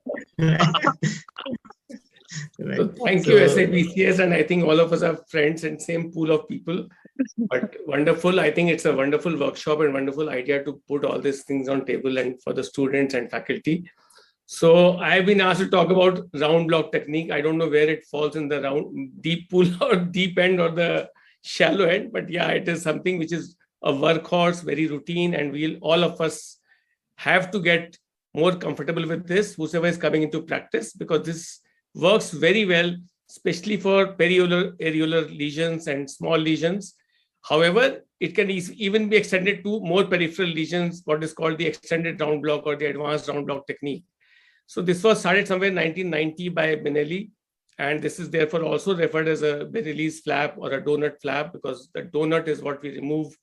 So thank you, SABCS, and I think all of us are friends and same pool of people. But wonderful. I think it's a wonderful workshop and wonderful idea to put all these things on table and for the students and faculty. So I've been asked to talk about round block technique. I don't know where it falls in the round deep pool or deep end or the shallow end, but yeah, it is something which is a workhorse, very routine, and we'll all of us have to get more comfortable with this, whoever is coming into practice, because this works very well, especially for areolar lesions and small lesions. However, it can even be extended to more peripheral lesions, what is called the extended round block or the advanced round block technique. So this was started somewhere in 1990 by Benelli, and this is therefore also referred as a Benelli's flap or a donut flap, because the donut is what we remove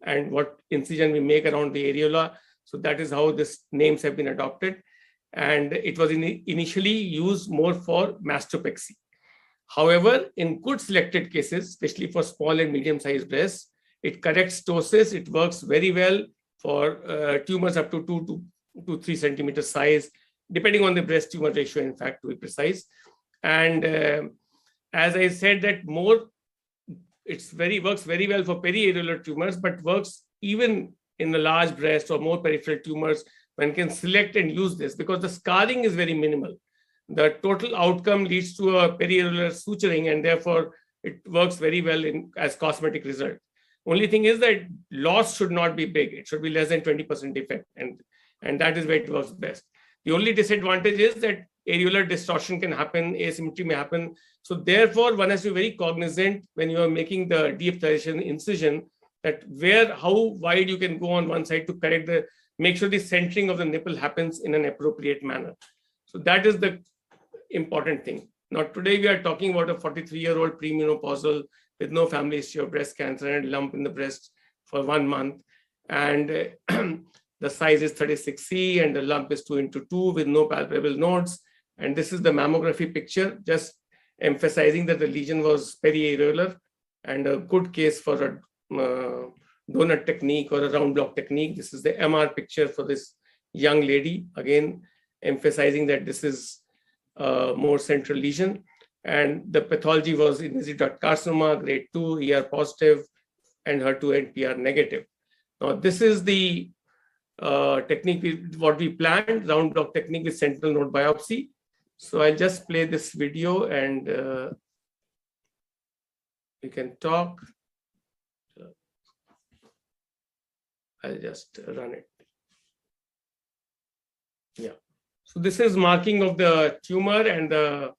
and what incision we make around the areola. So that is how these names have been adopted. And it was initially used more for mastopexy. However, in good selected cases, especially for small and medium-sized breasts, it corrects ptosis. It works very well for tumors up to 2 to 3 centimeter size, depending on the breast tumor ratio, in fact, to be precise. And as I said, that more, works very well for periareolar tumors, but works even in the large breast or more peripheral tumors. One can select and use this because the scarring is very minimal. The total outcome leads to a periareolar suturing, and therefore it works very well as cosmetic result. Only thing is that loss should not be big. It should be less than 20% defect, and that is where it works best. The only disadvantage is that areolar distortion can happen, asymmetry may happen. So therefore, one has to be very cognizant when you are making the de-epithelialization incision that how wide you can go on one side to correct make sure the centering of the nipple happens in an appropriate manner. So that is the important thing. Now, today we are talking about a 43-year-old premenopausal with no family history of breast cancer and lump in the breast for 1 month. And the size is 36C and the lump is 2x2 with no palpable nodes. And this is the mammography picture, just emphasizing that the lesion was periareolar and a good case for a donut technique or a round block technique. This is the MR picture for this young lady, again, emphasizing that this is a more central lesion. And the pathology was invasive duct carcinoma, grade 2, ER positive, and HER2 and PR negative. Now, this is the technique, what we planned, round block technique with sentinel node biopsy. So I'll just play this video and we can talk. I'll just run it. Yeah. So this is marking of the tumor and the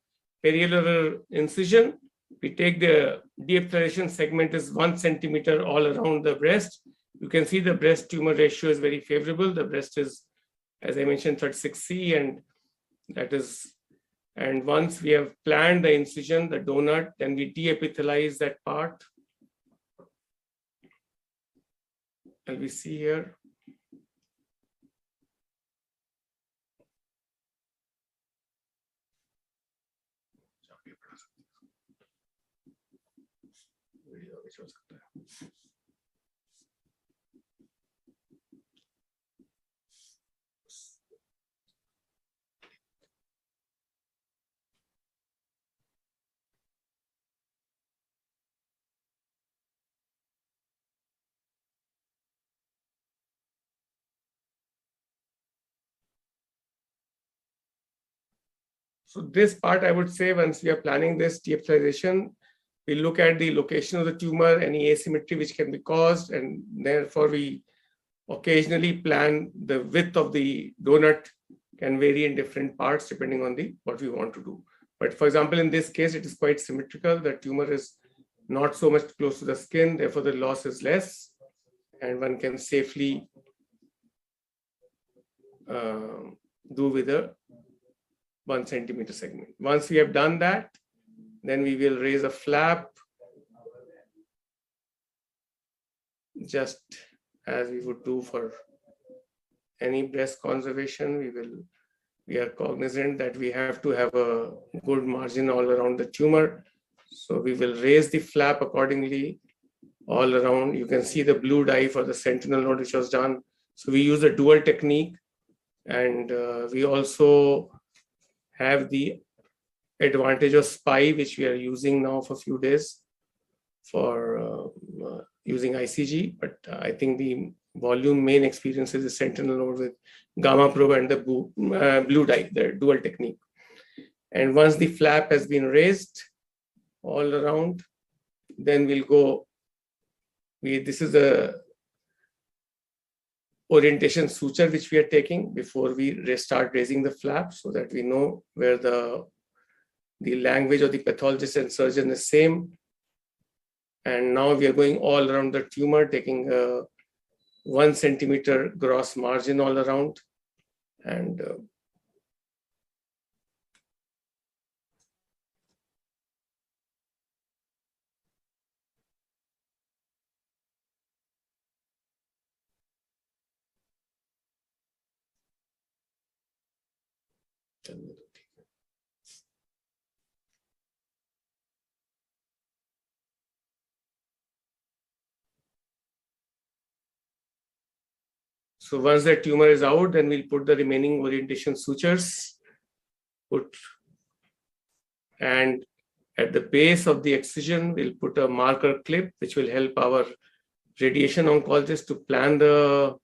periareolar incision. We take the de-epithelialization segment is 1 centimeter all around the breast. You can see the breast tumor ratio is very favorable. The breast is, as I mentioned, 36C, and that is, and once we have planned the incision, the donut, then we de-epithelialize that part. And we see here. So this part, I would say, once we are planning this de-epithelialization, we look at the location of the tumor, any asymmetry which can be caused, and therefore we occasionally plan the width of the donut can vary in different parts depending on what we want to do. But for example, in this case, it is quite symmetrical. The tumor is not so much close to the skin, therefore the loss is less, and one can safely do with a 1 centimeter segment. Once we have done that, then we will raise a flap just as we would do for any breast conservation. We are cognizant that we have to have a good margin all around the tumor. So we will raise the flap accordingly all around. You can see the blue dye for the sentinel node which was done. So we use a dual technique, and we also have the advantage of SPY, which we are using now for a few days for using ICG. But I think the volume main experience is the sentinel node with gamma probe and the blue dye, the dual technique. And once the flap has been raised all around, then we'll go. This is the orientation suture which we are taking before we start raising the flap, so that we know where the language of the pathologist and surgeon is same. And now we are going all around the tumor, taking a 1 centimeter gross margin all around. And So once the tumor is out, then we'll put the remaining orientation sutures. And at the base of the excision, we'll put a marker clip, which will help our radiation oncologist to plan the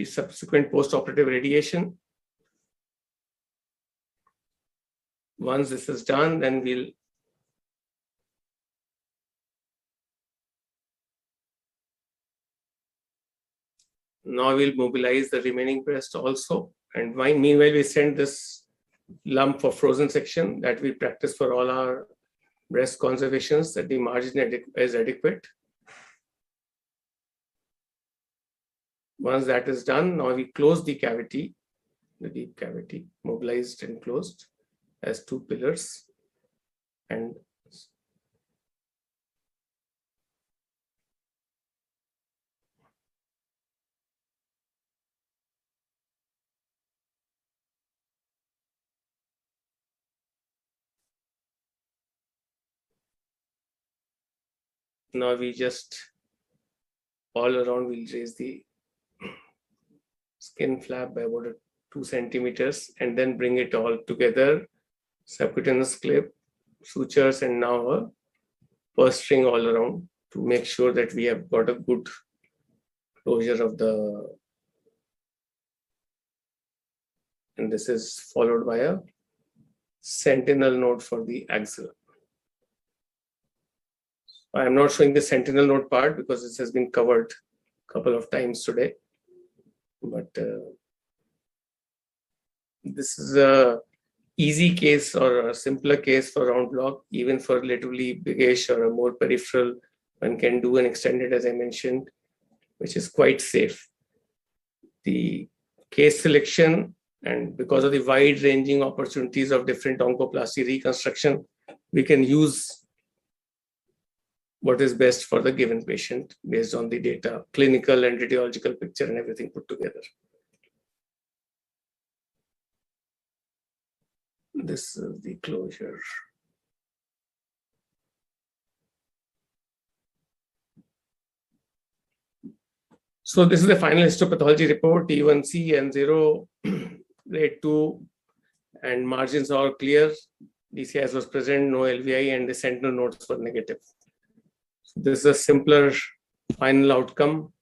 subsequent post-operative radiation. Once this is done, then we'll mobilize the remaining breast also. And meanwhile, we send this lump for frozen section that we practice for all our breast conservations, that the margin is adequate. Once that is done, now we close the cavity, the deep cavity, mobilized and closed as two pillars. And now we just all around we'll raise the skin flap by about 2 centimeters and then bring it all together, subcutaneous clip, sutures, and now a purse string all around to make sure that we have got a good closure of the, and this is followed by a sentinel node for the axilla. I am not showing the sentinel node part because this has been covered a couple of times today. But this is a easy case or a simpler case for round block, even for relatively biggish or a more peripheral, one can do an extended, as I mentioned, which is quite safe. The case selection, and because of the wide ranging opportunities of different oncoplasty reconstruction, we can use what is best for the given patient based on the data, clinical and radiological picture and everything put together. This is the closure. So this is the final histopathology report, T1C, N0, grade 2, and margins are all clear. DCIS was present, no LVI, and the sentinel nodes were negative. So this is a simpler final outcome,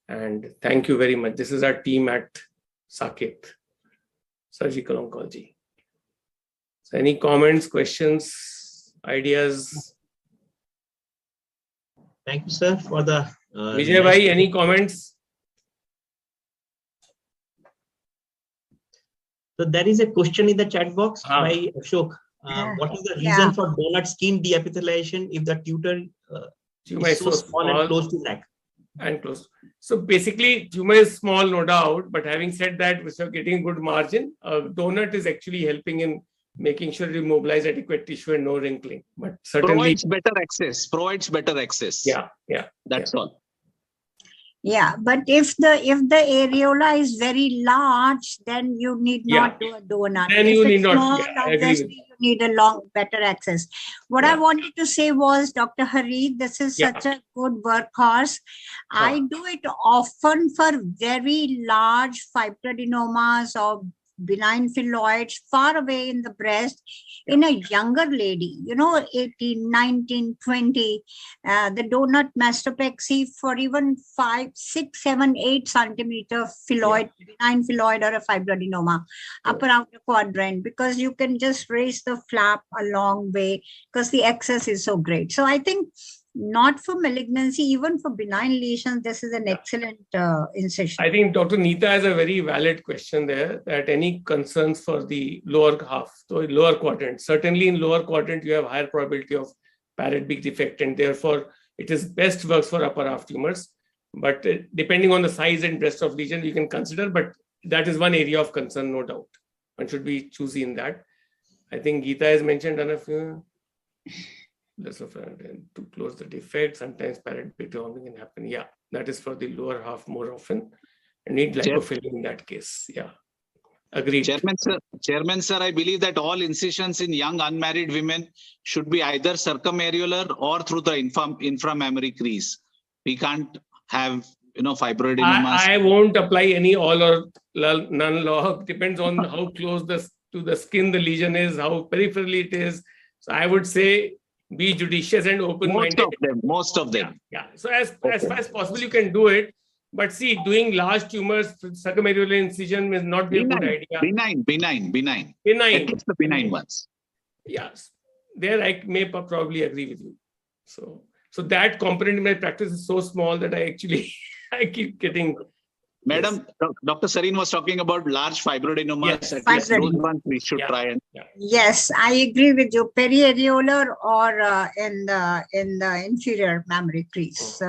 and thank you very much. This is our team at Saket, Surgical Oncology. So any comments, questions, ideas? Thank you, sir, for the... Vijay Bhai, any comments? So there is a question in the chat box by Ashok. What is the reason for donut skin deepithelialization if the tumor is so small and close to neck? And close. So basically, tumor is small, no doubt. But having said that, we are getting good margin. Donut is actually helping in making sure you mobilize adequate tissue and no wrinkling. But certainly provides better access. Provides better access. Yeah. That's all. Yeah, but if the areola is very large, then you need not do a donut. Then if you it's need small, not. I agree obviously you need a better access. What I wanted to say was, Dr. Hari, this is such a good workhorse. I do it often for very large fibroadenomas or benign phylloids far away in the breast in a younger lady, 18, 19, 20, the donut mastopexy for even 5, 6, 7, 8 centimeter phylloid, benign phylloid or a fibroadenoma, upper outer quadrant, because you can just raise the flap a long way because the excess is so great. So I think not for malignancy, even for benign lesions, this is an excellent incision. I think Dr. Neeta has a very valid question there, that any concerns for the lower half, so lower quadrant. Certainly in lower quadrant, you have higher probability of parrot beak defect, and therefore it is best works for upper half tumors. But depending on the size and breadth of lesion, you can consider, but that is one area of concern, no doubt. One should be choosy in that. I think Geeta has mentioned on a few. To close the defect, sometimes parrot beak deforming can happen. That is for the lower half more often. And need lipofilling in that case. Agreed. Chairman, sir, I believe that all incisions in young unmarried women should be either circumareolar or through the inframammary crease. We can't have, fibroadenomas. I won't apply any all or none law. Depends on how close to the skin the lesion is, how peripherally it is. So I would say be judicious and open-minded. Most of them. Yeah. So as far as possible, you can do it. But see, doing large tumors, circumareolar incision is not be a good idea. Benign. At least the benign ones. Yes. There I may probably agree with you. So that component in my practice is so small that I keep getting. Madam, yes. Dr. Sareen was talking about large fibroadenomas. Yes. At least those ones we should try and. Yes, I agree with you. Periareolar or in the inferior mammary crease.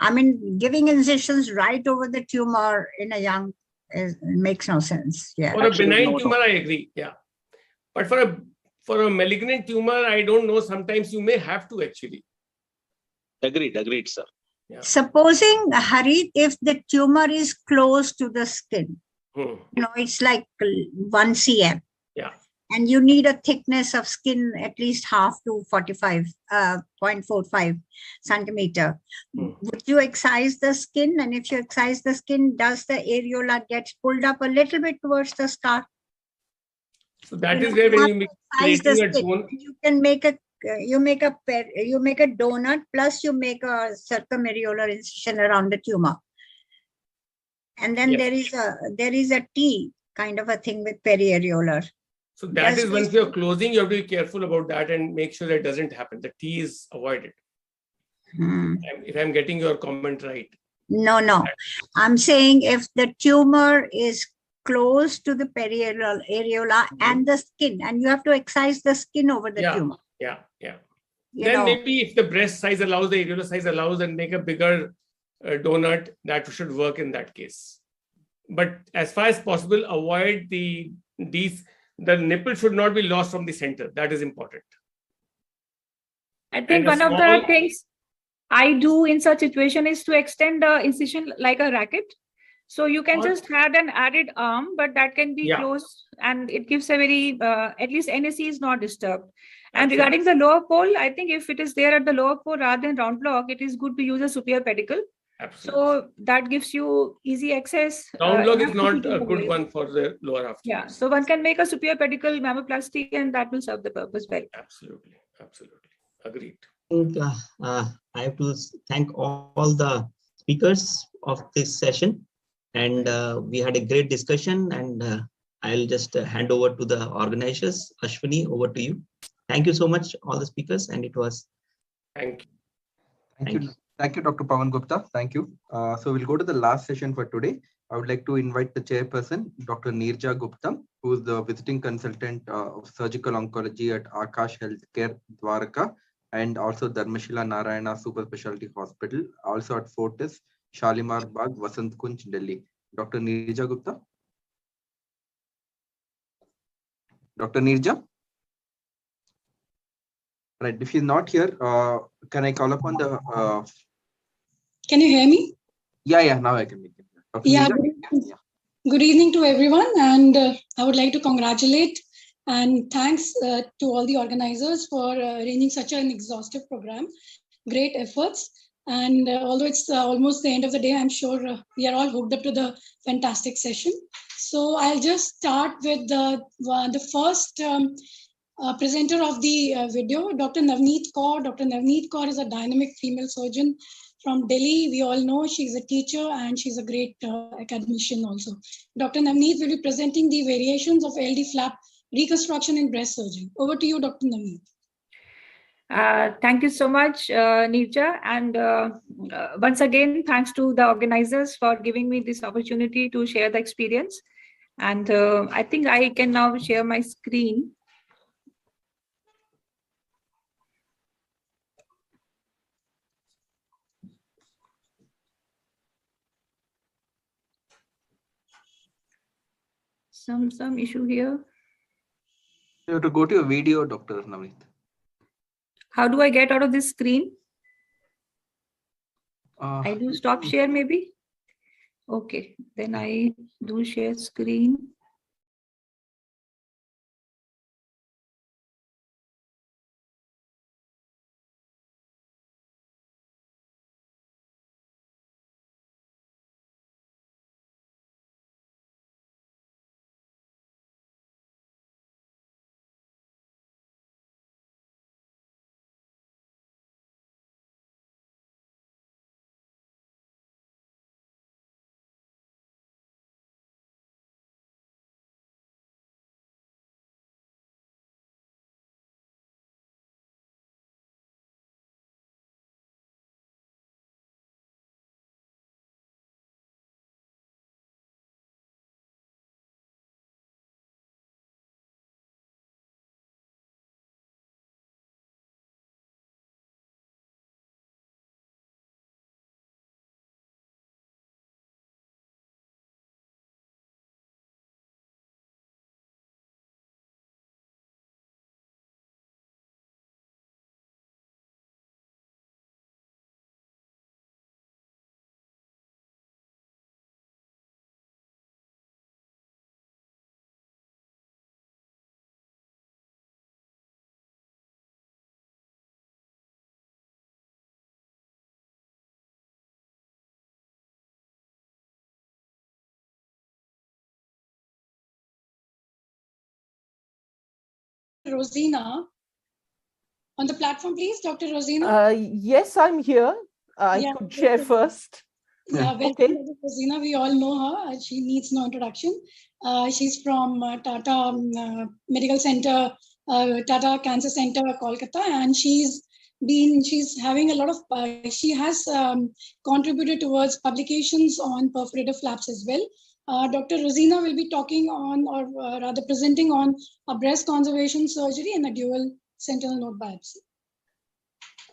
I mean, giving incisions right over the tumor in a young makes no sense. Yeah. For a benign tumor, I agree. Yeah, but for a malignant tumor, I don't know. Sometimes you may have to actually. Agreed, sir. Yeah. Supposing, Harit, if the tumor is close to the skin, it's like 1 cm. Yeah. And you need a thickness of skin at least half to 0.45 centimeter. Would you excise the skin? And if you excise the skin, does the areola get pulled up a little bit towards the scar? So that is where when you make you can make a you make a donut plus you make a circumareolar incision around the tumor, and then there is a T kind of a thing with periareolar. So that is once you're closing, you have to be careful about that and make sure that doesn't happen. The T is avoided. If I'm getting your comment right. No. I'm saying if the tumor is close to the areola and the skin, and you have to excise the skin over the tumor. Yeah. Then maybe if the breast size allows, the areola size allows, and make a bigger donut, that should work in that case. But as far as possible, avoid the nipple should not be lost from the center. That is important. I think one of the things I do in such situation is to extend the incision like a racket. So you can just add an added arm, but that can be closed, and it gives a very, at least NSE is not disturbed. And regarding the lower pole, I think if it is there at the lower pole rather than round block, it is good to use a superior pedicle. Absolutely. So that gives you easy access. Round block is not a good one for the lower half. Yeah, so one can make a superior pedicle mammoplasty, and that will serve the purpose well. Absolutely. Agreed. I have to thank all the speakers of this session, and we had a great discussion, and I'll just hand over to the organizers. Ashwini, over to you. Thank you so much, all the speakers, and it was. Thank you. Thank you, Dr. Pawan Gupta. Thank you. So we'll go to the last session for today. I would like to invite the chairperson, Dr. Neerja Gupta, who is the visiting consultant of surgical oncology at Akash Healthcare, Dwarka, and also Dharmashila Narayana Super Specialty Hospital, also at Fortis, Shalimar Bagh, Vasant Kunj, Delhi. Dr. Neerja Gupta. Dr. Neerja? Right, if she's not here, can I call upon the... Can you hear me? Yeah, now I can make it. Good evening to everyone, and I would like to congratulate and thanks to all the organizers for arranging such an exhaustive program. Great efforts, and although it's almost the end of the day, I'm sure we are all hooked up to the fantastic session. So I'll just start with the first presenter of the video, Dr. Navneet Kaur. Dr. Navneet Kaur is a dynamic female surgeon from Delhi. We all know she's a teacher and she's a great academician also. Dr. Navneet will be presenting the variations of LD flap reconstruction in breast surgery. Over to you, Dr. Navneet. Thank you so much, Neerja. And once again, thanks to the organizers for giving me this opportunity to share the experience. And I think I can now share my screen. Some issue here. You have to go to your video, Dr. Navneet. How do I get out of this screen? I do stop share maybe. Okay, then I do share screen. Rosina on the platform, please, Dr. Rosina. Yes, I'm here. I could share first. Yeah, welcome, Okay. Dr. Rosina. We all know her. She needs no introduction. She's from Tata Medical Center, Tata Cancer Center, Kolkata, and she's having a lot of, she has contributed towards publications on perforative flaps as well. Dr. Rosina will be talking on, or rather presenting on, a breast conservation surgery and a dual sentinel node biopsy.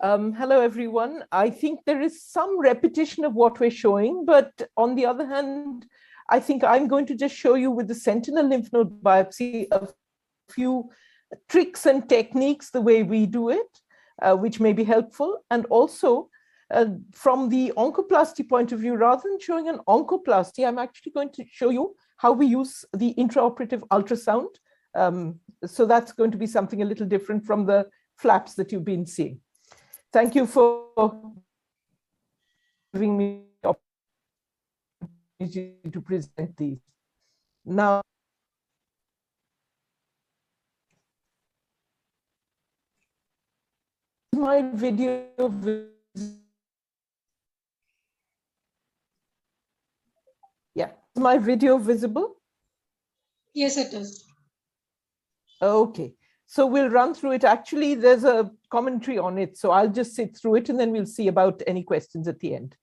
Hello, everyone. I think there is some repetition of what we're showing, but on the other hand, I think I'm going to just show you with the sentinel lymph node biopsy a few tricks and techniques the way we do it, which may be helpful. And also, from the oncoplasty point of view, rather than showing an oncoplasty, I'm actually going to show you how we use the intraoperative ultrasound. So that's going to be something a little different from the flaps that you've been seeing. Thank you for giving me the opportunity to present these. Now, my video, yeah, is my video visible? Yes, it is. Okay, so we'll run through it. Actually, there's a commentary on it, so I'll just sit through it and then we'll see about any questions at the end.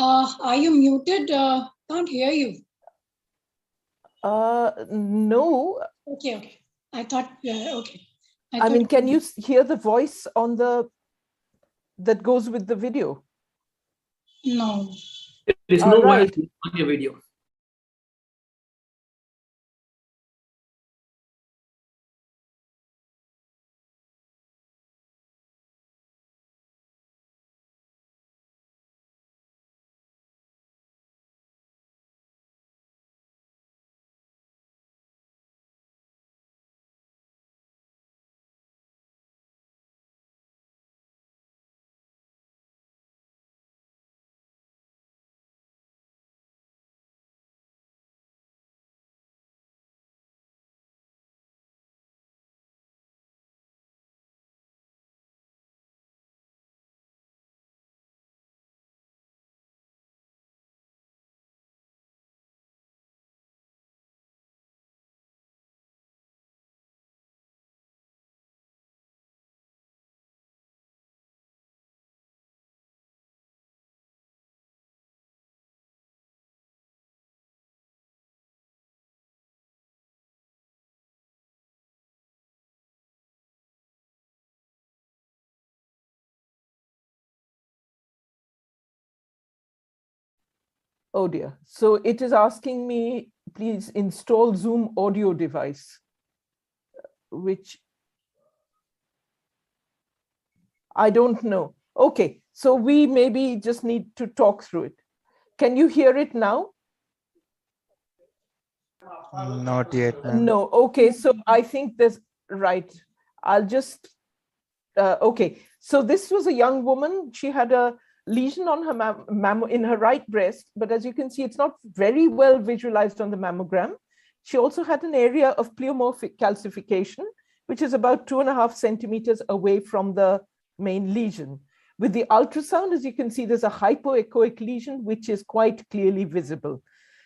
Are you muted? Can't hear you. No. Okay. I thought, okay. I mean, can you hear the voice on that goes with the video? No. There is no voice on your video. Oh dear. So it is asking me, please install Zoom audio device, which I don't know. Okay, so we maybe just need to talk through it. Can you hear it now? Not yet, ma'am. No. Okay, so I think there's, right. I'll just, okay. So this was a young woman. She had a lesion on her in her right breast, but as you can see, it's not very well visualized on the mammogram. She also had an area of pleomorphic calcification, which is about 2.5 centimeters away from the main lesion. With the ultrasound, as you can see, there's a hypoechoic lesion, which is quite clearly visible.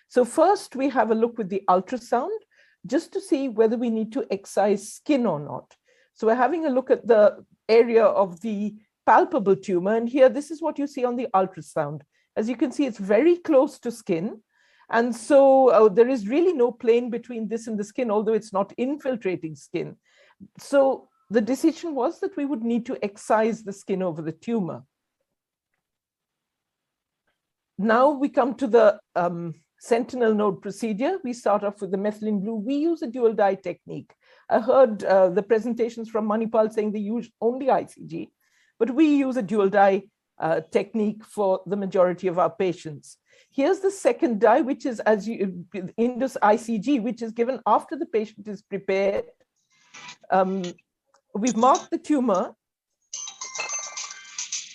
So first we have a look with the ultrasound, just to see whether we need to excise skin or not. So we're having a look at the area of the palpable tumor. And here, this is what you see on the ultrasound. As you can see, it's very close to skin. And so there is really no plane between this and the skin, although it's not infiltrating skin. So the decision was that we would need to excise the skin over the tumor. Now we come to the sentinel node procedure. We start off with the methylene blue. We use a dual dye technique. I heard the presentations from Manipal saying they use only ICG, but we use a dual dye technique for the majority of our patients. Here's the second dye, which is Indus ICG, which is given after the patient is prepared. We've marked the tumor,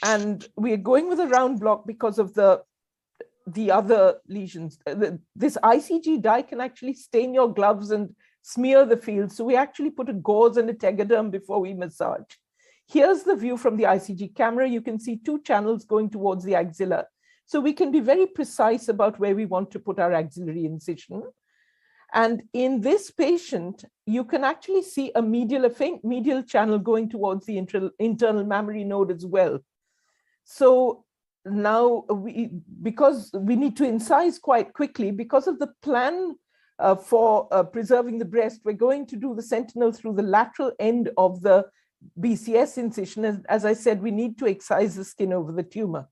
and we are going with a round block because of the other lesions. This ICG dye can actually stain your gloves and smear the field. So we actually put a gauze and a tegaderm before we massage. Here's the view from the ICG camera. You can see two channels going towards the axilla. So we can be very precise about where we want to put our axillary incision. And in this patient, you can actually see a faint medial channel going towards the internal mammary node as well. So now, because we need to incise quite quickly, because of the plan for preserving the breast, we're going to do the sentinel through the lateral end of the BCS incision. As I said, we need to excise the skin over the tumor.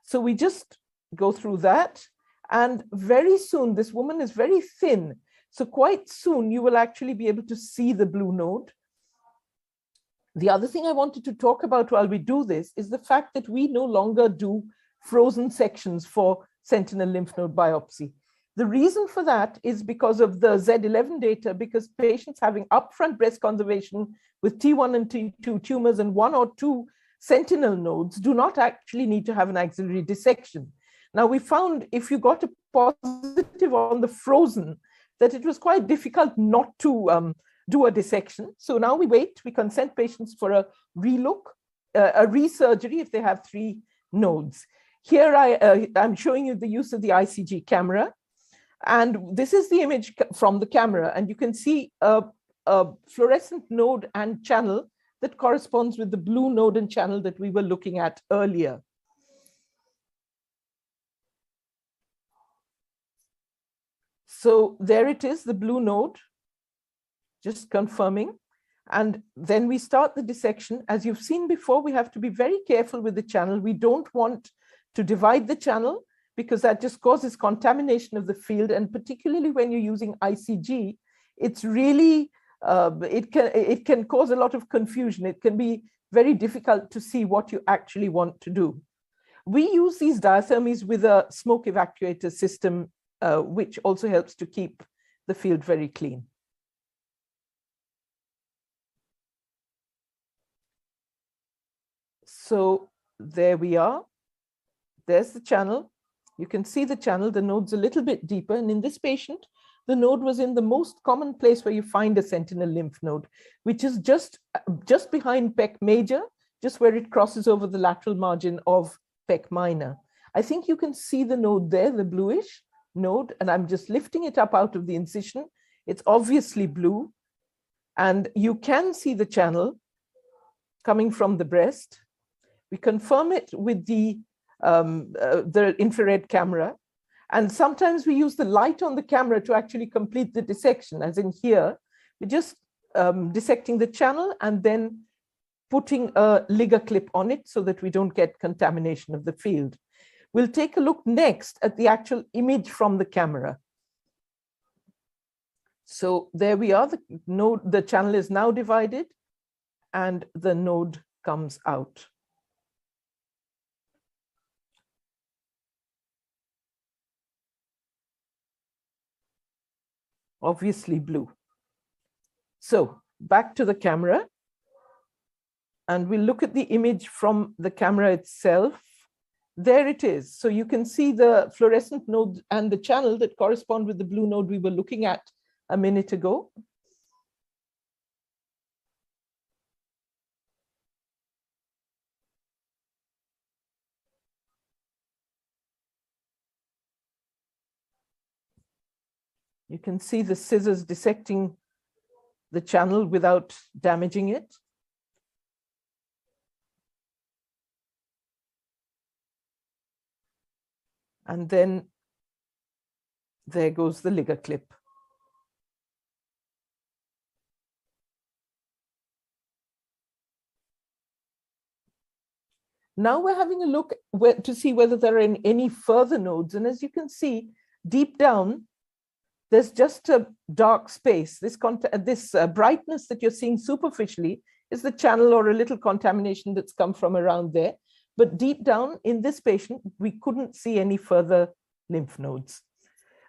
So we just go through that. And very soon, this woman is very thin. So quite soon, you will actually be able to see the blue node. The other thing I wanted to talk about while we do this is the fact that we no longer do frozen sections for sentinel lymph node biopsy. The reason for that is because of the Z11 data, because patients having upfront breast conservation with T1 and T2 tumors and 1 or 2 sentinel nodes do not actually need to have an axillary dissection. Now, we found if you got a positive on the frozen, that it was quite difficult not to do a dissection. So now we wait, we consent patients for a relook, a resurgery if they have 3 nodes. Here I'm showing you the use of the ICG camera. And this is the image from the camera. And you can see a fluorescent node and channel that corresponds with the blue node and channel that we were looking at earlier. So there it is, the blue node, just confirming. And then we start the dissection. As you've seen before, we have to be very careful with the channel. We don't want to divide the channel because that just causes contamination of the field. And particularly when you're using ICG, it's really, it can cause a lot of confusion. It can be very difficult to see what you actually want to do. We use these diathermies with a smoke evacuator system, which also helps to keep the field very clean. So there we are. There's the channel. You can see the channel, the node's a little bit deeper. And in this patient, the node was in the most common place where you find a sentinel lymph node, which is just behind pec major, just where it crosses over the lateral margin of pec minor. I think you can see the node there, the bluish node, and I'm just lifting it up out of the incision. It's obviously blue, and you can see the channel coming from the breast. We confirm it with the infrared camera, and sometimes we use the light on the camera to actually complete the dissection, as in here. We're just dissecting the channel and then putting a Liga clip on it so that we don't get contamination of the field. We'll take a look next at the actual image from the camera. So there we are, the node, the channel is now divided and the node comes out. Obviously blue. So back to the camera, and we'll look at the image from the camera itself. There it is. So you can see the fluorescent node and the channel that correspond with the blue node we were looking at a minute ago. You can see the scissors dissecting the channel without damaging it. And then there goes the Liga clip. Now we're having a look to see whether there are any further nodes. And as you can see, deep down, there's just a dark space. This brightness that you're seeing superficially is the channel or a little contamination that's come from around there. But deep down in this patient, we couldn't see any further lymph nodes.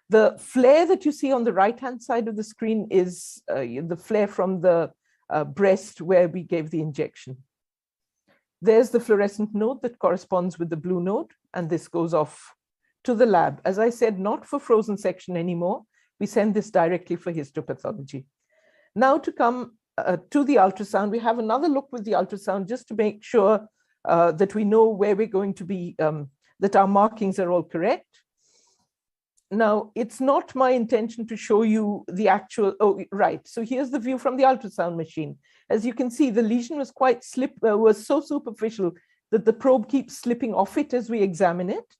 The flare that you see on the right-hand side of the screen is the flare from the breast where we gave the injection. There's the fluorescent node that corresponds with the blue node, and this goes off to the lab. As I said, not for frozen section anymore. We send this directly for histopathology. Now to come to the ultrasound, we have another look with the ultrasound just to make sure that we know where we're going to be, that our markings are all correct. Now, it's not my intention to show you the actual, oh, right. So here's the view from the ultrasound machine. As you can see, the lesion was was so superficial that the probe keeps slipping off it as we examine it.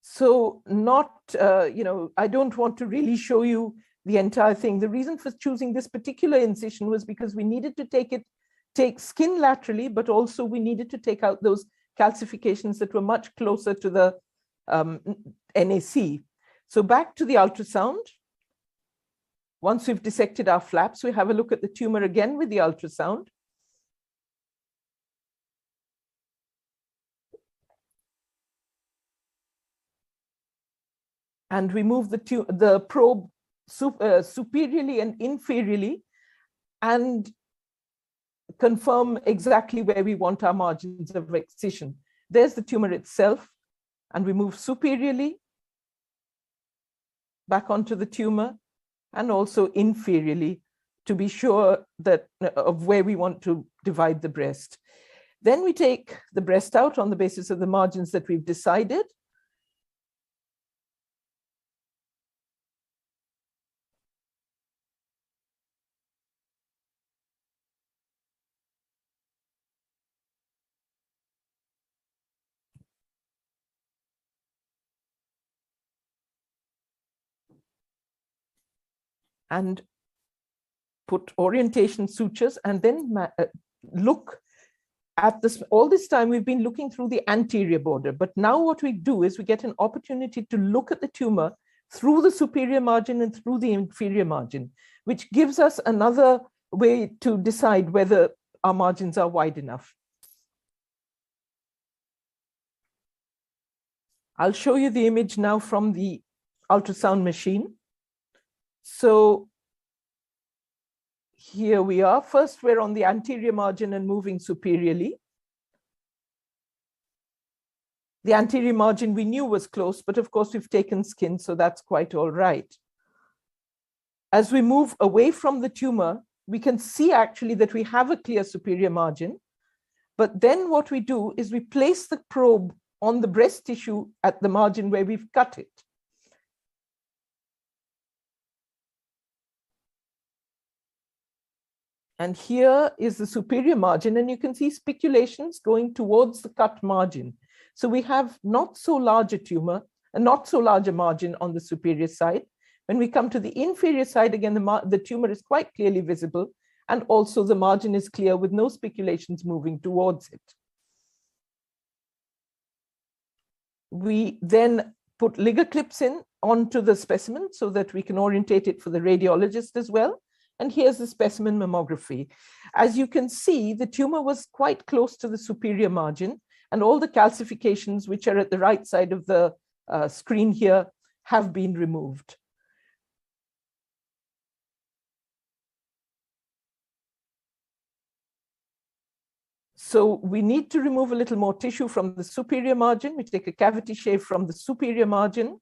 So I don't want to really show you the entire thing. The reason for choosing this particular incision was because we needed to take skin laterally, but also we needed to take out those calcifications that were much closer to the NAC. So back to the ultrasound. Once we've dissected our flaps, we have a look at the tumor again with the ultrasound. And we move the probe superiorly and inferiorly and confirm exactly where we want our margins of excision. There's the tumor itself, and we move superiorly back onto the tumor and also inferiorly to be sure that of where we want to divide the breast. Then we take the breast out on the basis of the margins that we've decided. And put orientation sutures and then look at this. All this time we've been looking through the anterior border, but now what we do is we get an opportunity to look at the tumor through the superior margin and through the inferior margin, which gives us another way to decide whether our margins are wide enough. I'll show you the image now from the ultrasound machine. So here we are. First, we're on the anterior margin and moving superiorly. The anterior margin we knew was close, but of course we've taken skin, so that's quite all right. As we move away from the tumor, we can see actually that we have a clear superior margin. But then what we do is we place the probe on the breast tissue at the margin where we've cut it. And here is the superior margin, and you can see spiculations going towards the cut margin. So we have not so large a tumor, and not so large a margin on the superior side. When we come to the inferior side, again, the tumor is quite clearly visible, and also the margin is clear with no spiculations moving towards it. We then put Liga clips in onto the specimen so that we can orientate it for the radiologist as well. And here's the specimen mammography. As you can see, the tumor was quite close to the superior margin, and all the calcifications which are at the right side of the screen here have been removed. So we need to remove a little more tissue from the superior margin. We take a cavity shave from the superior margin.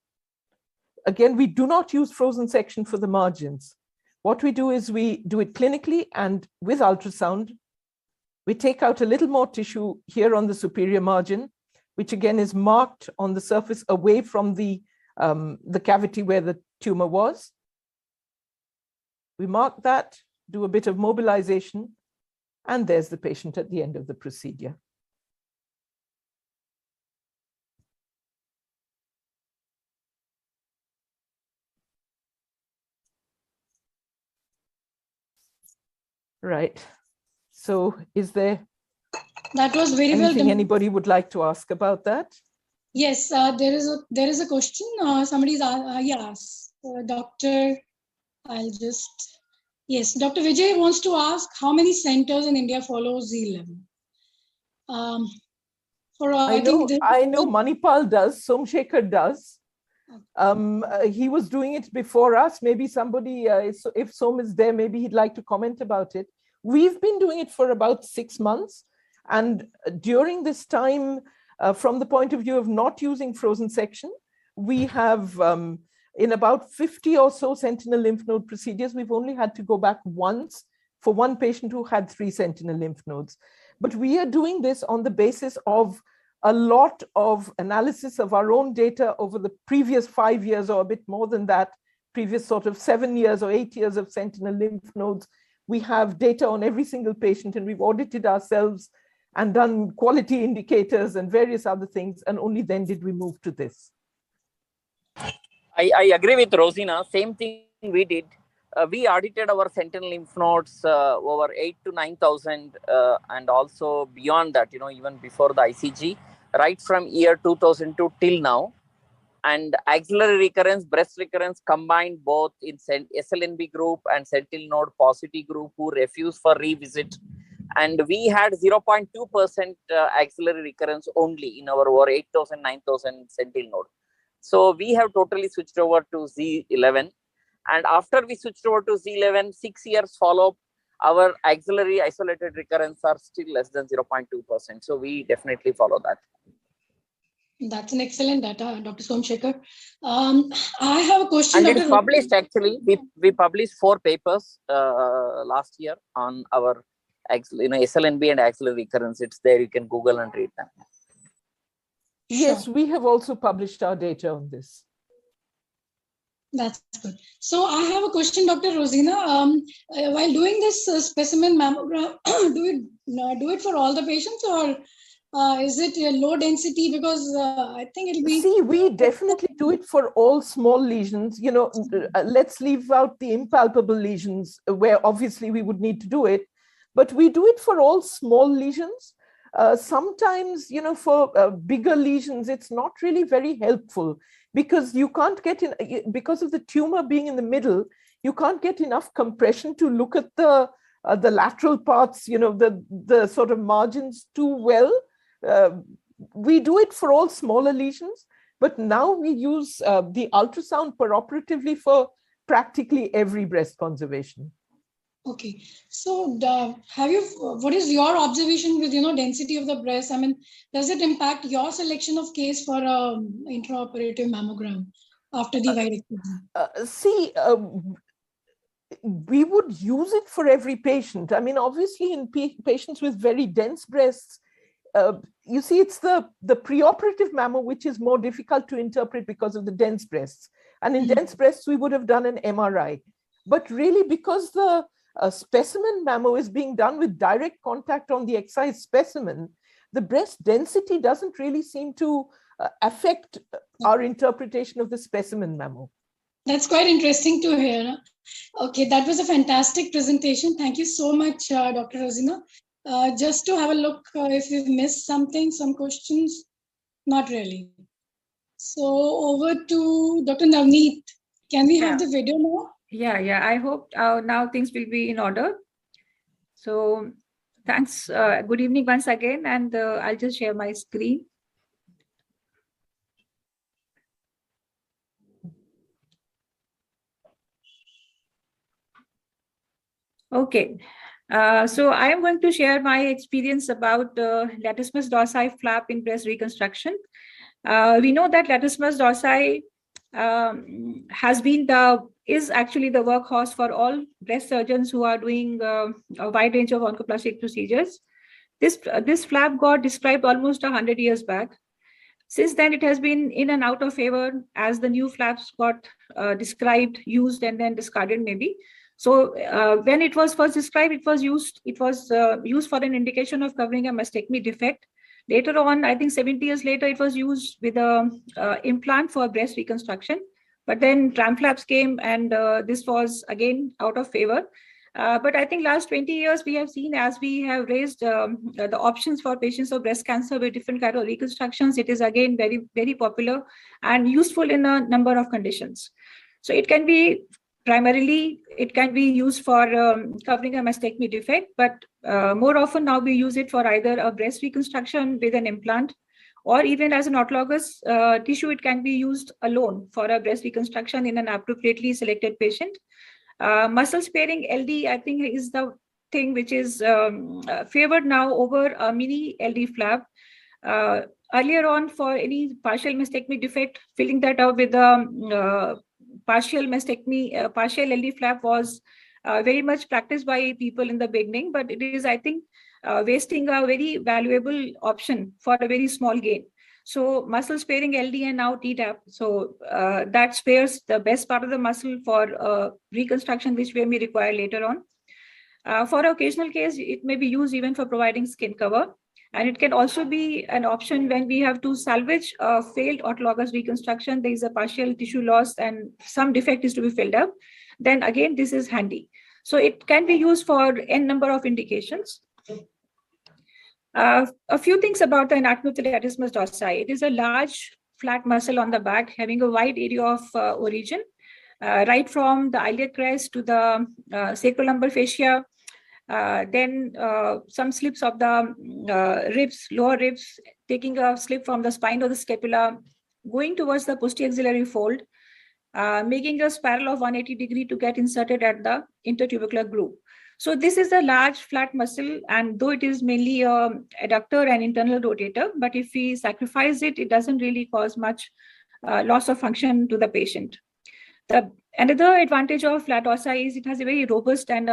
Again, we do not use frozen section for the margins. What we do is we do it clinically and with ultrasound. We take out a little more tissue here on the superior margin, which again is marked on the surface away from the cavity where the tumor was. We mark that, do a bit of mobilization, and there's the patient at the end of the procedure. Right. So is there That was very well anything done. anybody would like to ask about that? Yes, there is a question. Somebody's yes, Doctor. I'll just yes, Dr. Vijay wants to ask how many centers in India follow Z11. I know Manipal does. Somshekhar does. He was doing it before us. Maybe somebody, if Som is there, maybe he'd like to comment about it. We've been doing it for about 6 months. And during this time, from the point of view of not using frozen section, we have in about 50 or so sentinel lymph node procedures, we've only had to go back once for one patient who had 3 sentinel lymph nodes. But we are doing this on the basis of a lot of analysis of our own data over the previous 5 years or a bit more than that, previous sort of 7 years or 8 years of sentinel lymph nodes. We have data on every single patient, and we've audited ourselves and done quality indicators and various other things. And only then did we move to this. I agree with Rosina. Same thing we did. We audited our sentinel lymph nodes over 8 to 9,000 and also beyond that, even before the ICG, right from year 2002 till now. And axillary recurrence, breast recurrence combined both in SLNB group and sentinel node positive group who refused for revisit. And we had 0.2% axillary recurrence only in our over 8,000, 9,000 sentinel node. So we have totally switched over to Z11. And after we switched over to Z11, 6 years follow-up, our axillary isolated recurrence are still less than 0.2%. So we definitely follow that. That's an excellent data, Dr. Somshekhar. I have a question. And Dr. it is published actually. We published 4 papers last year on our SLNB and axillary recurrence. It's there. You can Google and read them. Yes, we have also published our data on this. That's good. So I have a question, Dr. Rosina. While doing this specimen mammogram, do it for all the patients, or is it a low density? Because I think it'll be. See, we definitely do it for all small lesions. Let's leave out the impalpable lesions where obviously we would need to do it, but we do it for all small lesions. Sometimes, for bigger lesions, it's not really very helpful because you can't get in, because of the tumor being in the middle, you can't get enough compression to look at the lateral parts, the sort of margins too well. We do it for all smaller lesions, but now we use the ultrasound peroperatively for practically every breast conservation. Okay, so what is your observation with density of the breast? I mean, does it impact your selection of case for intraoperative mammogram after the vitrectomy? We would use it for every patient. I mean, obviously in patients with very dense breasts, you see, it's the preoperative mammo which is more difficult to interpret because of the dense breasts. And in dense breasts, we would have done an MRI. But really, because the specimen mammo is being done with direct contact on the excised specimen, the breast density doesn't really seem to affect our interpretation of the specimen mammo. That's quite interesting to hear. Okay, that was a fantastic presentation. Thank you so much, Dr. Rosina. Just to have a look if we've missed something, some questions. Not really. So over to Dr. Navneet. Can we have the video now? Yeah. I hope now things will be in order. So thanks. Good evening once again. And I'll just share my screen. Okay. So I am going to share my experience about latissimus dorsi flap in breast reconstruction. We know that latissimus dorsi is actually the workhorse for all breast surgeons who are doing a wide range of oncoplastic procedures. This flap got described almost 100 years back. Since then, it has been in and out of favor as the new flaps got described, used, and then discarded maybe. So when it was first described, it was used for an indication of covering a mastectomy defect. Later on, I think 70 years later, it was used with an implant for breast reconstruction. But then tram flaps came and this was again out of favor. But I think last 20 years, we have seen as we have raised the options for patients of breast cancer with different kind of reconstructions, it is again very, very popular and useful in a number of conditions. So it can be primarily, it can be used for covering a mastectomy defect, but more often now we use it for either a breast reconstruction with an implant, or even as an autologous tissue, it can be used alone for a breast reconstruction in an appropriately selected patient. Muscle sparing LD, I think, is the thing which is favored now over a mini LD flap. Earlier on, for any partial mastectomy defect, filling that out with a partial mastectomy, partial LD flap was very much practiced by people in the beginning, but it is, I think, wasting a very valuable option for a very small gain. So muscle sparing LD and now TTAP. So that spares the best part of the muscle for reconstruction, which we may require later on. For occasional case, it may be used even for providing skin cover. And it can also be an option when we have to salvage a failed autologous reconstruction. There is a partial tissue loss and some defect is to be filled up. Then again, this is handy. So it can be used for n number of indications. A few things about the anatomy of the latissimus dorsi. It is a large flat muscle on the back having a wide area of origin, right from the iliac crest to the sacrolumbar fascia, then some slips of the ribs, lower ribs, taking a slip from the spine of the scapula, going towards the posterior axillary fold, making a spiral of 180 degree to get inserted at the intertubercular groove. So this is a large flat muscle, and though it is mainly an adductor and internal rotator, but if we sacrifice it, it doesn't really cause much loss of function to the patient. Another advantage of flat dorsi is it has a very robust and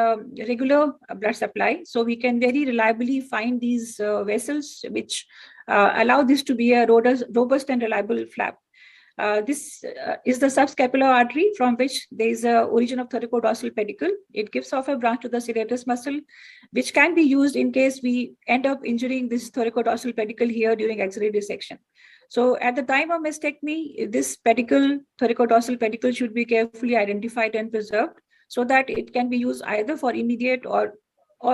regular blood supply. So we can very reliably find these vessels which allow this to be a robust and reliable flap. This is the subscapular artery from which there is a origin of thoracodorsal pedicle. It gives off a branch to the serratus muscle, which can be used in case we end up injuring this thoracodorsal pedicle here during axillary dissection. So at the time of mastectomy, this pedicle, thoracodorsal pedicle, should be carefully identified and preserved so that it can be used either for immediate or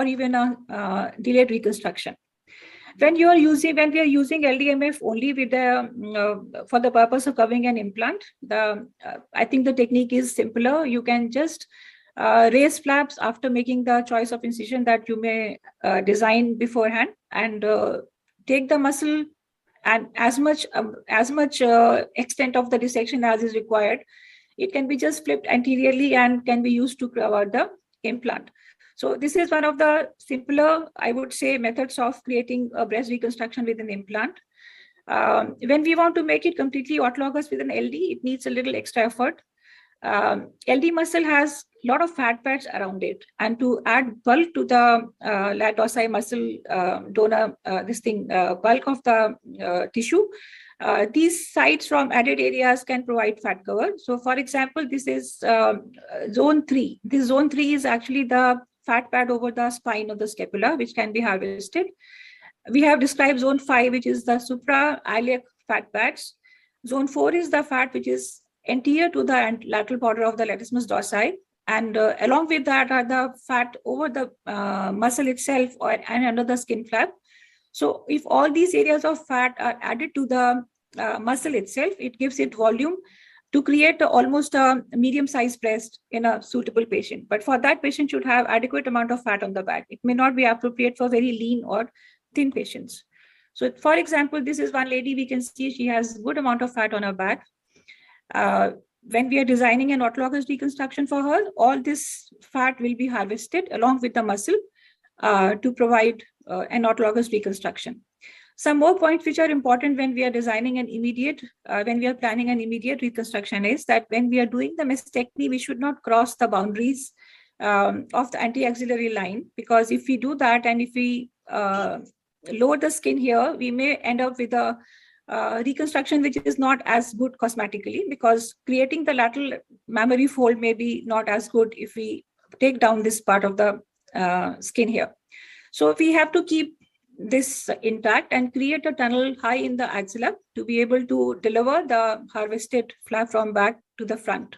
even a delayed reconstruction. When we are using LDMF only with the for the purpose of covering an implant, I think the technique is simpler. You can just raise flaps after making the choice of incision that you may design beforehand, and take the muscle and as much extent of the dissection as is required. It can be just flipped anteriorly and can be used to cover the implant. So this is one of the simpler, I would say, methods of creating a breast reconstruction with an implant. When we want to make it completely autologous with an LD, it needs a little extra effort. LD muscle has a lot of fat pads around it, and to add bulk to the lat dorsi muscle donor, bulk of the tissue, these sites from added areas can provide fat cover. So for example, this is zone 3. This zone 3 is actually the fat pad over the spine of the scapula, which can be harvested. We have described zone 5, which is the supra-iliac fat pads. Zone 4 is the fat which is anterior to the lateral border of the latissimus dorsi. And along with that are the fat over the muscle itself and under the skin flap. So if all these areas of fat are added to the muscle itself, it gives it volume to create almost a medium-sized breast in a suitable patient. But for that, patient should have adequate amount of fat on the back. It may not be appropriate for very lean or thin patients. So for example, this is one lady, we can see she has good amount of fat on her back. When we are designing an autologous reconstruction for her, all this fat will be harvested along with the muscle to provide an autologous reconstruction. Some more points which are important when we are designing an immediate, when we are planning an immediate reconstruction is that when we are doing the mastectomy, we should not cross the boundaries of the anti-axillary line, because if we do that and if we lower the skin here, we may end up with a reconstruction which is not as good cosmetically, because creating the lateral mammary fold may be not as good if we take down this part of the skin here. So we have to keep this intact and create a tunnel high in the axilla to be able to deliver the harvested flap from back to the front.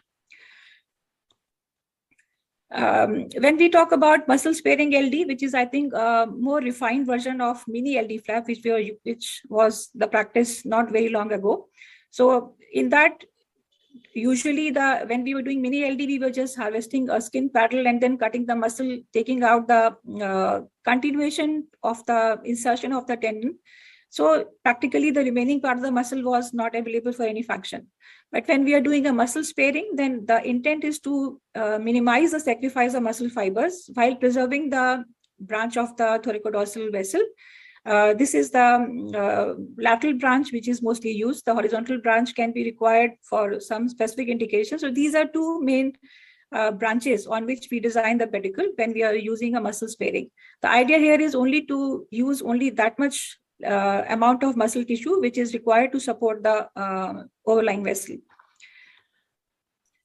When we talk about muscle sparing LD, which is, I think, a more refined version of mini LD flap, which was the practice not very long ago. So in that, usually when we were doing mini LD, we were just harvesting a skin paddle and then cutting the muscle, taking out the continuation of the insertion of the tendon. So practically the remaining part of the muscle was not available for any function. But when we are doing a muscle sparing, then the intent is to minimize the sacrifice of muscle fibers while preserving the branch of the thoracodorsal vessel. This is the lateral branch, which is mostly used. The horizontal branch can be required for some specific indications. So these are two main branches on which we design the pedicle when we are using a muscle sparing. The idea here is only to use only that much amount of muscle tissue which is required to support the overlying vessel.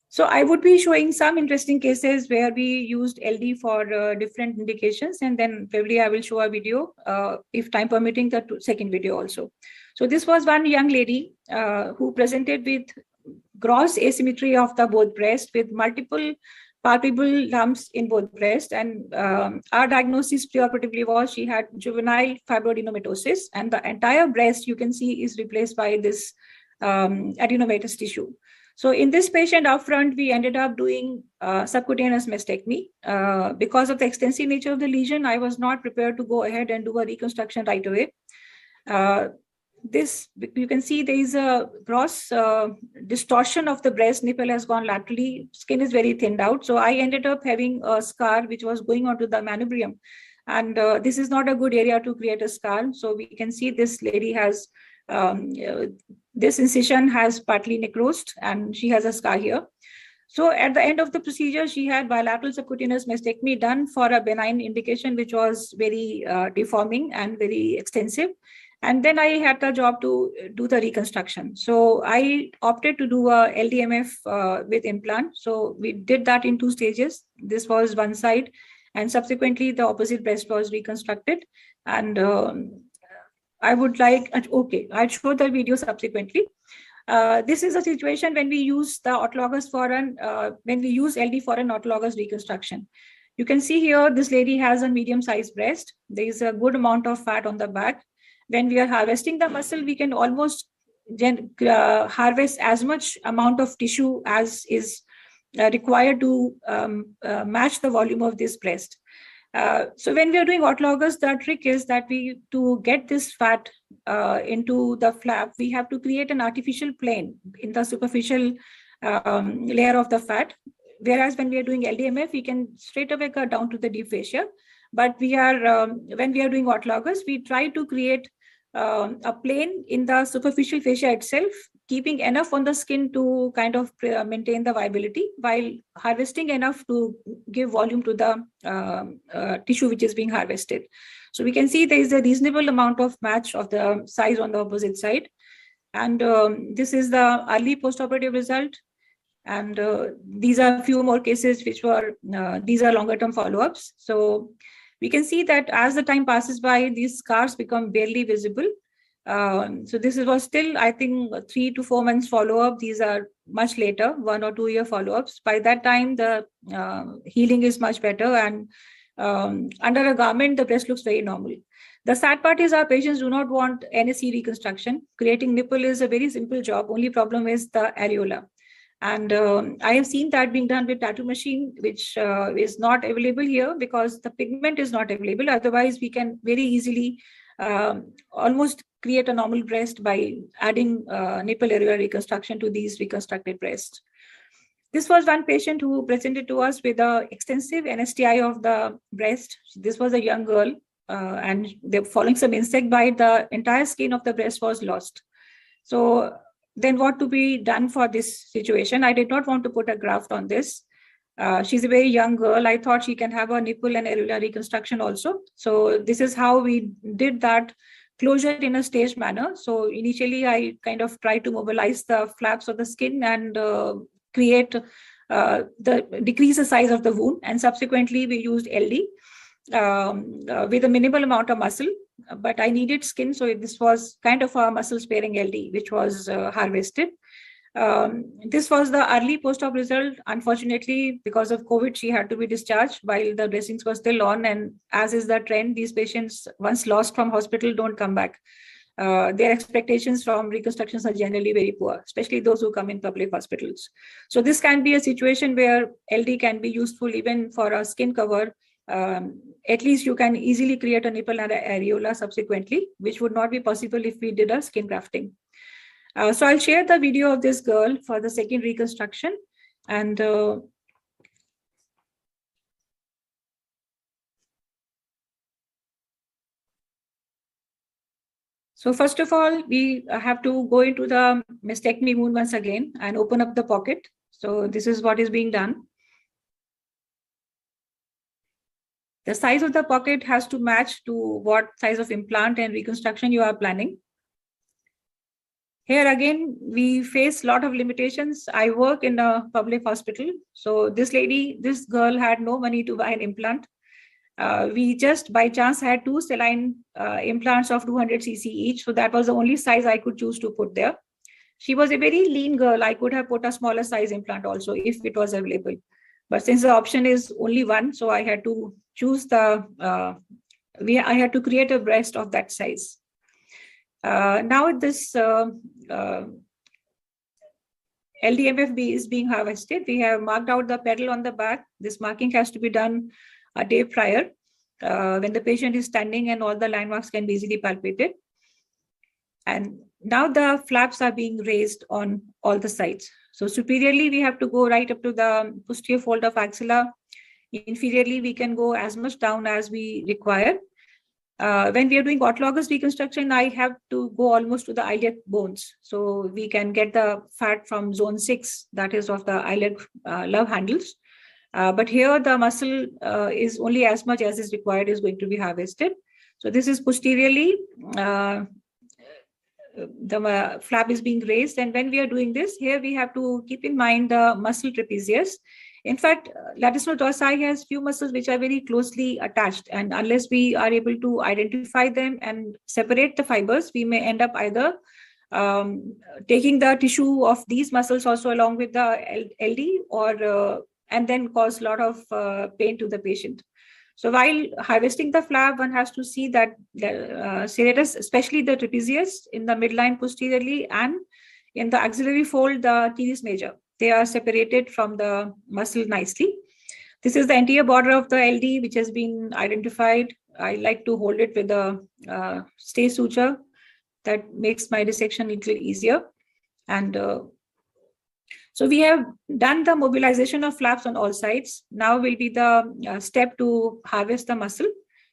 So I would be showing some interesting cases where we used LD for different indications, and then probably I will show a video, if time permitting, the second video also. So this was one young lady who presented with gross asymmetry of the both breast with multiple palpable lumps in both breast, and our diagnosis preoperatively was she had juvenile fibroadenomatosis, and the entire breast you can see is replaced by this adenomatous tissue. So in this patient upfront, we ended up doing subcutaneous mastectomy. Because of the extensive nature of the lesion, I was not prepared to go ahead and do a reconstruction right away. This, you can see there is a gross distortion of the breast, nipple has gone laterally, skin is very thinned out. So I ended up having a scar which was going onto the manubrium. And this is not a good area to create a scar. So we can see this lady has, this incision has partly necrosed and she has a scar here. So at the end of the procedure, she had bilateral subcutaneous mastectomy done for a benign indication, which was very deforming and very extensive. And then I had the job to do the reconstruction. So I opted to do a LDMF with implant. So we did that in 2 stages. This was one side, and subsequently the opposite breast was reconstructed. And I would like, okay, I'll show the video subsequently. This is a situation when we use the autologous for an, when we use LD for an autologous reconstruction. You can see here, this lady has a medium-sized breast. There is a good amount of fat on the back. When we are harvesting the muscle, we can almost harvest as much amount of tissue as is required to match the volume of this breast. So when we are doing autologous, the trick is that to get this fat into the flap, we have to create an artificial plane in the superficial layer of the fat. Whereas when we are doing LDMF, we can straight away cut down to the deep fascia. But we are, when we are doing autologous, we try to create a plane in the superficial fascia itself, keeping enough on the skin to kind of maintain the viability while harvesting enough to give volume to the tissue which is being harvested. So we can see there is a reasonable amount of match of the size on the opposite side. And this is the early postoperative result. And these are a few more cases which were, these are longer term follow-ups. So we can see that as the time passes by, these scars become barely visible. So this was still, I think, 3 to 4 months follow-up. These are much later, 1 or 2 year follow-ups. By that time, the healing is much better, and under a garment, the breast looks very normal. The sad part is our patients do not want NSE reconstruction. Creating nipple is a very simple job. Only problem is the areola. And I have seen that being done with tattoo machine, which is not available here because the pigment is not available. Otherwise, we can very easily almost create a normal breast by adding nipple areola reconstruction to these reconstructed breasts. This was one patient who presented to us with an extensive NSTI of the breast. This was a young girl, and following some insect bite, the entire skin of the breast was lost. So then what to be done for this situation? I did not want to put a graft on this. She's a very young girl. I thought she can have a nipple and areola reconstruction also. So this is how we did that closure in a staged manner. So initially I kind of tried to mobilize the flaps of the skin and decrease the size of the wound. And subsequently we used LD with a minimal amount of muscle, but I needed skin. So this was kind of a muscle sparing LD, which was harvested. This was the early post-op result. Unfortunately, because of COVID, she had to be discharged while the dressings were still on. And as is the trend, these patients, once lost from hospital, don't come back. Their expectations from reconstructions are generally very poor, especially those who come in public hospitals. So this can be a situation where LD can be useful even for a skin cover. At least you can easily create a nipple and an areola subsequently, which would not be possible if we did a skin grafting. So I'll share the video of this girl for the second reconstruction. And so first of all, we have to go into the mastectomy wound once again and open up the pocket. So this is what is being done. The size of the pocket has to match to what size of implant and reconstruction you are planning. Here again, we face a lot of limitations. I work in a public hospital. So this girl had no money to buy an implant. We just by chance had 2 saline implants of 200 cc each. So that was the only size I could choose to put there. She was a very lean girl. I could have put a smaller size implant also if it was available. But since the option is only one, so I had to choose I had to create a breast of that size. Now this LDMFB is being harvested. We have marked out the pedal on the back. This marking has to be done a day prior when the patient is standing and all the landmarks can be easily palpated. And now the flaps are being raised on all the sides. So superiorly, we have to go right up to the posterior fold of axilla. Inferiorly, we can go as much down as we require. When we are doing autologous reconstruction, I have to go almost to the iliac bones. So we can get the fat from zone 6, that is of the iliac love handles. But here the muscle is only as much as is required is going to be harvested. So this is posteriorly, the flap is being raised. And when we are doing this, here we have to keep in mind the muscle trapezius. In fact, latissimus dorsi has few muscles which are very closely attached, and unless we are able to identify them and separate the fibers, we may end up either taking the tissue of these muscles also along with the LD, or and then cause a lot of pain to the patient. So while harvesting the flap, one has to see that the serratus, especially the trapezius in the midline posteriorly and in the axillary fold, the teres major, they are separated from the muscle nicely. This is the anterior border of the LD, which has been identified. I like to hold it with a stay suture. That makes my dissection a little easier. And so we have done the mobilization of flaps on all sides. Now will be the step to harvest the muscle.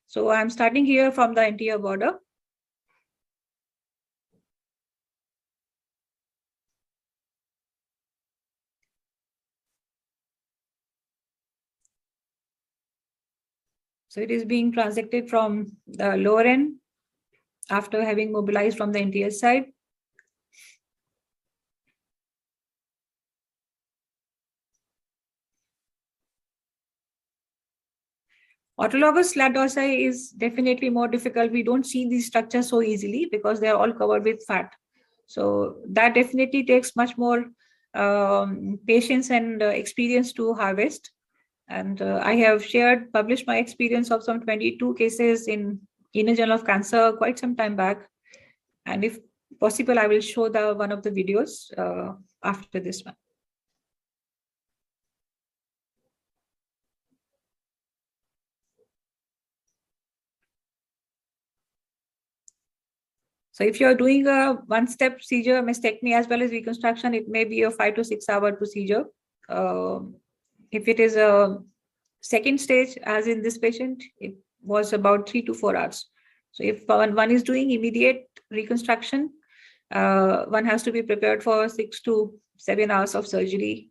So I'm starting here from the anterior border. So it is being transected from the lower end after having mobilized from the anterior side. Autologous slat dorsi is definitely more difficult. We don't see these structures so easily because they are all covered with fat. So that definitely takes much more patience and experience to harvest. And I have published my experience of some 22 cases in Indian Journal of Cancer quite some time back. And if possible, I will show one of the videos after this one. So if you're doing a one-step procedure, mastectomy as well as reconstruction, it may be a 5 to 6 hour procedure. If it is a second stage, as in this patient, it was about 3 to 4 hours. So if one is doing immediate reconstruction, one has to be prepared for 6 to 7 hours of surgery,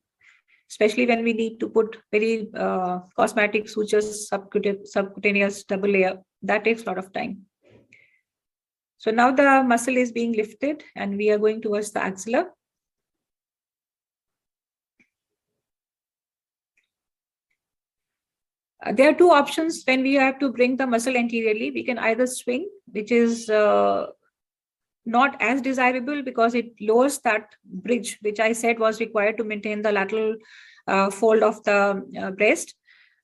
especially when we need to put very cosmetic sutures, subcutaneous double layer. That takes a lot of time. So now the muscle is being lifted and we are going towards the axilla. There are two options when we have to bring the muscle anteriorly. We can either swing, which is not as desirable because it lowers that bridge, which I said was required to maintain the lateral fold of the breast.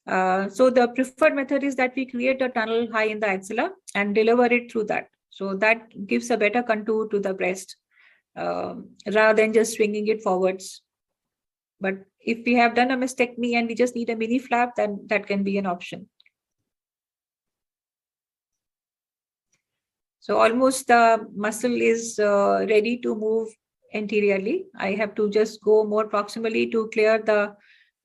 So the preferred method is that we create a tunnel high in the axilla and deliver it through that. So that gives a better contour to the breast rather than just swinging it forwards. But if we have done a mastectomy and we just need a mini flap, then that can be an option. So almost the muscle is ready to move anteriorly. I have to just go more proximally to clear the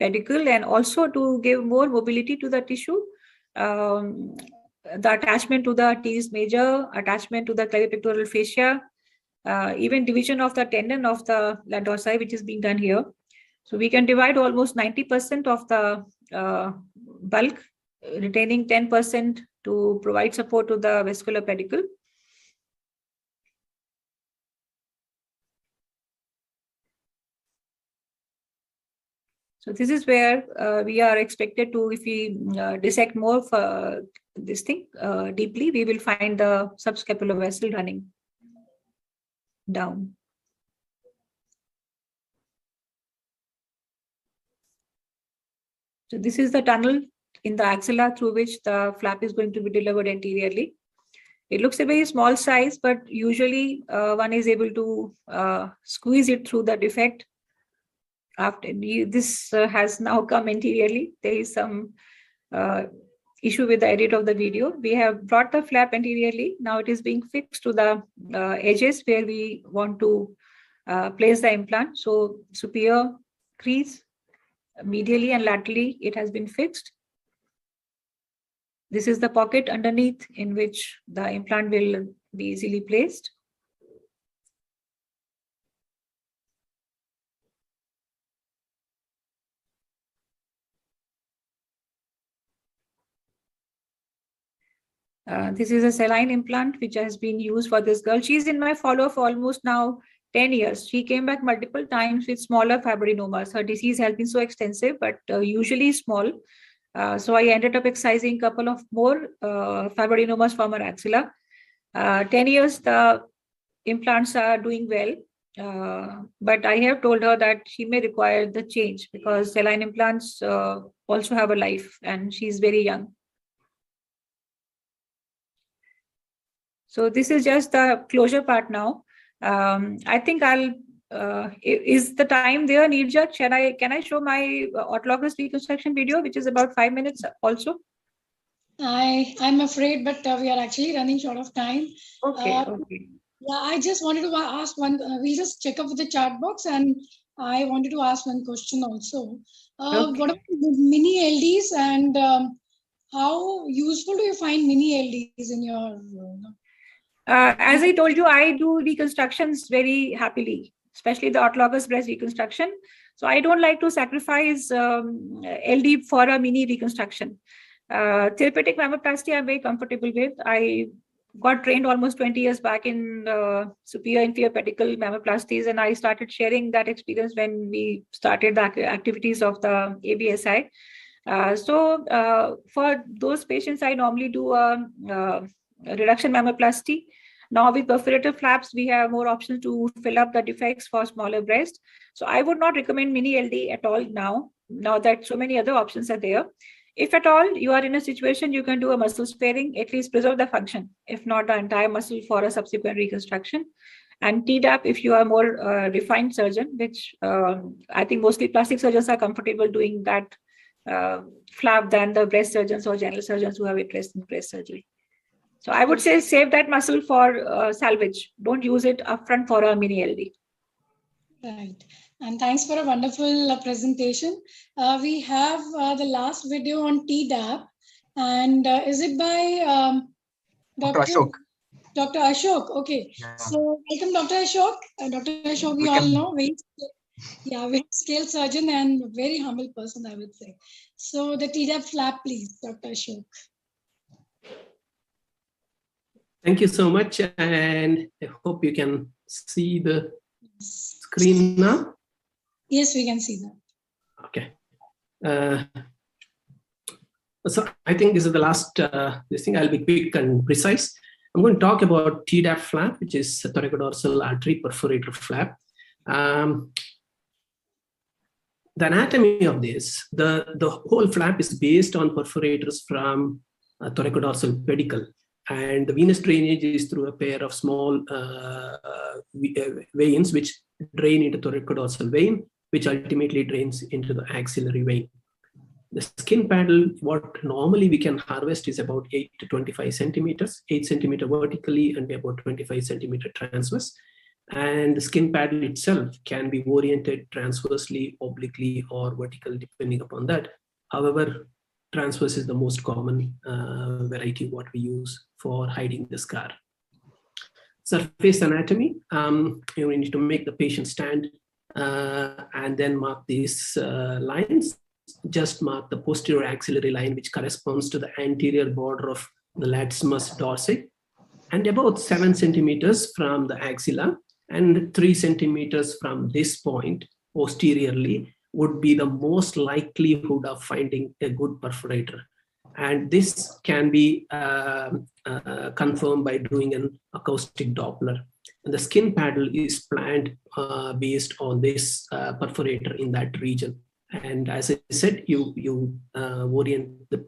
pedicle and also to give more mobility to the tissue. The attachment to the teres major, attachment to the clavipectoral fascia, even division of the tendon of the la dorsi, which is being done here. So we can divide almost 90% of the bulk, retaining 10% to provide support to the vascular pedicle. So this is where we are expected to, if we dissect more for this thing deeply, we will find the subscapular vessel running down. So this is the tunnel in the axilla through which the flap is going to be delivered anteriorly. It looks a very small size, but usually one is able to squeeze it through the defect. After this has now come anteriorly, there is some issue with the edit of the video. We have brought the flap anteriorly. Now it is being fixed to the edges where we want to place the implant. So superior crease, medially and laterally, it has been fixed. This is the pocket underneath in which the implant will be easily placed. This is a saline implant which has been used for this girl. She's in my follow-up for almost now 10 years. She came back multiple times with smaller fibrinomas. Her disease has been so extensive, but usually small. So I ended up excising a couple of more fibrinomas from her axilla. 10 years, the implants are doing well. But I have told her that she may require the change because saline implants also have a life and she's very young. So this is just the closure part now. I think I'll, is the time there, Neerja? Can I show my autologous reconstruction video, which is about 5 minutes also? I'm afraid, but we are actually running short of time. Okay, okay. Yeah, I just wanted to ask one, we'll just check up with the chat box and I wanted to ask one question also. What about the mini LDs and how useful do you find mini LDs in your as I told you, I do reconstructions very happily, especially the autologous breast reconstruction. So I don't like to sacrifice LD for a mini reconstruction. Therapeutic mammoplasty I'm very comfortable with. I got trained almost 20 years back in superior inferior pedicle mammoplasties, and I started sharing that experience when we started the activities of the ABSI. So for those patients, I normally do a reduction mammoplasty. Now with perforative flaps, we have more options to fill up the defects for smaller breast. So I would not recommend mini LD at all now that so many other options are there. If at all you are in a situation, you can do a muscle sparing, at least preserve the function, if not the entire muscle for a subsequent reconstruction. And TDAP, if you are more refined surgeon, which I think mostly plastic surgeons are comfortable doing that flap than the breast surgeons or general surgeons who have interest in breast surgery. So I would say save that muscle for salvage. Don't use it upfront for a mini LD. Right. And thanks for a wonderful presentation. We have the last video on TDAP. And is it by Dr. Ashok? Dr. Ashok. Okay. Yeah. So welcome, Dr. Ashok. Dr. Ashok, we all know, very skilled surgeon and very humble person, I would say. So the TDAP flap, please, Dr. Ashok. Thank you so much, and I hope you can see the screen now. Yes, we can see that. Okay. So I think this is the last this thing. I'll be quick and precise. I'm going to talk about TDAP flap, which is thoracodorsal artery perforator flap. The anatomy of this, the whole flap is based on perforators from thoracodorsal pedicle, and the venous drainage is through a pair of small veins which drain into thoracodorsal vein, which ultimately drains into the axillary vein. The skin paddle, what normally we can harvest is about 8 to 25 centimeters, 8 centimeter vertically and about 25 centimeter transverse. And the skin paddle itself can be oriented transversely, obliquely, or vertical, depending upon that. However, transverse is the most common variety what we use for hiding the scar. Surface anatomy, we need to make the patient stand and then mark these lines. Just mark the posterior axillary line, which corresponds to the anterior border of the latissimus dorsi, and about 7 centimeters from the axilla and 3 centimeters from this point posteriorly would be the most likelihood of finding a good perforator. And this can be confirmed by doing an acoustic Doppler. And the skin paddle is planned based on this perforator in that region. And as I said, you orient the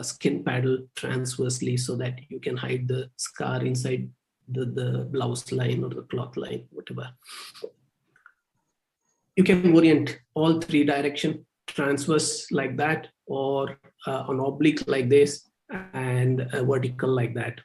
skin paddle transversely so that you can hide the scar inside the blouse line or the cloth line, whatever. You can orient all 3 directions, transverse like that, or on oblique like this, and vertical like that.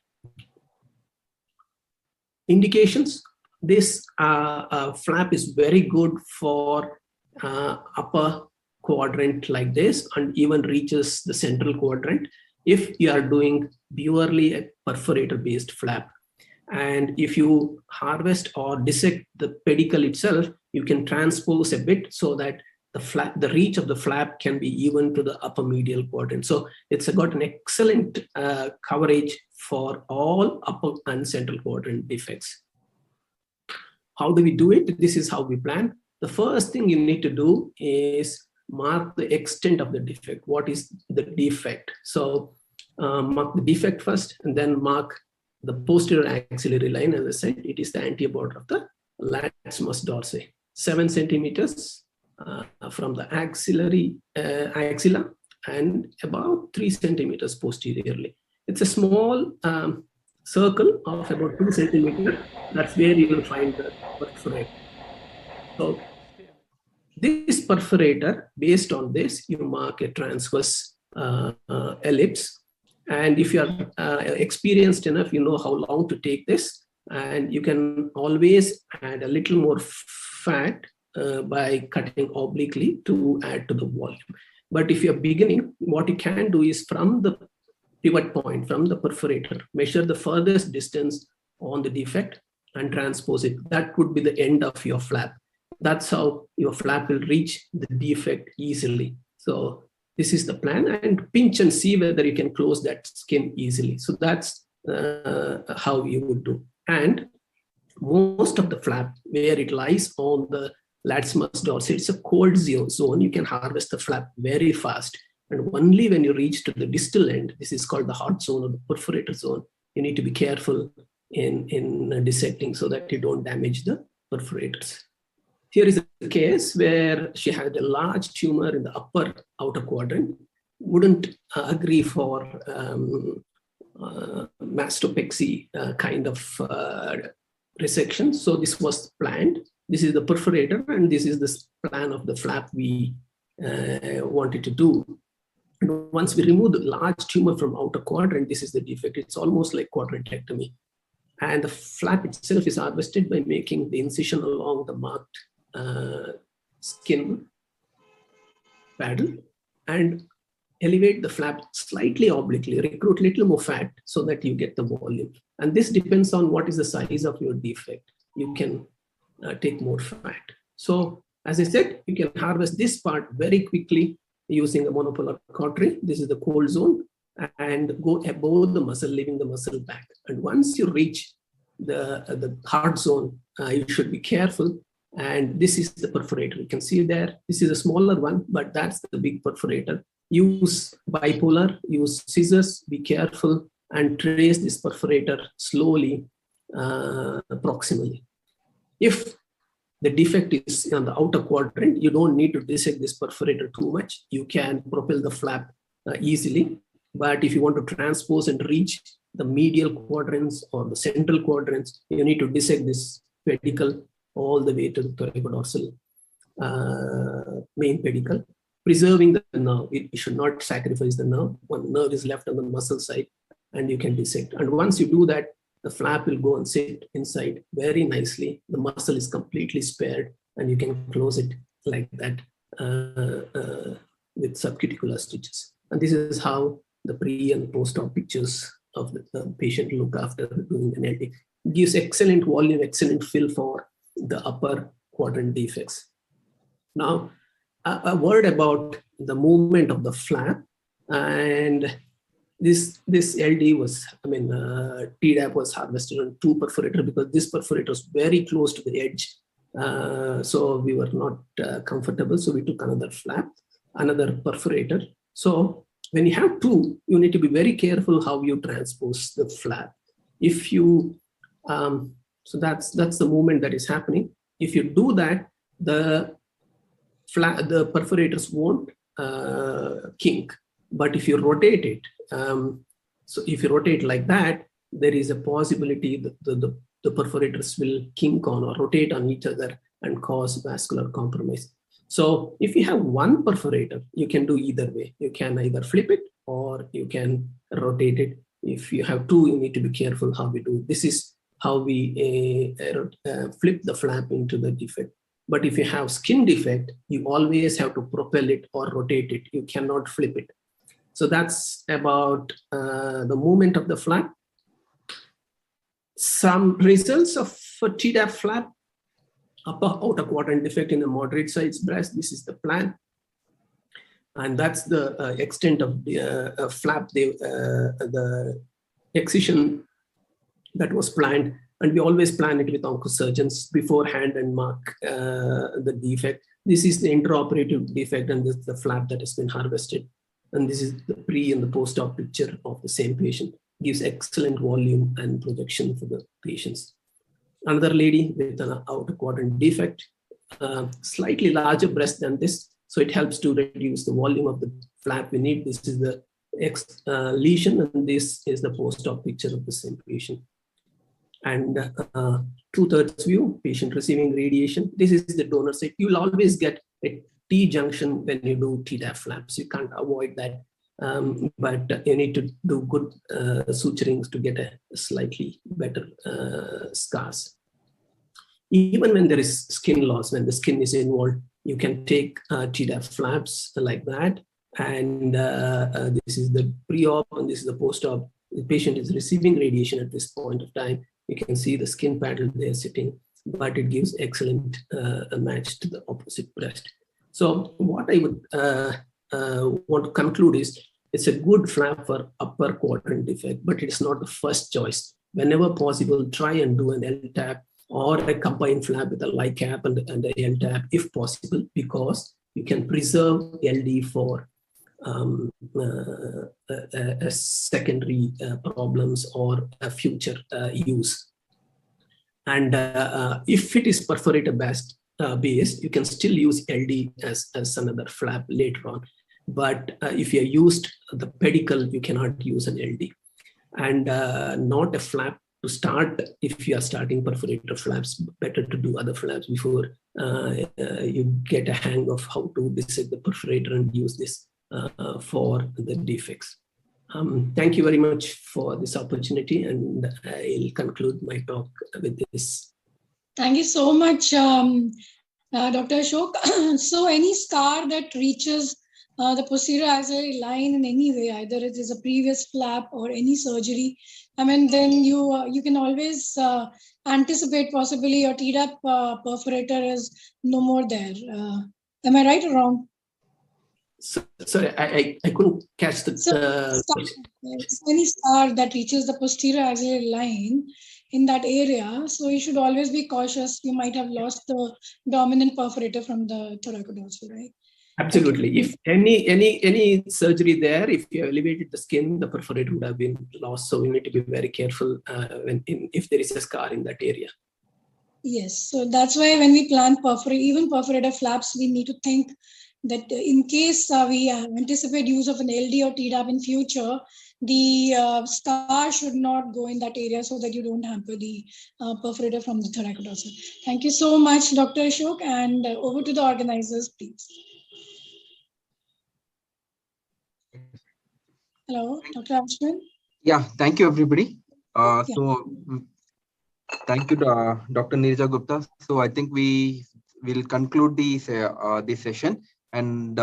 Indications: this flap is very good for upper quadrant like this, and even reaches the central quadrant if you are doing purely a perforator based flap. And if you harvest or dissect the pedicle itself, you can transpose a bit so that the reach of the flap can be even to the upper medial quadrant. So it's got an excellent coverage for all upper and central quadrant defects. How do we do it? This is how we plan. The first thing you need to do is mark the extent of the defect. What is the defect? So mark the defect first, and then mark the posterior axillary line. As I said, it is the anterior border of the latissimus dorsi. 7 centimeters from the axillary axilla, and about 3 centimeters posteriorly. It's a small circle of about 2 centimeters. That's where you will find the perforator. So this perforator, based on this, you mark a transverse ellipse. And if you are experienced enough, you know how long to take this. And you can always add a little more fat by cutting obliquely to add to the volume. But if you're beginning, what you can do is from the pivot point, from the perforator, measure the furthest distance on the defect and transpose it. That would be the end of your flap. That's how your flap will reach the defect easily. So this is the plan, and pinch and see whether you can close that skin easily. So that's how you would do. And most of the flap, where it lies on the latissimus dorsi, it's a cold zone. You can harvest the flap very fast. And only when you reach to the distal end, this is called the hot zone or the perforator zone, you need to be careful in dissecting so that you don't damage the perforators. Here is a case where she had a large tumor in the upper outer quadrant, wouldn't agree for mastopexy kind of resection. So this was planned. This is the perforator, and this is the plan of the flap we wanted to do. And once we remove the large tumor from outer quadrant, this is the defect. It's almost like quadrantectomy. And the flap itself is harvested by making the incision along the marked skin paddle and elevate the flap slightly obliquely, recruit little more fat so that you get the volume. And this depends on what is the size of your defect. You can take more fat. So as I said, you can harvest this part very quickly using a monopolar cautery. This is the cold zone, and go above the muscle, leaving the muscle back. And once you reach the hard zone, you should be careful. And this is the perforator. You can see there, this is a smaller one, but that's the big perforator. Use bipolar, use scissors, be careful, and trace this perforator slowly proximally. If the defect is on the outer quadrant, you don't need to dissect this perforator too much. You can propel the flap easily. But if you want to transpose and reach the medial quadrants or the central quadrants, you need to dissect this pedicle all the way to the thoracodorsal main pedicle, preserving the nerve. You should not sacrifice the nerve. One nerve is left on the muscle side, and you can dissect. And once you do that, the flap will go and sit inside very nicely. The muscle is completely spared, and you can close it like that with subcuticular stitches. And this is how the pre and post-op pictures of the patient look after doing an LD. It gives excellent volume, excellent fill for the upper quadrant defects. Now, a word about the movement of the flap. And this LD was, TDAP was harvested on 2 perforator because this perforator was very close to the edge. So we were not comfortable. So we took another flap, another perforator. So when you have 2, you need to be very careful how you transpose the flap. If you, so that's the movement that is happening. If you do that, the perforators won't kink. But if you rotate it, so if you rotate like that, there is a possibility that the perforators will kink on or rotate on each other and cause vascular compromise. So if you have 1 perforator, you can do either way. You can either flip it or you can rotate it. If you have 2, you need to be careful how we do it. This is how we flip the flap into the defect. But if you have skin defect, you always have to propel it or rotate it. You cannot flip it. So that's about the movement of the flap. Some results of TDAP flap. Upper outer quadrant defect in a moderate size breast. This is the plan. And that's the extent of the flap, the excision that was planned. And we always plan it with oncosurgeons beforehand and mark the defect. This is the intraoperative defect, and this is the flap that has been harvested. And this is the pre and the post-op picture of the same patient. Gives excellent volume and projection for the patients. Another lady with an outer quadrant defect, slightly larger breast than this. So it helps to reduce the volume of the flap we need. This is the lesion, and this is the post-op picture of the same patient. And 2/3 view, patient receiving radiation. This is the donor site. You will always get a T-junction when you do TDAP flaps. You can't avoid that. But you need to do good suturings to get a slightly better scars. Even when there is skin loss, when the skin is involved, you can take TDAP flaps like that. And this is the pre-op and this is the post-op. The patient is receiving radiation at this point of time. You can see the skin pattern there sitting, but it gives excellent match to the opposite breast. So what I would want to conclude is it's a good flap for upper quadrant defect, but it's not the first choice. Whenever possible, try and do an L-tap or a combined flap with a LICAP and an L-tap if possible, because you can preserve LD for secondary problems or a future use. And if it is perforator based, you can still use LD as another flap later on. But if you used the pedicle, you cannot use an LD. And not a flap to start. If you are starting perforator flaps, better to do other flaps before you get a hang of how to dissect the perforator and use this for the defects. Thank you very much for this opportunity, and I'll conclude my talk with this. Thank you so much, Dr. Ashok. So any scar that reaches the posterior axillary line in any way, either it is a previous flap or any surgery, then you can always anticipate possibly your TDAP perforator is no more there. Am I right or wrong? Sorry, I couldn't catch the any scar that reaches the posterior axillary line in that area, so you should always be cautious. You might have lost the dominant perforator from the thoracodorsal, right? Absolutely. If any surgery there, if you elevated the skin, the perforator would have been lost. So we need to be very careful if there is a scar in that area. Yes, so that's why when we plan even perforator flaps, we need to think that in case we anticipate use of an LD or TDAP in future, the scar should not go in that area so that you don't hamper the perforator from the thoracodorsal. Thank you so much, Dr. Ashok, and over to the organizers, please. Hello, Dr. Ashwin. Yeah, thank you, everybody. Yeah. So thank you, Dr. Neerja Gupta. So I think we will conclude this session, and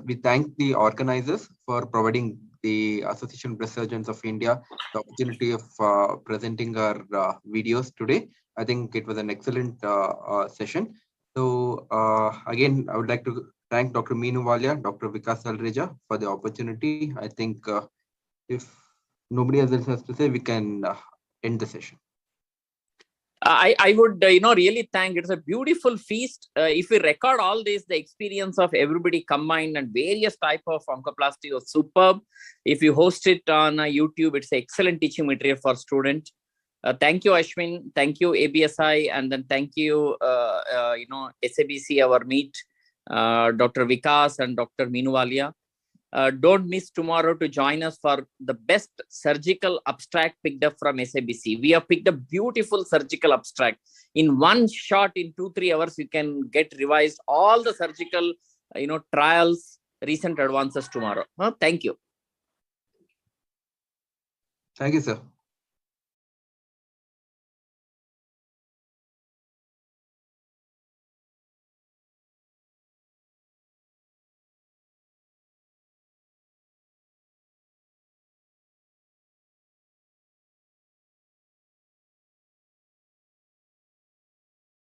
we thank the organizers for providing the Association of Breast Surgeons of India the opportunity of presenting our videos today. I think it was an excellent session. So again, I would like to thank Dr. Meenu Walia, Dr. Vikas Salreja for the opportunity. I think if nobody else has to say, we can end the session. I would really thank. It's a beautiful feast. If we record all this, the experience of everybody combined and various type of oncoplasty was superb. If you host it on YouTube, it's excellent teaching material for students. Thank you, Ashwin. Thank you, ABSI, and then thank you, SABC, our meet, Dr. Vikas and Dr. Meenu Walia. Don't miss tomorrow to join us for the best surgical abstract picked up from SABC. We have picked a beautiful surgical abstract. In one shot, in 2-3 hours, you can get revised all the surgical, trials, recent advances tomorrow. Thank you. Thank you, sir.